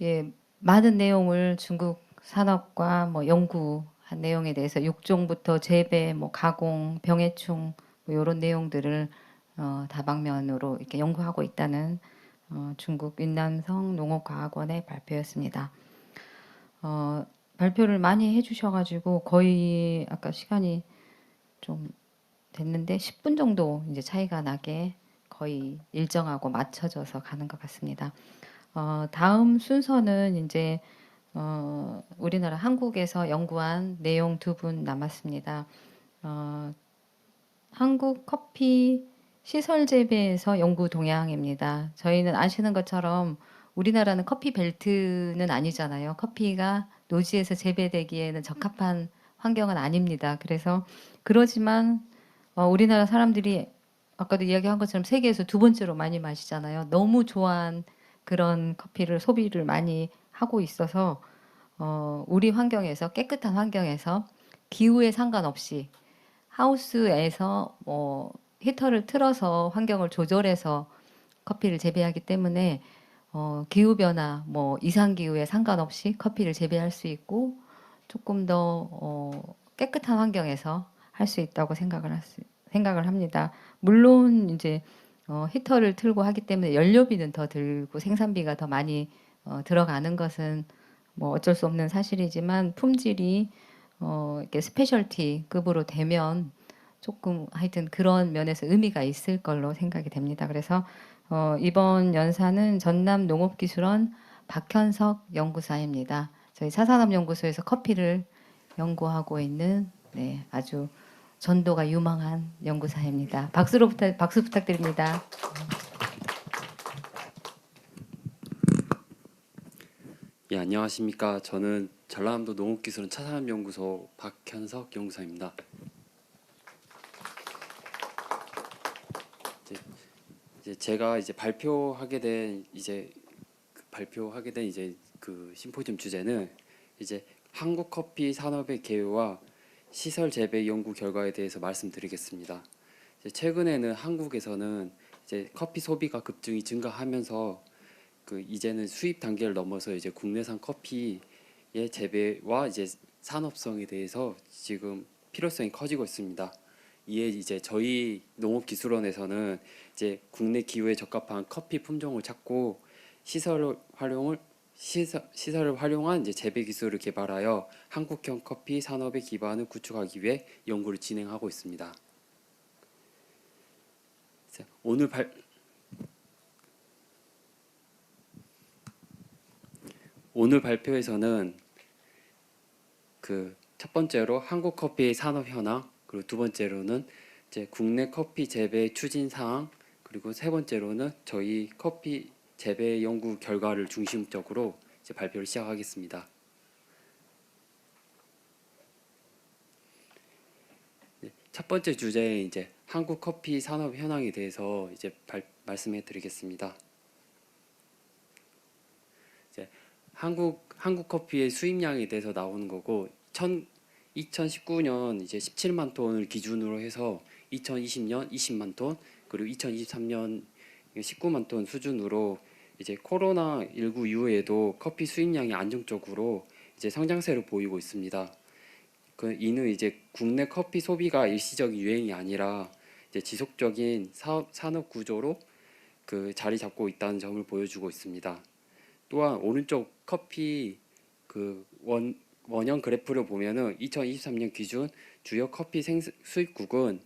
예, 많은 내용을 중국 산업과 연구한 내용에 대해서 육종부터 재배, 가공, 병해충 이런 내용들을 다방면으로 이렇게 연구하고 있다는 중국 윤난성 농업과학원의 발표였습니다. 발표를 많이 해주셔가지고 거의 아까 시간이 좀 됐는데 10분 정도 이제 차이가 나게 거의 일정하고 맞춰져서 가는 것 같습니다. 다음 순서는 이제 우리나라 한국에서 연구한 내용 2분 남았습니다. 한국 커피 시설 재배에서 연구 동향입니다. 저희는 아시는 것처럼 우리나라는 커피 벨트는 아니잖아요. 커피가 노지에서 재배되기에는 적합한 환경은 아닙니다. 그래서 그러지만 우리나라 사람들이 아까도 이야기한 것처럼 세계에서 2번째로 많이 마시잖아요. 너무 좋아한 그런 커피를 소비를 많이 하고 있어서 우리 환경에서 깨끗한 환경에서 기후에 상관없이 하우스에서 히터를 틀어서 환경을 조절해서 커피를 재배하기 때문에 기후변화, 이상기후에 상관없이 커피를 재배할 수 있고 조금 더 깨끗한 환경에서 할 수 있다고 생각을 합니다. 물론 이제 히터를 틀고 하기 때문에 연료비는 더 들고 생산비가 더 많이 들어가는 것은 어쩔 수 없는 사실이지만 품질이 이렇게 스페셜티급으로 되면 조금 하여튼 그런 면에서 의미가 있을 걸로 생각이 됩니다. 그래서 이번 연사는 전남 농업기술원 박현석 연구사입니다. 저희 사산업연구소에서 커피를 연구하고 있는 아주 전도가 유망한 연구사입니다. 박수 부탁드립니다. 예, 안녕하십니까. 저는 전라남도 농업기술원 차산업연구소 박현석 연구사입니다. 이제 제가 발표하게 된 그 심포지엄 주제는 이제 한국 커피 산업의 개요와 시설 재배 연구 결과에 대해서 말씀드리겠습니다. 이제 최근에는 한국에서는 이제 커피 소비가 급증이 증가하면서 그 이제는 수입 단계를 넘어서 이제 국내산 커피의 재배와 이제 산업성에 대해서 지금 필요성이 커지고 있습니다. 이에 이제 저희 농업기술원에서는 이제 국내 기후에 적합한 커피 품종을 찾고 시설을 활용한 이제 재배 기술을 개발하여 한국형 커피 산업의 기반을 구축하기 위해 연구를 진행하고 있습니다. 오늘 발표에서는 그 첫 번째로 한국 커피의 산업 현황, 그리고 두 번째로는 이제 국내 커피 재배 추진 사항, 그리고 세 번째로는 저희 커피 재배 연구 결과를 중심적으로 이제 발표를 시작하겠습니다. 첫 번째 주제 이제 한국 커피 산업 현황에 대해서 이제 말씀해 드리겠습니다. 이제 한국 커피의 수입량에 대해서 나오는 거고 2019년 이제 17만 톤을 기준으로 해서 2020년 20만 톤, 그리고 2023년 19만 톤 수준으로 이제 코로나19 이후에도 커피 수입량이 안정적으로 이제 성장세를 보이고 있습니다. 이는 이제 국내 커피 소비가 일시적인 유행이 아니라 이제 지속적인 산업 구조로 그 자리 잡고 있다는 점을 보여주고 있습니다. 또한 오른쪽 커피 그 원형 그래프를 보면은 2023년 기준 주요 커피 수입국은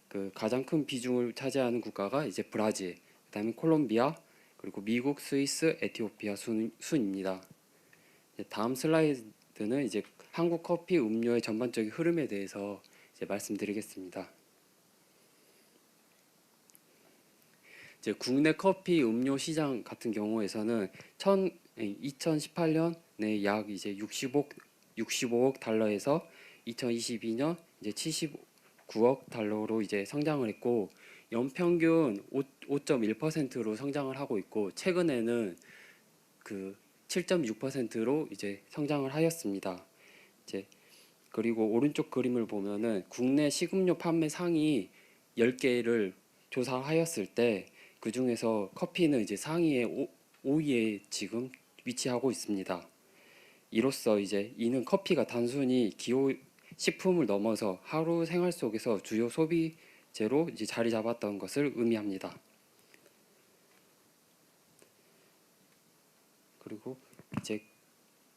그 가장 큰 비중을 차지하는 국가가 이제 브라질, 그다음에 콜롬비아, 그리고 미국, 스위스, 에티오피아 순입니다. 다음 슬라이드는 이제 한국 커피 음료의 전반적인 흐름에 대해서 이제 말씀드리겠습니다. 이제 국내 커피 음료 시장 같은 경우에서는 2018년에 약 이제 65억 달러에서 2022년 이제 79억 달러로 이제 성장을 했고 연평균 5.1%로 성장을 하고 있고 최근에는 그 7.6%로 이제 성장을 하였습니다. 이제 그리고 오른쪽 그림을 보면은 국내 식음료 판매 상위 10개를 조사하였을 때 그 중에서 커피는 이제 상위에 5위에 지금 위치하고 있습니다. 이로써 이제 이는 커피가 단순히 기호 식품을 넘어서 하루 생활 속에서 주요 소비재로 이제 자리 잡았던 것을 의미합니다. 그리고 이제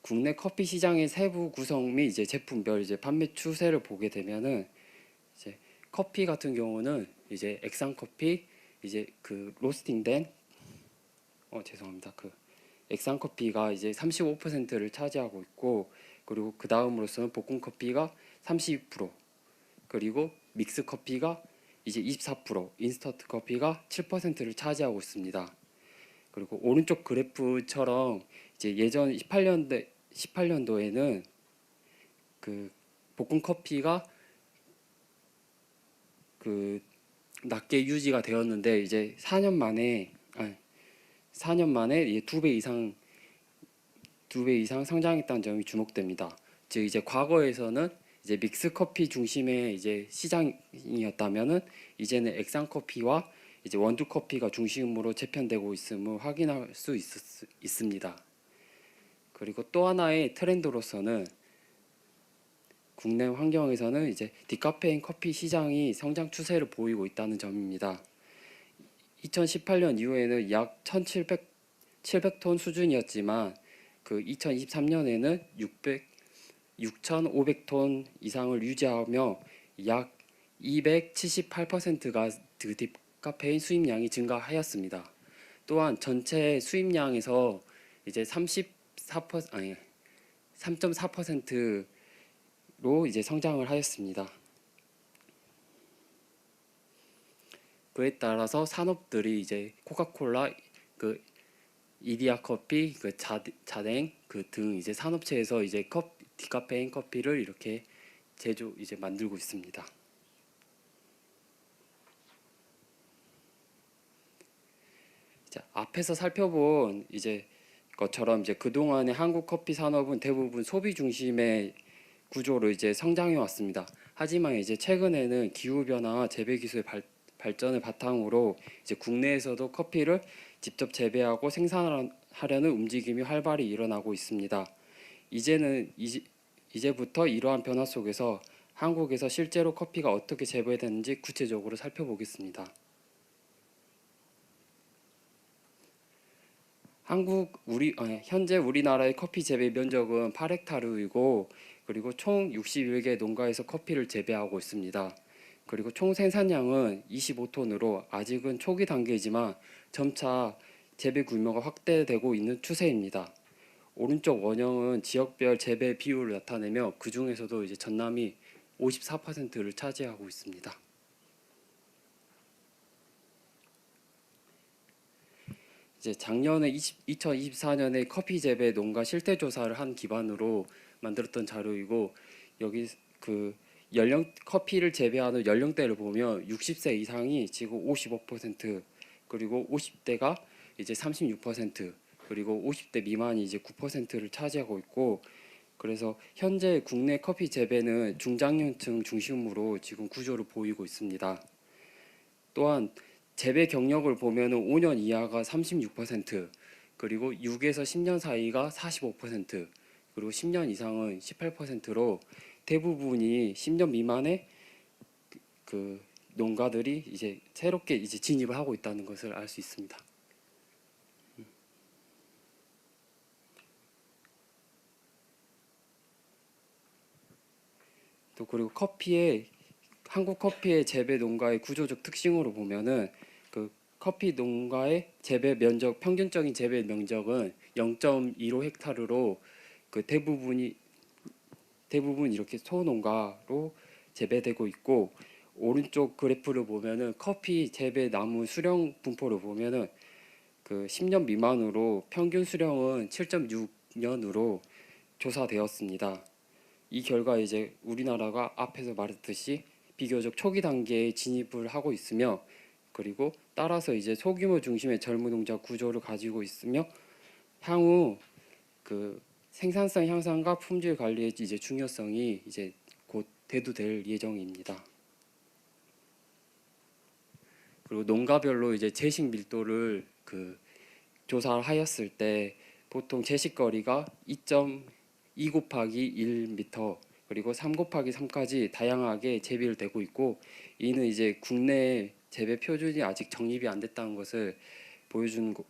국내 커피 시장의 세부 구성 및 이제 제품별 이제 판매 추세를 보게 되면은 이제 커피 같은 경우는 이제 액상 커피 이제 그 로스팅된 그 액상 커피가 이제 35%를 차지하고 있고 그리고 그 다음으로서는 볶음 커피가 32%, 그리고 믹스 커피가 이제 24%, 인스턴트 커피가 7%를 차지하고 있습니다. 그리고 오른쪽 그래프처럼 이제 예전 18년도에는 그 볶음 커피가 그 낮게 유지가 되었는데 이제 4년 만에 이제 2배 이상 성장했다는 점이 주목됩니다. 즉 이제 과거에서는 이제 믹스 커피 중심의 이제 시장이었다면은 이제는 액상 커피와 이제 원두 커피가 중심으로 재편되고 있음을 확인할 수 있습니다. 그리고 또 하나의 트렌드로서는 국내 환경에서는 이제 디카페인 커피 시장이 성장 추세를 보이고 있다는 점입니다. 2018년 이후에는 약 1,700톤 수준이었지만 그 2023년에는 6,500톤 이상을 유지하며 약 278%가 그 디카페인 수입량이 증가하였습니다. 또한 전체 수입량에서 이제 3.4%로 이제 성장을 하였습니다. 그에 따라서 산업들이 이제 코카콜라, 그 이디야 커피, 그 자댕 그 등 이제 산업체에서 이제 디카페인 커피를 이렇게 이제 만들고 있습니다. 자, 앞에서 살펴본 이제 것처럼 이제 그동안의 한국 커피 산업은 대부분 소비 중심의 구조로 이제 성장해 왔습니다. 하지만 이제 최근에는 기후 변화와 재배 기술의 발전을 바탕으로 이제 국내에서도 커피를 직접 재배하고 생산하려는 움직임이 활발히 일어나고 있습니다. 이제부터 이러한 변화 속에서 한국에서 실제로 커피가 어떻게 재배되는지 구체적으로 살펴보겠습니다. 현재 우리나라의 커피 재배 면적은 8헥타르이고 그리고 총 61개 농가에서 커피를 재배하고 있습니다. 그리고 총 생산량은 25톤으로 아직은 초기 단계이지만 점차 재배 규모가 확대되고 있는 추세입니다. 오른쪽 원형은 지역별 재배 비율을 나타내며 그 중에서도 이제 전남이 54%를 차지하고 있습니다. 이제 작년에 2024년에 커피 재배 농가 실태 조사를 한 기반으로 만들었던 자료이고 여기 그 커피를 재배하는 연령대를 보면 60세 이상이 지금 55%, 그리고 50대가 이제 36%, 그리고 50대 미만이 이제 9%를 차지하고 있고, 그래서 현재 국내 커피 재배는 중장년층 중심으로 지금 구조를 보이고 있습니다. 또한 재배 경력을 보면은 5년 이하가 36%, 그리고 6에서 10년 사이가 45%, 그리고 10년 이상은 18%로 대부분이 10년 미만의 그 농가들이 이제 새롭게 이제 진입을 하고 있다는 것을 알 수 있습니다. 또 그리고 한국 커피의 재배 농가의 구조적 특징으로 보면은 그 커피 농가의 재배 면적, 평균적인 재배 면적은 0.15 헥타르로 그 대부분 이렇게 소농가로 재배되고 있고, 오른쪽 그래프를 보면은 커피 재배 나무 수령 분포를 보면은 그 10년 미만으로 평균 수령은 7.6년으로 조사되었습니다. 이 결과 이제 우리나라가 앞에서 말했듯이 비교적 초기 단계에 진입을 하고 있으며, 그리고 따라서 이제 소규모 중심의 젊은 농자 구조를 가지고 있으며 향후 그 생산성 향상과 품질 관리의 이제 중요성이 이제 곧 대두될 예정입니다. 그리고 농가별로 이제 제식 밀도를 그 조사를 하였을 때 보통 제식 거리가 2.2 곱하기 1m, 그리고 3 곱하기 3까지 다양하게 재배되고 있고, 이는 이제 국내 재배 표준이 아직 정립이 안 됐다는 것을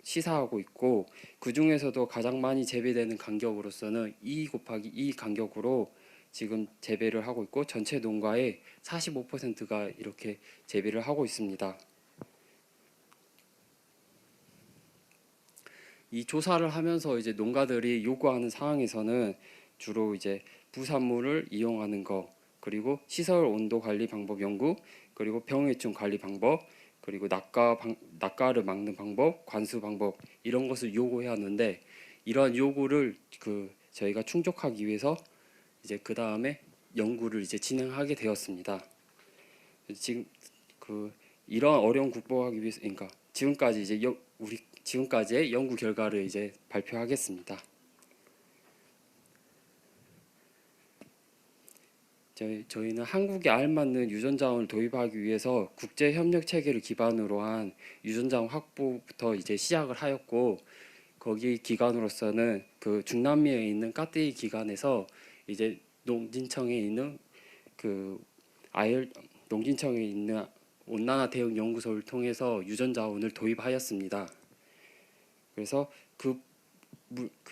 시사하고 있고, 그 중에서도 가장 많이 재배되는 간격으로서는 2 곱하기 2 간격으로 지금 재배를 하고 있고, 전체 농가의 45%가 이렇게 재배를 하고 있습니다. 이 조사를 하면서 이제 농가들이 요구하는 사항에서는 주로 이제 부산물을 이용하는 거, 그리고 시설 온도 관리 방법 연구, 그리고 병해충 관리 방법, 그리고 낙가를 막는 방법, 관수 방법, 이런 것을 요구해야 하는데, 이러한 요구를 저희가 충족하기 위해서 이제 그 다음에 연구를 이제 진행하게 되었습니다. 지금 이러한 어려움 극복하기 위해서, 그러니까 지금까지 이제 지금까지의 연구 결과를 이제 발표하겠습니다. 저희는 한국에 알맞는 유전자원을 도입하기 위해서 국제 협력 체계를 기반으로 한 유전자원 확보부터 이제 시작을 하였고, 거기 기관으로서는 그 중남미에 있는 까띠 기관에서 이제 농진청에 있는 온난화 대응 연구소를 통해서 유전자원을 도입하였습니다. 그래서 그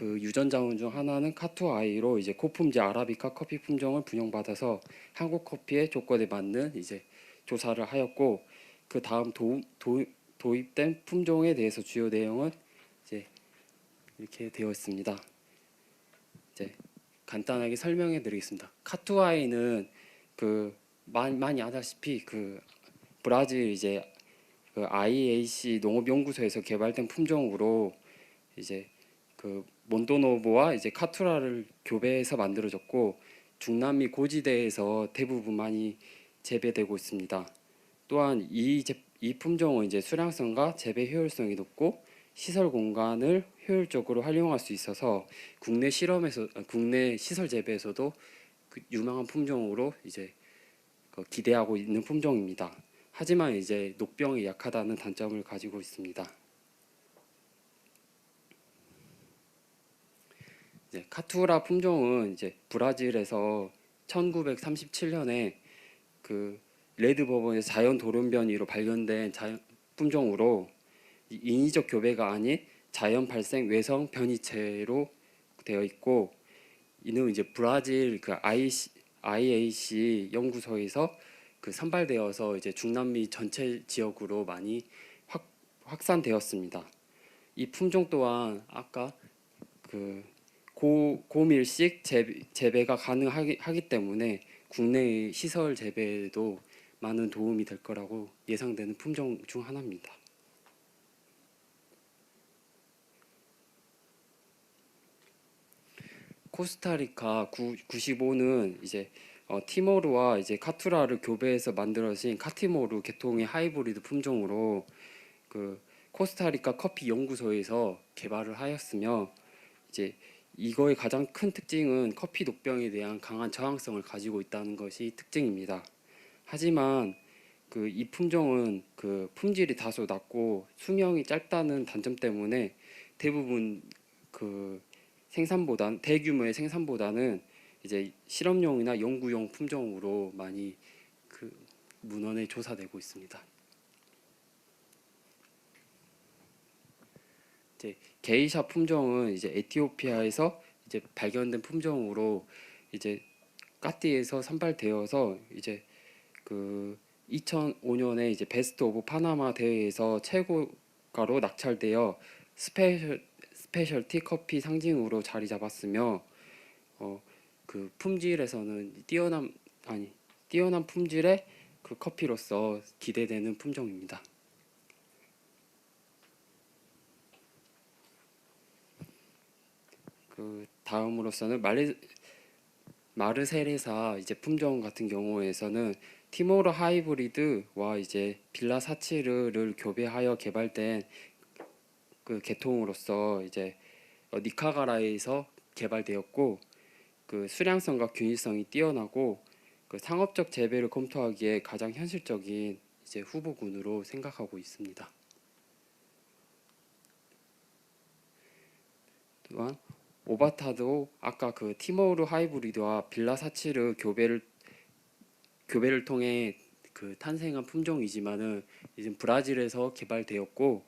유전자원 중 하나는 카투아이로 이제 고품질 아라비카 커피 품종을 분양받아서 한국 커피의 조건에 맞는 이제 조사를 하였고, 그 다음 도입된 품종에 대해서 주요 내용은 이제 이렇게 되어 있습니다. 이제 간단하게 설명해 드리겠습니다. 카투아이는 많이 아다시피 브라질 이제 IAC 농업연구소에서 개발된 품종으로 이제 그 몬도노보와 이제 카투라를 교배해서 만들어졌고 중남미 고지대에서 대부분 많이 재배되고 있습니다. 또한 이 품종은 이제 수량성과 재배 효율성이 높고 시설 공간을 효율적으로 활용할 수 있어서 국내 시설 재배에서도 그 유망한 품종으로 이제 기대하고 있는 품종입니다. 하지만 이제 녹병이 약하다는 단점을 가지고 있습니다. 이제 카투라 품종은 이제 브라질에서 1937년에 그 레드 버번의 자연 돌연변이로 발견된 품종으로 인위적 교배가 아닌 자연 발생 외성 변이체로 되어 있고, 이는 이제 브라질 그 IAC 연구소에서 그 선발되어서 이제 중남미 전체 지역으로 많이 확산되었습니다. 이 품종 또한 아까 그 고밀식 재배가 가능하기 때문에 국내의 시설 재배에도 많은 도움이 될 거라고 예상되는 품종 중 하나입니다. 코스타리카 95는 이제 티모르와 이제 카투라를 교배해서 만들어진 카티모르 계통의 하이브리드 품종으로 그 코스타리카 커피 연구소에서 개발을 하였으며, 이제 이거의 가장 큰 특징은 커피 녹병에 대한 강한 저항성을 가지고 있다는 것이 특징입니다. 하지만 그 이 품종은 그 품질이 다소 낮고 수명이 짧다는 단점 때문에 대부분 그 대규모의 생산보다는 이제 실험용이나 연구용 품종으로 많이 그 문헌에 조사되고 있습니다. 이제 게이샤 품종은 이제 에티오피아에서 이제 발견된 품종으로 이제 까띠에서 선발되어서 이제 그 2005년에 이제 베스트 오브 파나마 대회에서 최고가로 낙찰되어 스페셜티 커피 상징으로 자리 잡았으며, 그 품질에서는 뛰어난 품질의 그 커피로서 기대되는 품종입니다. 그 다음으로서는 마르세레사 이제 품종 같은 경우에서는 티모르 하이브리드와 이제 빌라사치르를 교배하여 개발된 그 계통으로서 이제 니카가라에서 개발되었고, 그 수량성과 균일성이 뛰어나고 그 상업적 재배를 검토하기에 가장 현실적인 이제 후보군으로 생각하고 있습니다. 또한 오바타도 아까 그 티모르 하이브리드와 빌라사치르 교배를 통해 그 탄생한 품종이지만은 이제 브라질에서 개발되었고,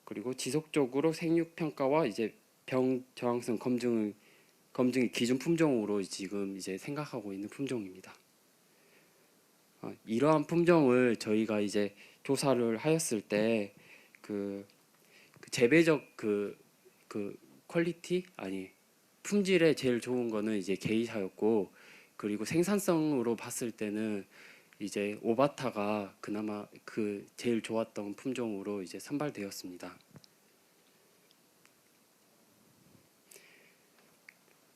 그리고 지속적으로 생육 평가와 이제 병 저항성 검증의 기준 품종으로 지금 이제 생각하고 있는 품종입니다. 이러한 품종을 저희가 이제 조사를 하였을 때 그 재배적 그 퀄리티 품질에 제일 좋은 거는 이제 게이샤였고, 그리고 생산성으로 봤을 때는 이제 오바타가 그나마 그 제일 좋았던 품종으로 이제 선발되었습니다.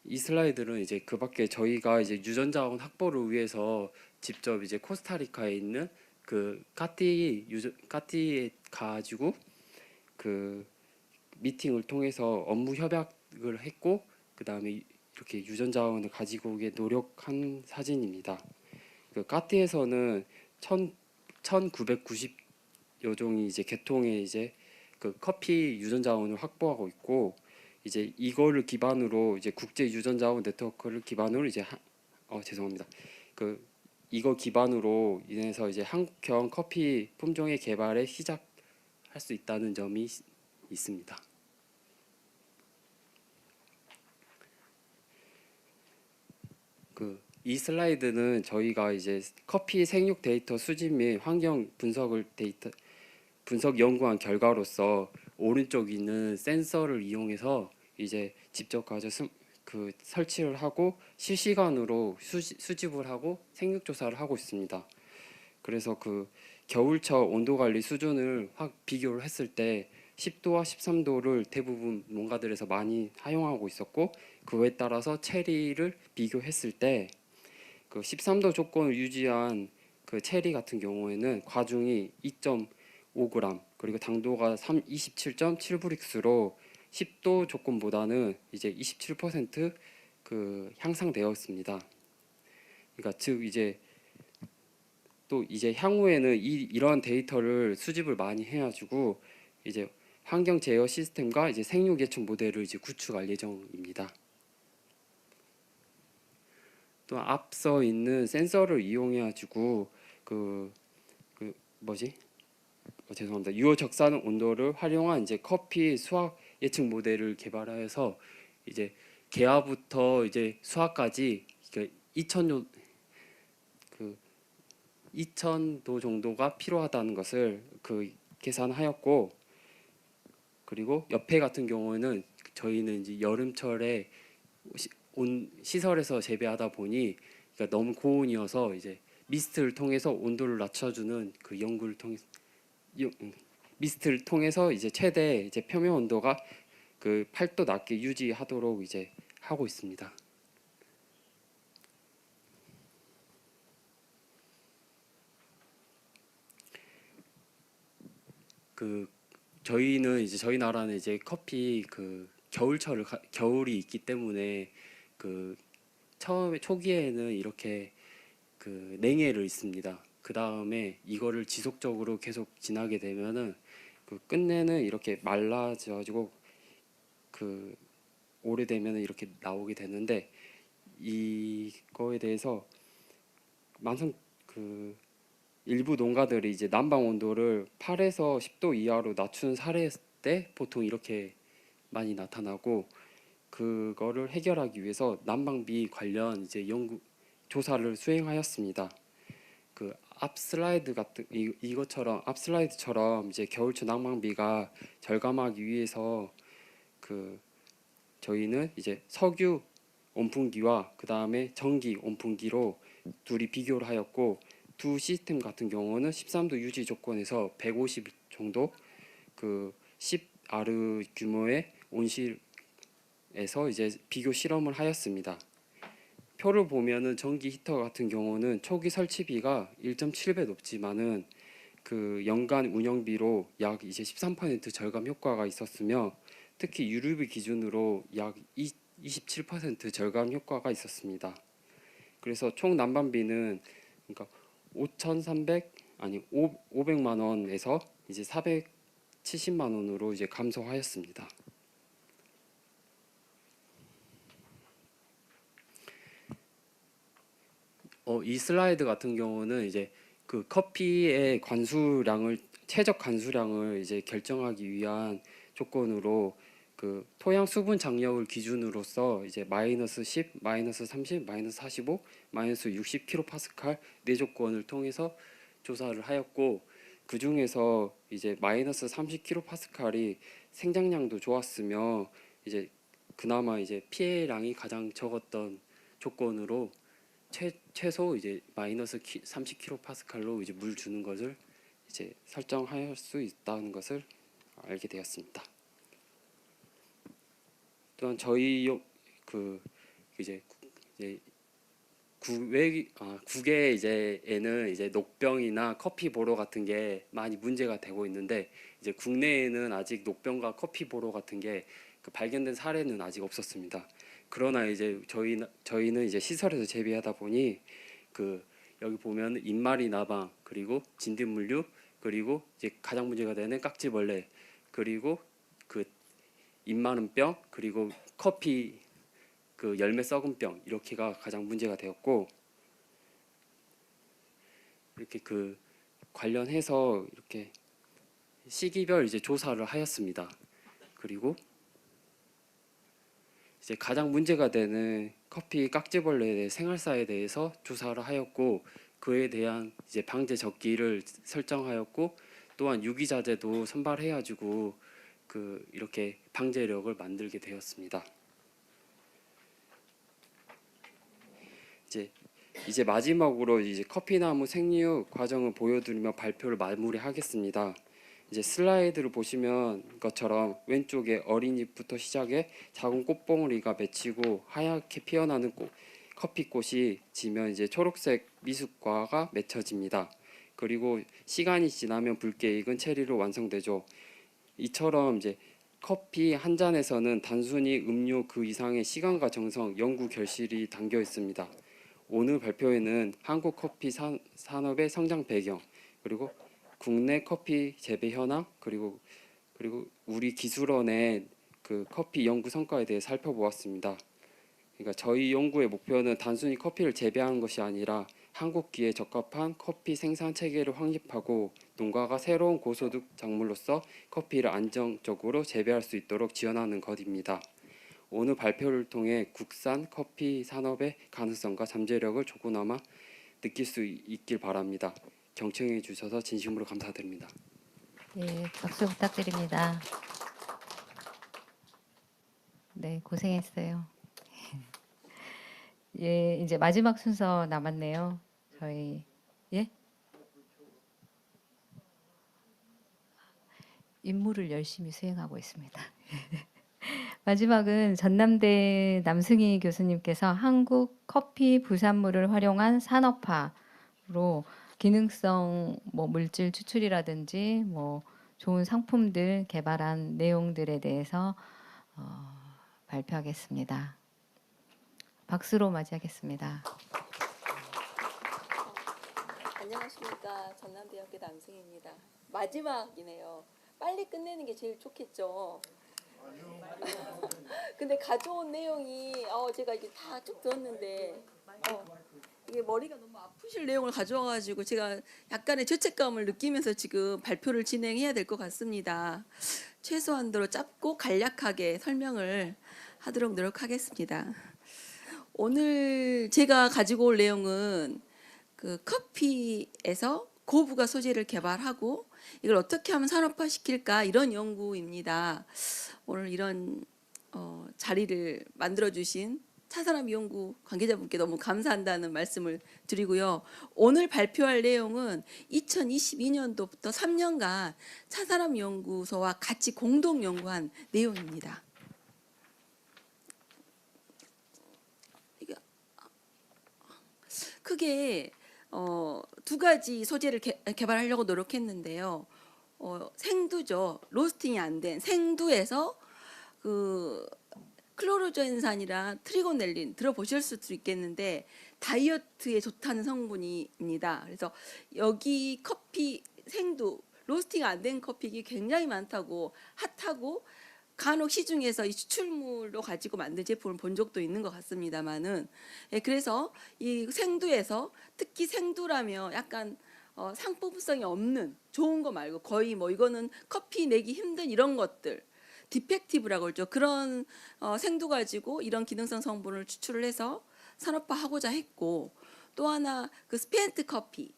이 슬라이드는 이제 그밖에 저희가 이제 유전자원 확보를 위해서 직접 이제 코스타리카에 있는 그 까띠에 가지고 그 미팅을 통해서 업무 협약을 했고, 그 다음에 이렇게 유전자원을 가지고 오게 노력한 사진입니다. 그 까띠에서는 1990여 종이 이제 계통의 이제 그 커피 유전자원을 확보하고 있고, 이제 이거를 기반으로 이제 국제 유전자원 네트워크를 기반으로 이제 이거 기반으로 인해서 이제 한국형 커피 품종의 개발에 시작할 수 있다는 점이 있습니다. 이 슬라이드는 저희가 이제 커피 생육 데이터 수집 및 환경 분석 연구한 결과로서 오른쪽 있는 센서를 이용해서 이제 직접 가서 설치를 하고 실시간으로 수집을 하고 생육 조사를 하고 있습니다. 그래서 겨울철 온도 관리 수준을 비교를 했을 때 10도와 13도를 대부분 농가들에서 많이 사용하고 있었고, 그에 따라서 체리를 비교했을 때 그 13도 조건을 유지한 그 체리 같은 경우에는 과중이 2.5g, 그리고 당도가 27.7브릭스로 10도 조건보다는 이제 27% 그 향상되었습니다. 그러니까 즉 이제 또 이제 향후에는 이런 데이터를 수집을 많이 해가지고 이제 환경 제어 시스템과 이제 생육 예측 모델을 이제 구축할 예정입니다. 또 앞서 있는 센서를 이용해가지고 죄송합니다. 유효 적산 온도를 활용한 이제 커피 수확 예측 모델을 개발하여서 이제 개화부터 이제 수확까지 2000도 정도가 필요하다는 것을 계산하였고, 그리고 옆에 같은 경우는 저희는 이제 여름철에 시설에서 재배하다 보니 그러니까 너무 고온이어서 이제 미스트를 통해서 온도를 낮춰주는 그 연구를 통해서 미스트를 통해서 이제 최대 이제 표면 온도가 그 8도 낮게 유지하도록 이제 하고 있습니다. 저희는 이제 저희 나라는 이제 커피 겨울이 있기 때문에 초기에는 이렇게 냉해를 있습니다. 그 다음에 이거를 지속적으로 계속 지나게 되면은 끝내는 이렇게 말라져가지고 오래되면은 이렇게 나오게 되는데, 이거에 대해서 일부 농가들이 이제 난방 온도를 8에서 10도 이하로 낮춘 사례 때 보통 이렇게 많이 나타나고, 그거를 해결하기 위해서 난방비 관련 이제 조사를 수행하였습니다. 앞 슬라이드처럼 이제 겨울철 난방비가 절감하기 위해서 저희는 이제 석유 온풍기와 그 다음에 전기 온풍기로 둘이 비교를 하였고, 두 시스템 같은 경우는 13도 유지 조건에서 150 정도 10아르 규모의 온실에서 이제 비교 실험을 하였습니다. 표를 보면은 전기 히터 같은 경우는 초기 설치비가 1.7배 높지만은 연간 운영비로 약 이제 13% 절감 효과가 있었으며, 특히 유류비 기준으로 약 27% 절감 효과가 있었습니다. 그래서 총 난방비는 그러니까 500만 원에서 이제 470만 원으로 이제 감소하였습니다. 이 슬라이드 같은 경우는 이제 커피의 최적 관수량을 이제 결정하기 위한 조건으로 토양 수분 장력을 기준으로서 이제 -10, -30, -45, -60kPa 네 조건을 통해서 조사를 하였고, 그 중에서 이제 -30kPa이 생장량도 좋았으며 이제 그나마 이제 피해량이 가장 적었던 조건으로 최소 이제 -30kPa로 이제 물 주는 것을 이제 설정할 수 있다는 것을 알게 되었습니다. 또한 저희 국외 이제에는 이제 녹병이나 커피 보로 같은 게 많이 문제가 되고 있는데, 이제 국내에는 아직 녹병과 커피 보로 같은 게 발견된 사례는 아직 없었습니다. 그러나 이제 저희는 이제 시설에서 재배하다 보니 여기 보면 인마리 나방, 그리고 진딧물류, 그리고 이제 가장 문제가 되는 깍지벌레, 그리고 잎 마른 병, 그리고 커피 열매 썩은 병, 이렇게가 가장 문제가 되었고, 이렇게 관련해서 이렇게 시기별 이제 조사를 하였습니다. 그리고 이제 가장 문제가 되는 커피 깍지벌레의 생활사에 대해서 조사를 하였고, 그에 대한 이제 방제 적기를 설정하였고, 또한 유기자재도 선발해가지고 이렇게 방제력을 만들게 되었습니다. 이제 이제 마지막으로 이제 커피나무 생육 과정을 보여드리며 발표를 마무리하겠습니다. 이제 슬라이드를 보시면 것처럼 왼쪽에 어린잎부터 시작해 작은 꽃봉오리가 맺히고 하얗게 피어나는 커피꽃이 지면 이제 초록색 미숫과가 맺혀집니다. 그리고 시간이 지나면 붉게 익은 체리로 완성되죠. 이처럼 이제 커피 한 잔에서는 단순히 음료 그 이상의 시간과 정성, 연구 결실이 담겨 있습니다. 오늘 발표회는 한국 커피 산업의 성장 배경, 그리고 국내 커피 재배 현황, 그리고 우리 기술원의 그 커피 연구 성과에 대해 살펴보았습니다. 그러니까 저희 연구의 목표는 단순히 커피를 재배하는 것이 아니라 한국기에 적합한 커피 생산 체계를 확립하고 농가가 새로운 고소득 작물로서 커피를 안정적으로 재배할 수 있도록 지원하는 것입니다. 오늘 발표를 통해 국산 커피 산업의 가능성과 잠재력을 조금나마 느낄 수 있길 바랍니다. 경청해 주셔서 진심으로 감사드립니다. 예, 박수 부탁드립니다. 네, 고생했어요. 예, 이제 마지막 순서 남았네요. 저희 예? 임무를 열심히 수행하고 있습니다. 마지막은 전남대 남승희 교수님께서 한국 커피 부산물을 활용한 산업화로 기능성 물질 추출이라든지 좋은 상품들 개발한 내용들에 대해서 발표하겠습니다. 박수로 맞이하겠습니다. 안녕하십니까. 전남대학교 남승희입니다. 마지막이네요. 빨리 끝내는 게 제일 좋겠죠. 근데 가져온 내용이 제가 이게 다 쭉 들었는데 이게 머리가 너무 아프실 내용을 가져와가지고 제가 약간의 죄책감을 느끼면서 지금 발표를 진행해야 될 것 같습니다. 최소한도로 짧고 간략하게 설명을 하도록 노력하겠습니다. 오늘 제가 가지고 올 내용은 그 커피에서 고부가 소재를 개발하고 이걸 어떻게 하면 산업화시킬까 이런 연구입니다. 오늘 이런 자리를 만들어주신 차산업연구 관계자분께 너무 감사한다는 말씀을 드리고요. 오늘 발표할 내용은 2022년도부터 3년간 차산업연구소와 같이 공동 연구한 내용입니다. 크게 두 가지 소재를 개발하려고 노력했는데요. 생두죠. 로스팅이 안 된 생두에서 그 클로로젠산이랑 트리고넬린 들어보실 수도 있겠는데 다이어트에 좋다는 성분입니다. 그래서 여기 커피 생두 로스팅 안 된 커피가 굉장히 많다고 핫하고 간혹 시중에서 이 추출물로 가지고 만든 제품을 본 적도 있는 것 같습니다만은 그래서 이 생두에서 특히 생두라면 약간 상품성이 없는 좋은 거 말고 거의 이거는 커피 내기 힘든 이런 것들 디펙티브라고 그러죠. 그런 생두 가지고 이런 기능성 성분을 추출을 해서 산업화하고자 했고 또 하나 그 스펜트 커피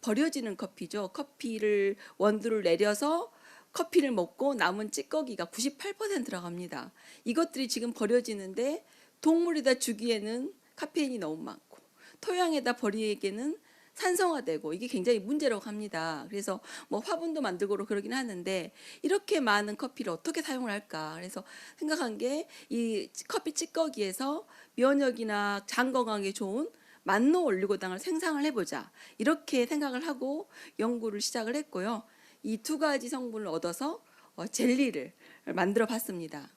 버려지는 커피죠. 커피를 원두를 내려서 커피를 먹고 남은 찌꺼기가 98% 들어갑니다. 이것들이 지금 버려지는데 동물에다 주기에는 카페인이 너무 많고 토양에다 버리기에는 산성화되고 이게 굉장히 문제라고 합니다. 그래서 화분도 만들고 그러긴 하는데 이렇게 많은 커피를 어떻게 사용을 할까? 그래서 생각한 게 이 커피 찌꺼기에서 면역이나 장 건강에 좋은 만노 올리고당을 생산을 해보자 이렇게 생각을 하고 연구를 시작을 했고요. 이 두 가지 성분을 얻어서 젤리를 만들어 봤습니다.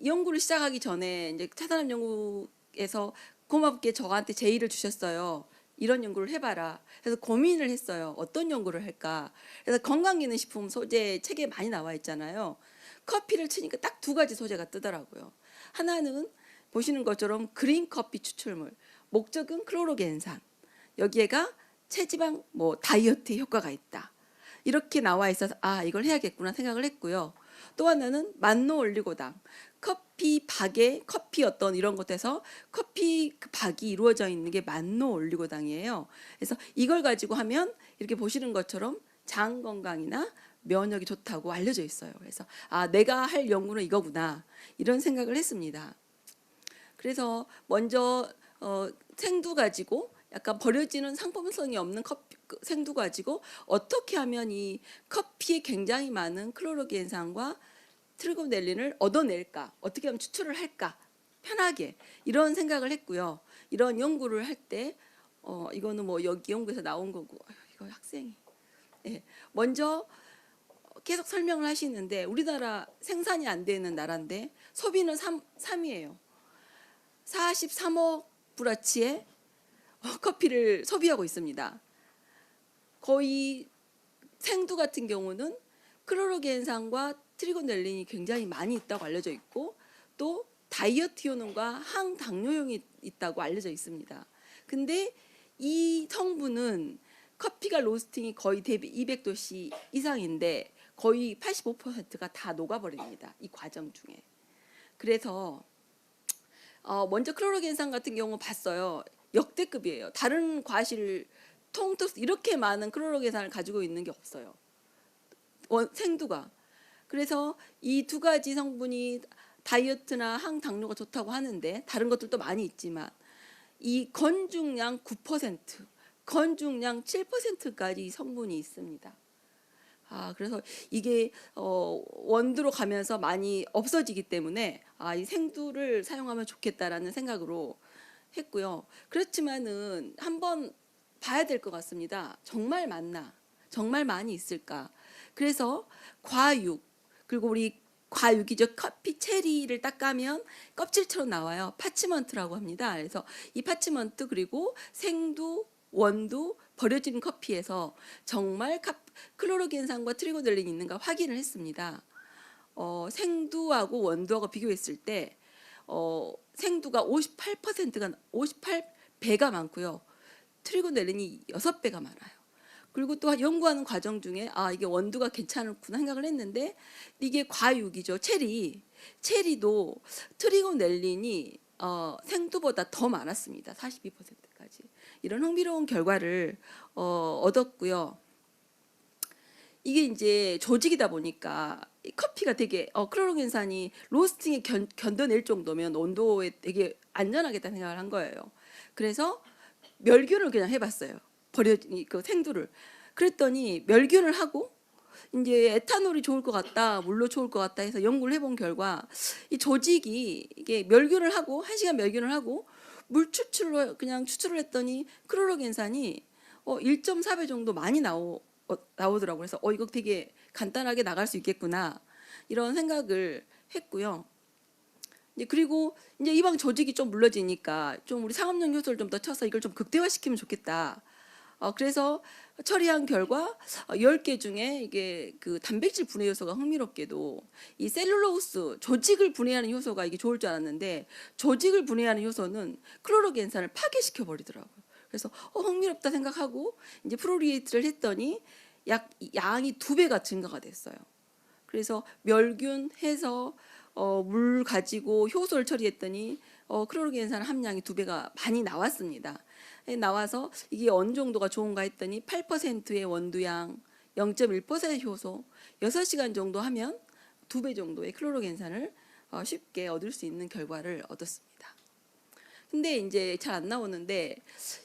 연구를 시작하기 전에 이제 차산업 연구에서 고맙게 저한테 제의를 주셨어요. 이런 연구를 해봐라. 그래서 고민을 했어요. 어떤 연구를 할까? 그래서 건강기능식품 소재 책에 많이 나와 있잖아요. 커피를 치니까 딱 두 가지 소재가 뜨더라고요. 하나는 보시는 것처럼 그린 커피 추출물, 목적은 클로로겐산. 여기에가 체지방 다이어트 효과가 있다. 이렇게 나와 있어서 이걸 해야겠구나 생각을 했고요. 또 하나는 만노 올리고당. 커피 박에 커피 어떤 이런 것에서 커피 그 박이 이루어져 있는 게 만노 올리고당이에요. 그래서 이걸 가지고 하면 이렇게 보시는 것처럼 장 건강이나 면역이 좋다고 알려져 있어요. 그래서 내가 할 연구는 이거구나 이런 생각을 했습니다. 그래서 먼저 생두 가지고 약간 버려지는 상품성이 없는 생두 가지고 어떻게 하면 이 커피에 굉장히 많은 클로로겐산과 트리고넬린을 얻어낼까, 어떻게 하면 추출을 할까, 편하게 이런 생각을 했고요. 이런 연구를 할 때 이거는 뭐 여기 연구에서 나온 거고 이거 학생이 먼저 계속 설명을 하시는데 우리나라 생산이 안 되는 나라인데 소비는 3위예요. 43억 브라치의 커피를 소비하고 있습니다. 거의 생두 같은 경우는 클로로겐산과 트리고넬린이 굉장히 많이 있다고 알려져 있고 또 다이어트 효능과 항당뇨용이 있다고 알려져 있습니다. 근데 이 성분은 커피가 로스팅이 거의 대비 200도씨 이상인데 거의 85%가 다 녹아버립니다. 이 과정 중에. 그래서 먼저 클로로겐산 같은 경우 봤어요. 역대급이에요. 다른 과실 통틀어서 이렇게 많은 클로로겐산을 가지고 있는 게 없어요. 생두가. 그래서 이 두 가지 성분이 다이어트나 항당뇨가 좋다고 하는데 다른 것들도 많이 있지만 이 건중량 9%, 건중량 7%까지 성분이 있습니다. 그래서 이게 원두로 가면서 많이 없어지기 때문에 이 생두를 사용하면 좋겠다라는 생각으로 했고요. 그렇지만은 한번 봐야 될 것 같습니다. 정말 많나? 정말 많이 있을까? 그래서 과육, 그리고 우리 과육이죠. 커피 체리를 딱 까면 껍질처럼 나와요. 파치먼트라고 합니다. 그래서 이 파치먼트 그리고 생두, 원두, 버려진 커피에서 정말 클로로겐산과 트리고넬린이 있는가 확인을 했습니다. 생두하고 원두하고 비교했을 때 생두가 58배가 많고요. 트리고넬린이 6배가 많아요. 그리고 또 연구하는 과정 중에 이게 원두가 괜찮구나 생각을 했는데 이게 과육이죠. 체리도 트리고넬린이 생두보다 더 많았습니다. 42%까지. 이런 흥미로운 결과를 얻었고요. 이게 이제 조직이다 보니까 커피가 되게 클로로겐산이 로스팅에 견뎌낼 정도면 온도에 되게 안전하겠다는 생각을 한 거예요. 그래서 멸균을 그냥 해봤어요. 버려진 그 생두를. 그랬더니 멸균을 하고 이제 에탄올이 좋을 것 같다, 물로 좋을 것 같다 해서 연구를 해본 결과 이 조직이 이게 멸균을 하고 1시간 멸균을 하고 물 추출을 그냥 추출을 했더니 클로로겐산이 1.4배 정도 많이 나오더라고요. 그래서 이거 되게 간단하게 나갈 수 있겠구나 이런 생각을 했고요. 그리고 이제 이방 조직이 좀 물러지니까 좀 우리 상업용 효소를 좀 더 쳐서 이걸 좀 극대화시키면 좋겠다. 그래서 처리한 결과 10개 중에 이게 그 단백질 분해 요소가 흥미롭게도 이 셀룰로스 조직을 분해하는 효소가 이게 좋을 줄 알았는데 조직을 분해하는 효소는 클로로겐산을 파괴시켜 버리더라고요. 그래서 흥미롭다 생각하고 이제 프로리에이트를 했더니 양이 2배가 증가가 됐어요. 그래서 멸균해서 물 가지고 효소를 처리했더니 클로로겐산 함량이 2배가 많이 나왔습니다. 나와서 이게 어느 정도가 좋은가 했더니 8%의 원두양, 0.1%의 효소, 6시간 정도 하면 2배 정도의 클로로겐산을 쉽게 얻을 수 있는 결과를 얻었습니다. 근데 이제 잘 안 나오는데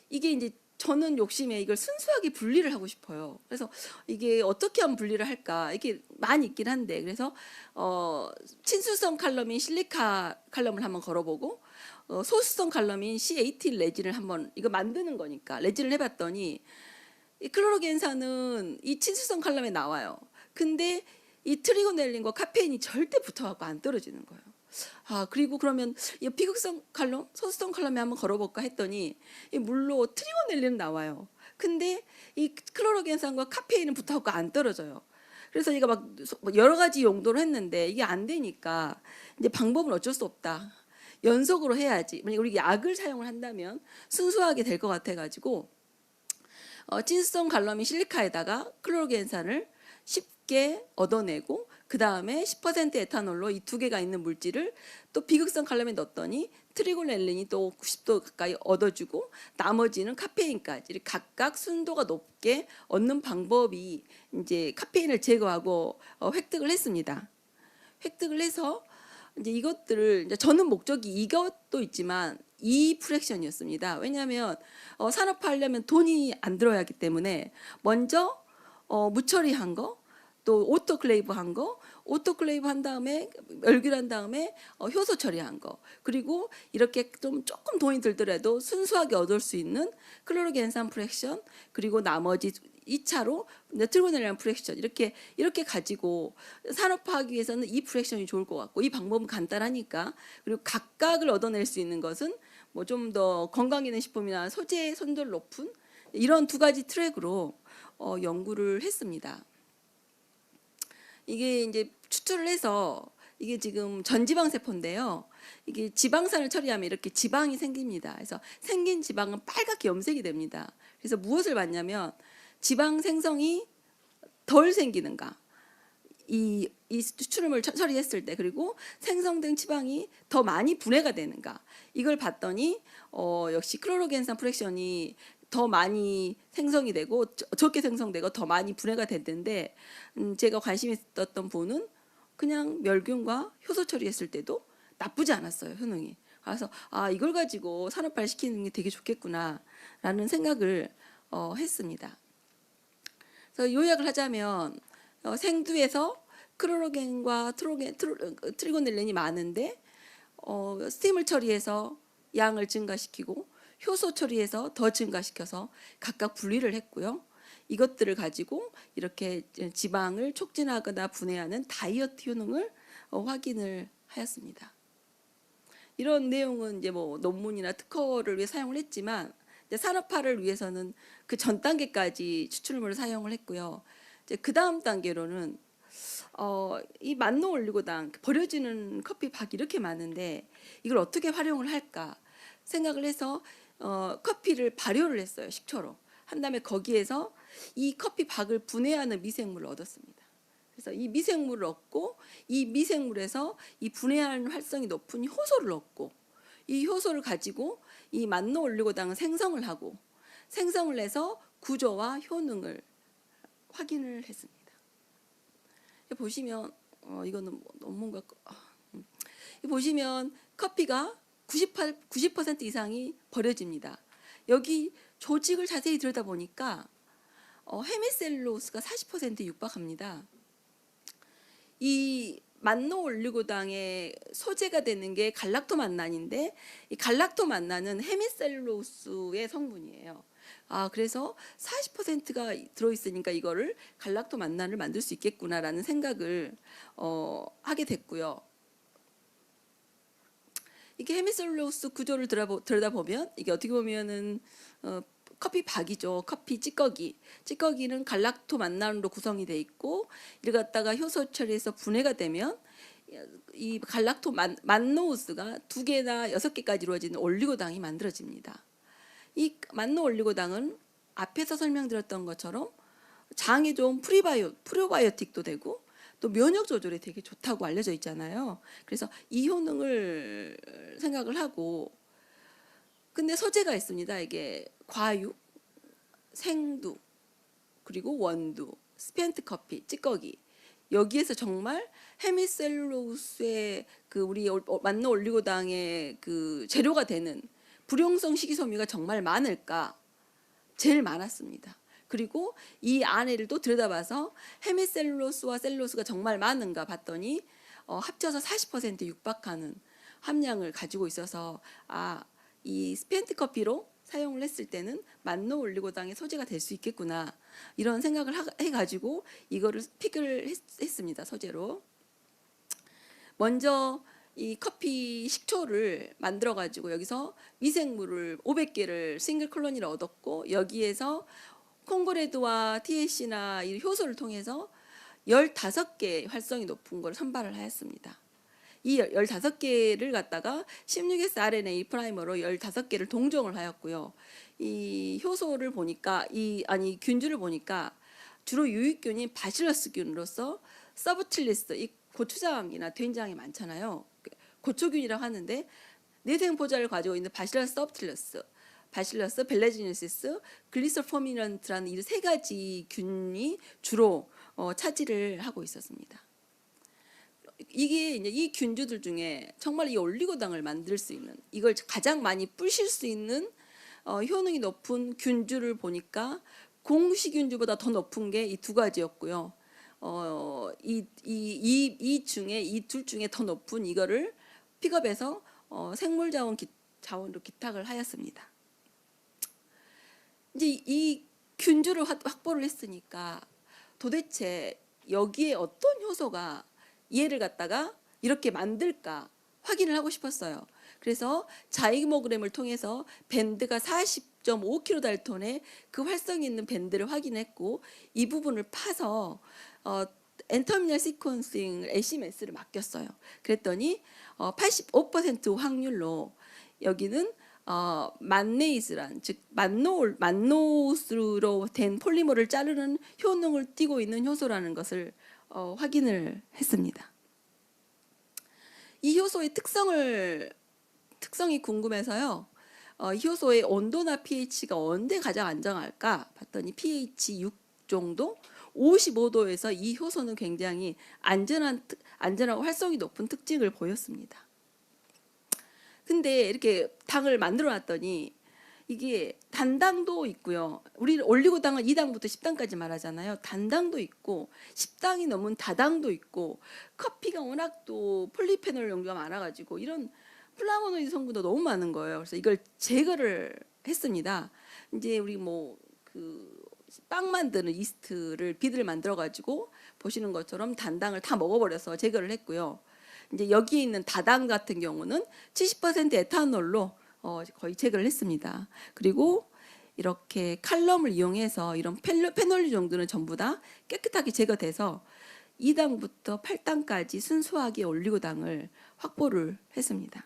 이게 이제 저는 욕심에 이걸 순수하게 분리를 하고 싶어요. 그래서 이게 어떻게 하면 분리를 할까? 이게 많이 있긴 한데 그래서 친수성 칼럼인 실리카 칼럼을 한번 걸어보고 소수성 칼럼인 C18 레진을 한번 이거 만드는 거니까 레진을 해봤더니 이 클로로겐산은 이 친수성 칼럼에 나와요. 근데 이 트리고넬린과 카페인이 절대 붙어갖고 안 떨어지는 거예요. 그리고 그러면 이 비극성 칼럼, 소수성 칼럼에 한번 걸어볼까 했더니 이 물로 트리고넬린은 나와요. 근데 이 클로로겐산과 카페인은 붙어갖고 안 떨어져요. 그래서 얘가 막 여러 가지 용도로 했는데 이게 안 되니까 이제 방법은 어쩔 수 없다. 연속으로 해야지. 만약 우리 약을 사용을 한다면 순수하게 될 것 같아가지고 친수성 칼럼인 실리카에다가 클로로겐산을 쉽게 얻어내고 그 다음에 10% 에탄올로 이 2개가 있는 물질을 또 비극성 칼럼에 넣었더니 트리고넬린이 또 90도 가까이 얻어주고 나머지는 카페인까지 각각 순도가 높게 얻는 방법이 이제 카페인을 제거하고 획득을 했습니다. 획득을 해서 이제 이것들을 이제 저는 목적이 이것도 있지만 E 프랙션이었습니다. 왜냐하면 산업화하려면 돈이 안 들어야 하기 때문에 먼저 무처리한 거, 또 오토클레이브 한 거, 오토클레이브 한 다음에 멸균한 다음에 효소 처리한 거, 그리고 이렇게 좀 조금 돈이 들더라도 순수하게 얻을 수 있는 클로로겐산 프랙션, 그리고 나머지 2차로 트리고넬란 프랙션, 이렇게 가지고 산업화하기 위해서는 이 프랙션이 좋을 것 같고, 이 방법은 간단하니까, 그리고 각각을 얻어낼 수 있는 것은 뭐 좀 더 건강 있는 식품이나 소재 선도를 높은 이런 두 가지 트랙으로 연구를 했습니다. 이게 이제 추출을 해서 이게 지금 전지방 세포인데요. 이게 지방산을 처리하면 이렇게 지방이 생깁니다. 그래서 생긴 지방은 빨갛게 염색이 됩니다. 그래서 무엇을 봤냐면 지방 생성이 덜 생기는가, 이 추출물을 처리했을 때, 그리고 생성된 지방이 더 많이 분해가 되는가, 이걸 봤더니 역시 클로로겐산 프랙션이 더 많이 생성이 되고 적게 생성되고 더 많이 분해가 됐는데, 제가 관심 있었던 부분은 그냥 멸균과 효소 처리했을 때도 나쁘지 않았어요, 효능이. 그래서 이걸 가지고 산업화를 시키는 게 되게 좋겠구나라는 생각을 했습니다. 그래서 요약을 하자면 생두에서 클로로겐과 트리고넬렌이 많은데 스팀을 처리해서 양을 증가시키고 효소 처리해서 더 증가시켜서 각각 분리를 했고요. 이것들을 가지고 이렇게 지방을 촉진하거나 분해하는 다이어트 효능을 확인을 하였습니다. 이런 내용은 이제 뭐 논문이나 특허를 위해 사용을 했지만, 이제 산업화를 위해서는 그 전 단계까지 추출물을 사용을 했고요. 이제 그 다음 단계로는 이 만노 올리고당, 버려지는 커피 박이 이렇게 많은데 이걸 어떻게 활용을 할까 생각을 해서 커피를 발효를 했어요. 식초로 한 다음에 거기에서 이 커피 박을 분해하는 미생물을 얻었습니다. 그래서 이 미생물을 얻고, 이 미생물에서 이 분해하는 활성이 높은 효소를 얻고, 이 효소를 가지고 이 만노 올리고당을 생성을 하고, 생성을 해서 구조와 효능을 확인을 했습니다. 보시면 이거는 논문과 보시면 커피가 90% 이상이 버려집니다. 여기 조직을 자세히 들여다보니까 헤미셀룰로스가 40%에 육박합니다. 이 만노 올리고당의 소재가 되는 게 갈락토만난인데, 이 갈락토만난은 헤미셀룰로스의 성분이에요. 그래서 40%가 들어있으니까 이거를 갈락토만난을 만들 수 있겠구나라는 생각을 하게 됐고요. 이게 헤미셀룰로스 구조를 들여다보면 이게 어떻게 보면은 커피 박이죠. 커피 찌꺼기는 갈락토만난으로 구성이 돼 있고, 이를 갖다가 효소 처리해서 분해가 되면 이 만노우스가 2개나 6개까지 이루어지는 올리고당이 만들어집니다. 이 만노 올리고당은 앞에서 설명드렸던 것처럼 장에 좋은 프리바이오틱도 되고 또 면역 조절에 되게 좋다고 알려져 있잖아요. 그래서 이 효능을 생각을 하고, 근데 소재가 있습니다. 이게 과육, 생두, 그리고 원두, 스펜트 커피, 찌꺼기, 여기에서 정말 헤미셀룰로스의 그 우리 만노 올리고당의 그 재료가 되는 불용성 식이섬유가 정말 많을까? 제일 많았습니다. 그리고 이 안에를 또 들여다봐서 헤미셀룰로스와 셀룰로스가 정말 많은가 봤더니 합쳐서 40%에 육박하는 함량을 가지고 있어서 이 스펜트 커피로 사용을 했을 때는 만노 올리고당의 소재가 될 수 있겠구나, 이런 생각을 해가지고 이거를 픽을 했습니다. 소재로. 먼저 이 커피 식초를 만들어 가지고 여기서 미생물을 500개를 싱글 콜로니를 얻었고, 여기에서 콩고레드와 THC나 이 효소를 통해서 15개 활성이 높은 걸 선발을 하였습니다. 이 15개를 갖다가 16S RNA 프라이머로 15개를 동종을 하였고요. 이 효소를 보니까 균주를 보니까 주로 유익균인 바실러스균으로서 서브틸리스, 이 고추장이나 된장이 많잖아요. 고초균이라고 하는데 내생포자를 가지고 있는 바실러스 서브틸러스, 바실러스 벨레지니시스, 글리서포미넌트라는 이 3가지 균이 주로 차지를 하고 있었습니다. 이게 이제 이 균주들 중에 정말 이 올리고당을 만들 수 있는, 이걸 가장 많이 뿌실 수 있는 효능이 높은 균주를 보니까 공시균주보다 더 높은 게 이 두 가지였고요. 이 중에 이 둘 중에 더 높은 이거를 픽업해서 자원으로 기탁을 하였습니다. 이제 이 균주를 확보를 했으니까 도대체 여기에 어떤 효소가 얘를 갖다가 이렇게 만들까 확인을 하고 싶었어요. 그래서 자이모그램을 통해서 밴드가 40.5kDalton의 그 활성이 있는 밴드를 확인했고, 이 부분을 파서 엔터미널 시퀀싱을 ACMS를 맡겼어요. 그랬더니 85% 확률로 여기는 만네이즈란, 즉 만노스로 된 폴리머를 자르는 효능을 띠고 있는 효소라는 것을 확인을 했습니다. 이 효소의 특성이 궁금해서요. 이 효소의 온도나 pH가 언제 가장 안정할까 봤더니 pH 6 정도, 55도에서 이 효소는 굉장히 안전하고 활성이 높은 특징을 보였습니다. 근데 이렇게 당을 만들어 놨더니 이게 단당도 있고요. 우리 올리고당은 2당부터 10당까지 말하잖아요. 단당도 있고 10당이 넘은 다당도 있고, 커피가 워낙 또 폴리페놀 용도가 많아가지고 이런 플라보노이드 성분도 너무 많은 거예요. 그래서 이걸 제거를 했습니다. 이제 우리 빵 만드는 이스트를 비드를 만들어 가지고 보시는 것처럼 단당을 다 먹어버려서 제거를 했고요. 이제 여기에 있는 다당 같은 경우는 70% 에탄올로 거의 제거를 했습니다. 그리고 이렇게 칼럼을 이용해서 이런 페놀리 정도는 전부 다 깨끗하게 제거돼서 2당부터 8당까지 순수하게 올리고당을 확보를 했습니다.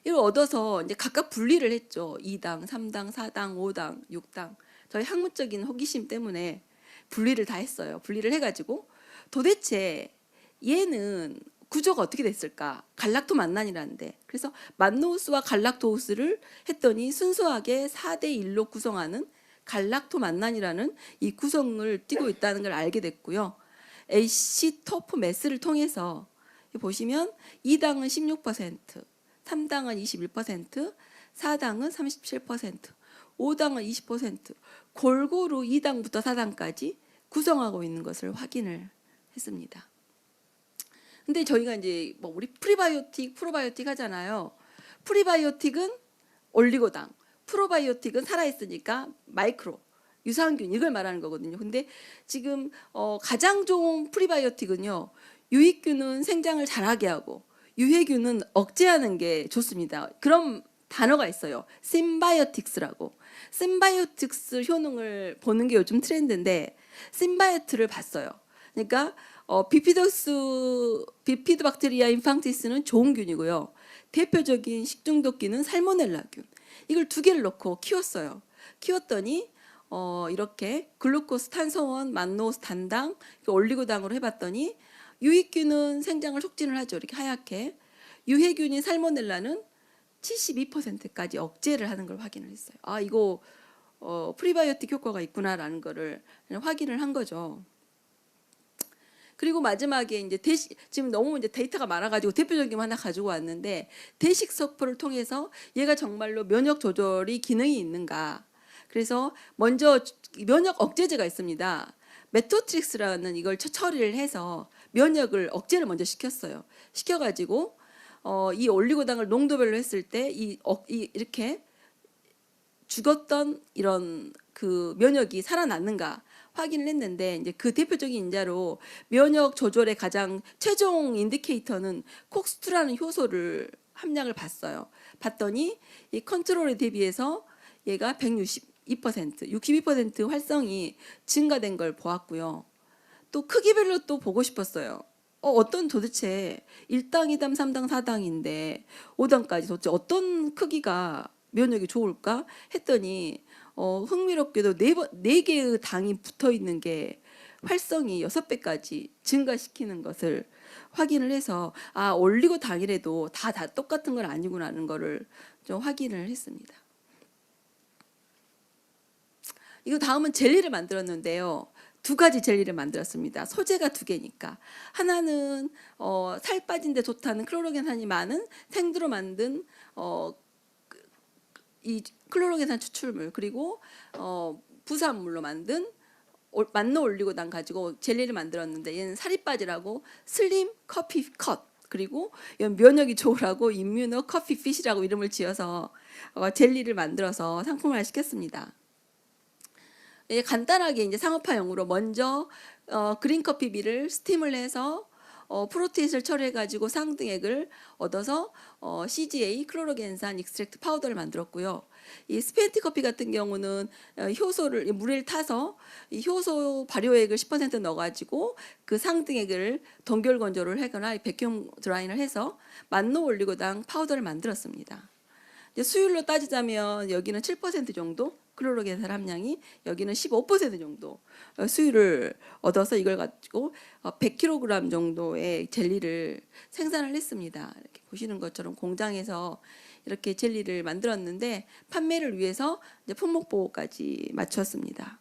이걸 얻어서 이제 각각 분리를 했죠. 2당, 3당, 4당, 5당, 6당. 저희 학문적인 호기심 때문에 분리를 다 했어요. 분리를 해가지고 도대체 얘는 구조가 어떻게 됐을까? 갈락토 만난이라는데, 그래서 만노우스와 갈락토우스를 했더니 순수하게 4대 1로 구성하는 갈락토 만난이라는 이 구성을 띠고 있다는 걸 알게 됐고요. 에시토프 매스를 통해서 보시면 2당은 16%, 3당은 21%, 4당은 37%, 5당은 20%, 골고루 2당부터 4당까지 구성하고 있는 것을 확인을 했습니다. 근데 저희가 이제 우리 프리바이오틱, 프로바이오틱 하잖아요. 프리바이오틱은 올리고당, 프로바이오틱은 살아있으니까 마이크로, 유산균, 이걸 말하는 거거든요. 근데 지금 가장 좋은 프리바이오틱은요, 유익균은 생장을 잘하게 하고 유해균은 억제하는 게 좋습니다. 그런 단어가 있어요. 심바이오틱스라고. 심바이오틱스 효능을 보는 게 요즘 트렌드인데, 심바이오트를 봤어요. 그러니까 비피드박테리아 인팡티스는 좋은 균이고요. 대표적인 식중독균은 살모넬라균. 이걸 두 개를 넣고 키웠어요. 키웠더니 이렇게 글루코스, 탄소원, 만노스, 단당, 올리고당으로 해봤더니 유익균은 생장을 촉진을 하죠. 이렇게 하얗게. 유해균인 살모넬라는 72%까지 억제를 하는 걸 확인을 했어요. 아, 이거 프리바이오틱 효과가 있구나라는 거를 확인을 한 거죠. 그리고 마지막에 이제 지금 너무 이제 데이터가 많아가지고 대표적인 거 하나 가지고 왔는데, 대식 석포를 통해서 얘가 정말로 면역 조절이 기능이 있는가. 그래서 먼저 면역 억제제가 있습니다. 메토트릭스라는 이걸 처리를 해서 면역을 억제를 먼저 시켰어요. 시켜가지고 이 올리고당을 농도별로 했을 때 이렇게 죽었던 이런 그 면역이 살아났는가 확인을 했는데, 이제 그 대표적인 인자로 면역 조절의 가장 최종 인디케이터는 콕스2라는 효소를 함량을 봤어요. 봤더니 이 컨트롤에 대비해서 얘가 62% 활성이 증가된 걸 보았고요. 또 크기별로 또 보고 싶었어요. 어떤 도대체 1당, 2당, 3당, 4당인데 5당까지 도대체 어떤 크기가 면역이 좋을까 했더니 흥미롭게도 4개의 당이 붙어 있는 게 활성이 6배까지 증가시키는 것을 확인을 해서, 아, 올리고 당이라도 다 똑같은 건 아니구나라는 거를 좀 확인을 했습니다. 이거 다음은 젤리를 만들었는데요. 두 가지 젤리를 만들었습니다. 소재가 두 개니까. 하나는 살 빠진데 좋다는 클로로겐산이 많은 생두로 만든 이 클로로겐산 추출물, 그리고 부산물로 만든 만노 올리고당 가지고 젤리를 만들었는데, 얘는 살이 빠지라고 슬림 커피 컷, 그리고 면역이 좋으라고 임뮤노 커피 핏이라고 이름을 지어서 젤리를 만들어서 상품화를 시켰습니다. 간단하게 이제 상업화용으로 먼저 그린 커피비를 스팀을 해서 프로테이스를 처리해가지고 상등액을 얻어서 CGA 클로로겐산 익스트랙트 파우더를 만들었고요. 이 스페인티 커피 같은 경우는 효소를 물에 타서 이 효소 발효액을 10% 넣어가지고 그 상등액을 동결 건조를 하거나 백큐ම් 드라이를 해서 만노 올리고당 파우더를 만들었습니다. 이제 수율로 따지자면 여기는 7% 정도 클로로겐산 함량이, 여기는 15% 정도 수율을 얻어서 이걸 가지고 100kg 정도의 젤리를 생산을 했습니다. 이렇게 보시는 것처럼 공장에서 이렇게 젤리를 만들었는데 판매를 위해서 이제 품목 보호까지 마쳤습니다.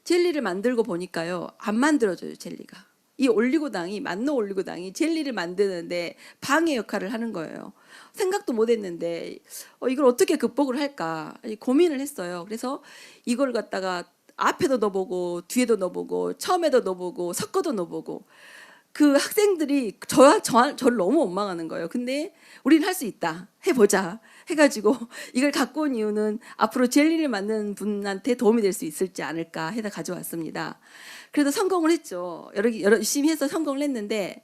젤리를 만들고 보니까요, 안 만들어져요, 젤리가. 이 올리고당이, 만노 올리고당이 젤리를 만드는데 방해 역할을 하는 거예요. 생각도 못 했는데 이걸 어떻게 극복을 할까 고민을 했어요. 그래서 이걸 갖다가 앞에도 넣어보고 뒤에도 넣어보고 처음에도 넣어보고 섞어도 넣어보고, 그 학생들이 저를 너무 원망하는 거예요. 근데 우리는 할 수 있다, 해보자 해가지고 이걸 갖고 온 이유는 앞으로 젤리를 만드는 분한테 도움이 될 수 있을지 않을까 해서 가져왔습니다. 그래도 성공을 했죠. 열심히 해서 성공을 했는데,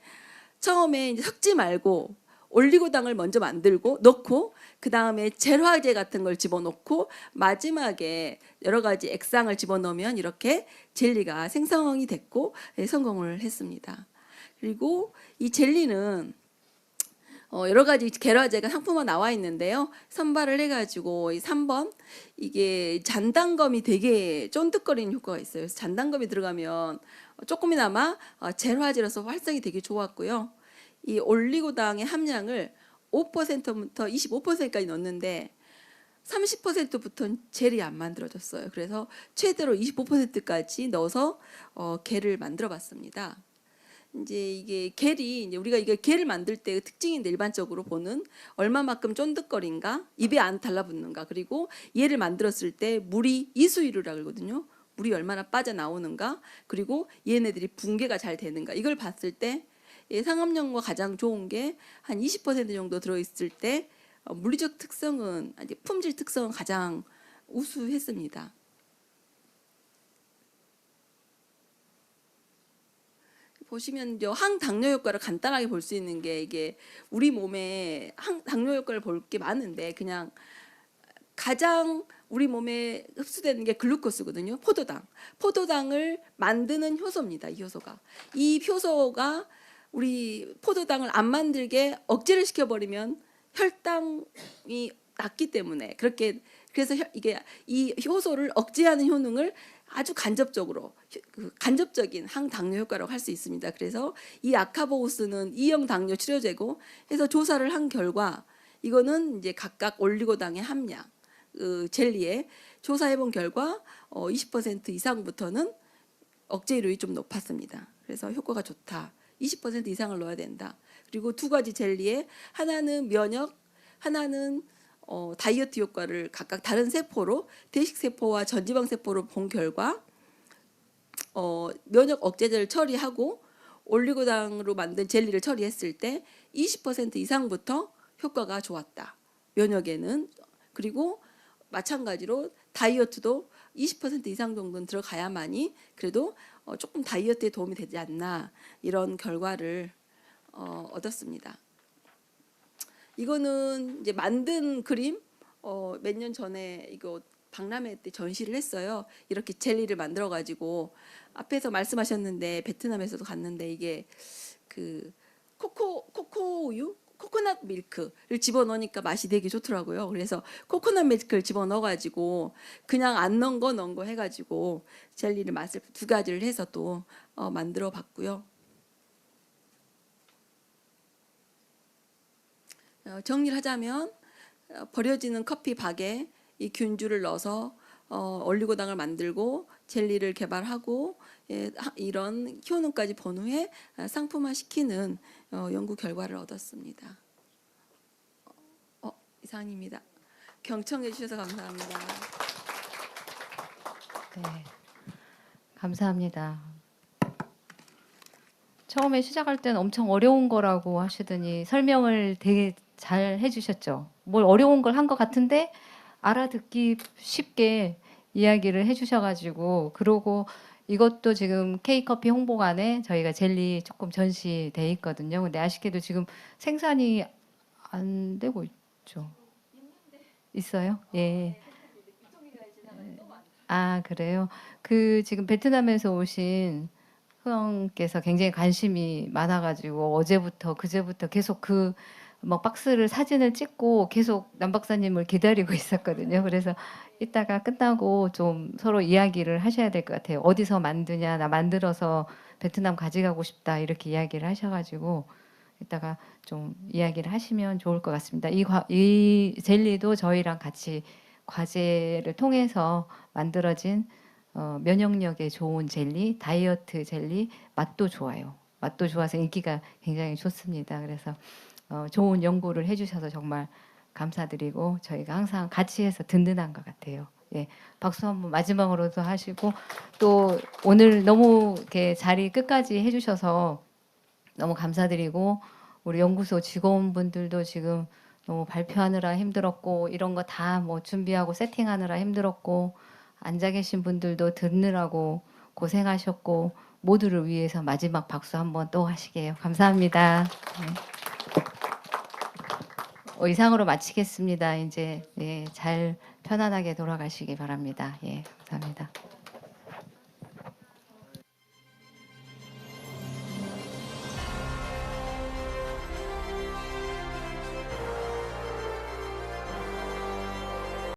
처음에 이제 섞지 말고 올리고당을 먼저 만들고 넣고, 그 다음에 젤화제 같은 걸 집어넣고, 마지막에 여러 가지 액상을 집어넣으면 이렇게 젤리가 생성이 됐고 성공을 했습니다. 그리고 이 젤리는 여러 가지 계라제가 상품화 나와 있는데요. 선발을 해가지고 이 3번, 이게 잔단검이 되게 쫀득거리는 효과가 있어요. 그래서 잔단검이 들어가면 조금이나마 젤화제로서 활성이 되게 좋았고요. 이 올리고당의 함량을 5%부터 25%까지 넣었는데 30%부터는 젤이 안 만들어졌어요. 그래서 최대로 25%까지 넣어서 겔을 만들어봤습니다. 이제 이게 겔이, 이제 우리가 이게 겔을 만들 때 특징인데, 일반적으로 보는 얼마만큼 쫀득거린가, 입에 안 달라붙는가, 그리고 얘를 만들었을 때 물이 이수율이라고 그러거든요. 물이 얼마나 빠져나오는가, 그리고 얘네들이 붕괴가 잘 되는가, 이걸 봤을 때 상업용과 가장 좋은 게 한 20% 정도 들어있을 때 물리적 특성은, 품질 특성은 가장 우수했습니다. 보시면 항당뇨 효과를 간단하게 볼 수 있는 게, 이게 우리 몸에 항당뇨 효과를 볼 게 많은데 그냥 가장 우리 몸에 흡수되는 게 글루코스거든요. 포도당을 만드는 효소입니다. 이 효소가 우리 포도당을 안 만들게 억제를 시켜버리면 혈당이 낮기 때문에, 그래서 이게 이 효소를 억제하는 효능을 아주 간접적인 항당뇨 효과라고 할 수 있습니다. 그래서 이 아카보우스는 2형 당뇨 치료제고 해서 조사를 한 결과, 이거는 이제 각각 올리고당의 함량, 젤리에 조사해본 결과 20% 이상부터는 억제율이 좀 높았습니다. 그래서 효과가 좋다. 20% 이상을 넣어야 된다. 그리고 두 가지 젤리에 하나는 면역, 하나는 다이어트 효과를 각각 다른 세포로, 대식세포와 전지방세포로 본 결과 면역 억제제를 처리하고 올리고당으로 만든 젤리를 처리했을 때 20% 이상부터 효과가 좋았다. 면역에는. 그리고 마찬가지로 다이어트도 20% 이상 정도는 들어가야만이 그래도 조금 다이어트에 도움이 되지 않나, 이런 결과를 얻었습니다. 이거는 이제 만든 그림, 몇 년 전에 이거 박람회 때 전시를 했어요. 이렇게 젤리를 만들어 가지고, 앞에서 말씀하셨는데 베트남에서도 갔는데, 이게 그 코코 우유, 코코넛 밀크를 집어넣으니까 맛이 되게 좋더라고요. 그래서 코코넛 밀크를 집어넣어 가지고 그냥 안 넣은 거 해가지고 젤리를 맛을 두 가지를 해서 또 만들어 봤고요. 정리를 하자면, 버려지는 커피 박에 이 균주를 넣어서 올리고당을 만들고 젤리를 개발하고 이런 효능까지 본 후에 상품화시키는 연구 결과를 얻었습니다. 이상입니다. 경청해 주셔서 감사합니다. 네, 감사합니다. 처음에 시작할 때는 엄청 어려운 거라고 하시더니 설명을 되게 잘 해주셨죠. 뭘 어려운 걸 한 것 같은데 알아듣기 쉽게 이야기를 해주셔가지고, 그러고 이것도 지금 K커피 홍보관에 저희가 젤리 조금 전시돼 있거든요. 근데 아쉽게도 지금 생산이 안 되고 있죠. 있어요? 예. 아, 그래요? 그 지금 베트남에서 오신 후원께서 굉장히 관심이 많아가지고 어제부터 그제부터 계속 그 막 박스를 사진을 찍고 계속 남 박사님을 기다리고 있었거든요. 그래서 이따가 끝나고 좀 서로 이야기를 하셔야 될 것 같아요. 어디서 만드냐, 나 만들어서 베트남 가져가고 싶다 이렇게 이야기를 하셔가지고 이따가 좀 이야기를 하시면 좋을 것 같습니다. 이 젤리도 저희랑 같이 과제를 통해서 만들어진 면역력에 좋은 젤리, 다이어트 젤리, 맛도 좋아요. 맛도 좋아서 인기가 굉장히 좋습니다. 그래서 좋은 연구를 해주셔서 정말 감사드리고 저희가 항상 같이 해서 든든한 것 같아요. 예, 박수 한번 마지막으로도 하시고 또 오늘 너무 이렇게 자리 끝까지 해주셔서 너무 감사드리고 우리 연구소 직원분들도 지금 너무 발표하느라 힘들었고 이런 거 다 뭐 준비하고 세팅하느라 힘들었고 앉아 계신 분들도 듣느라고 고생하셨고 모두를 위해서 마지막 박수 한번 또 하시게요. 감사합니다. 네. 이상으로 마치겠습니다. 이제 예, 잘 편안하게 돌아가시기 바랍니다. 예, 감사합니다.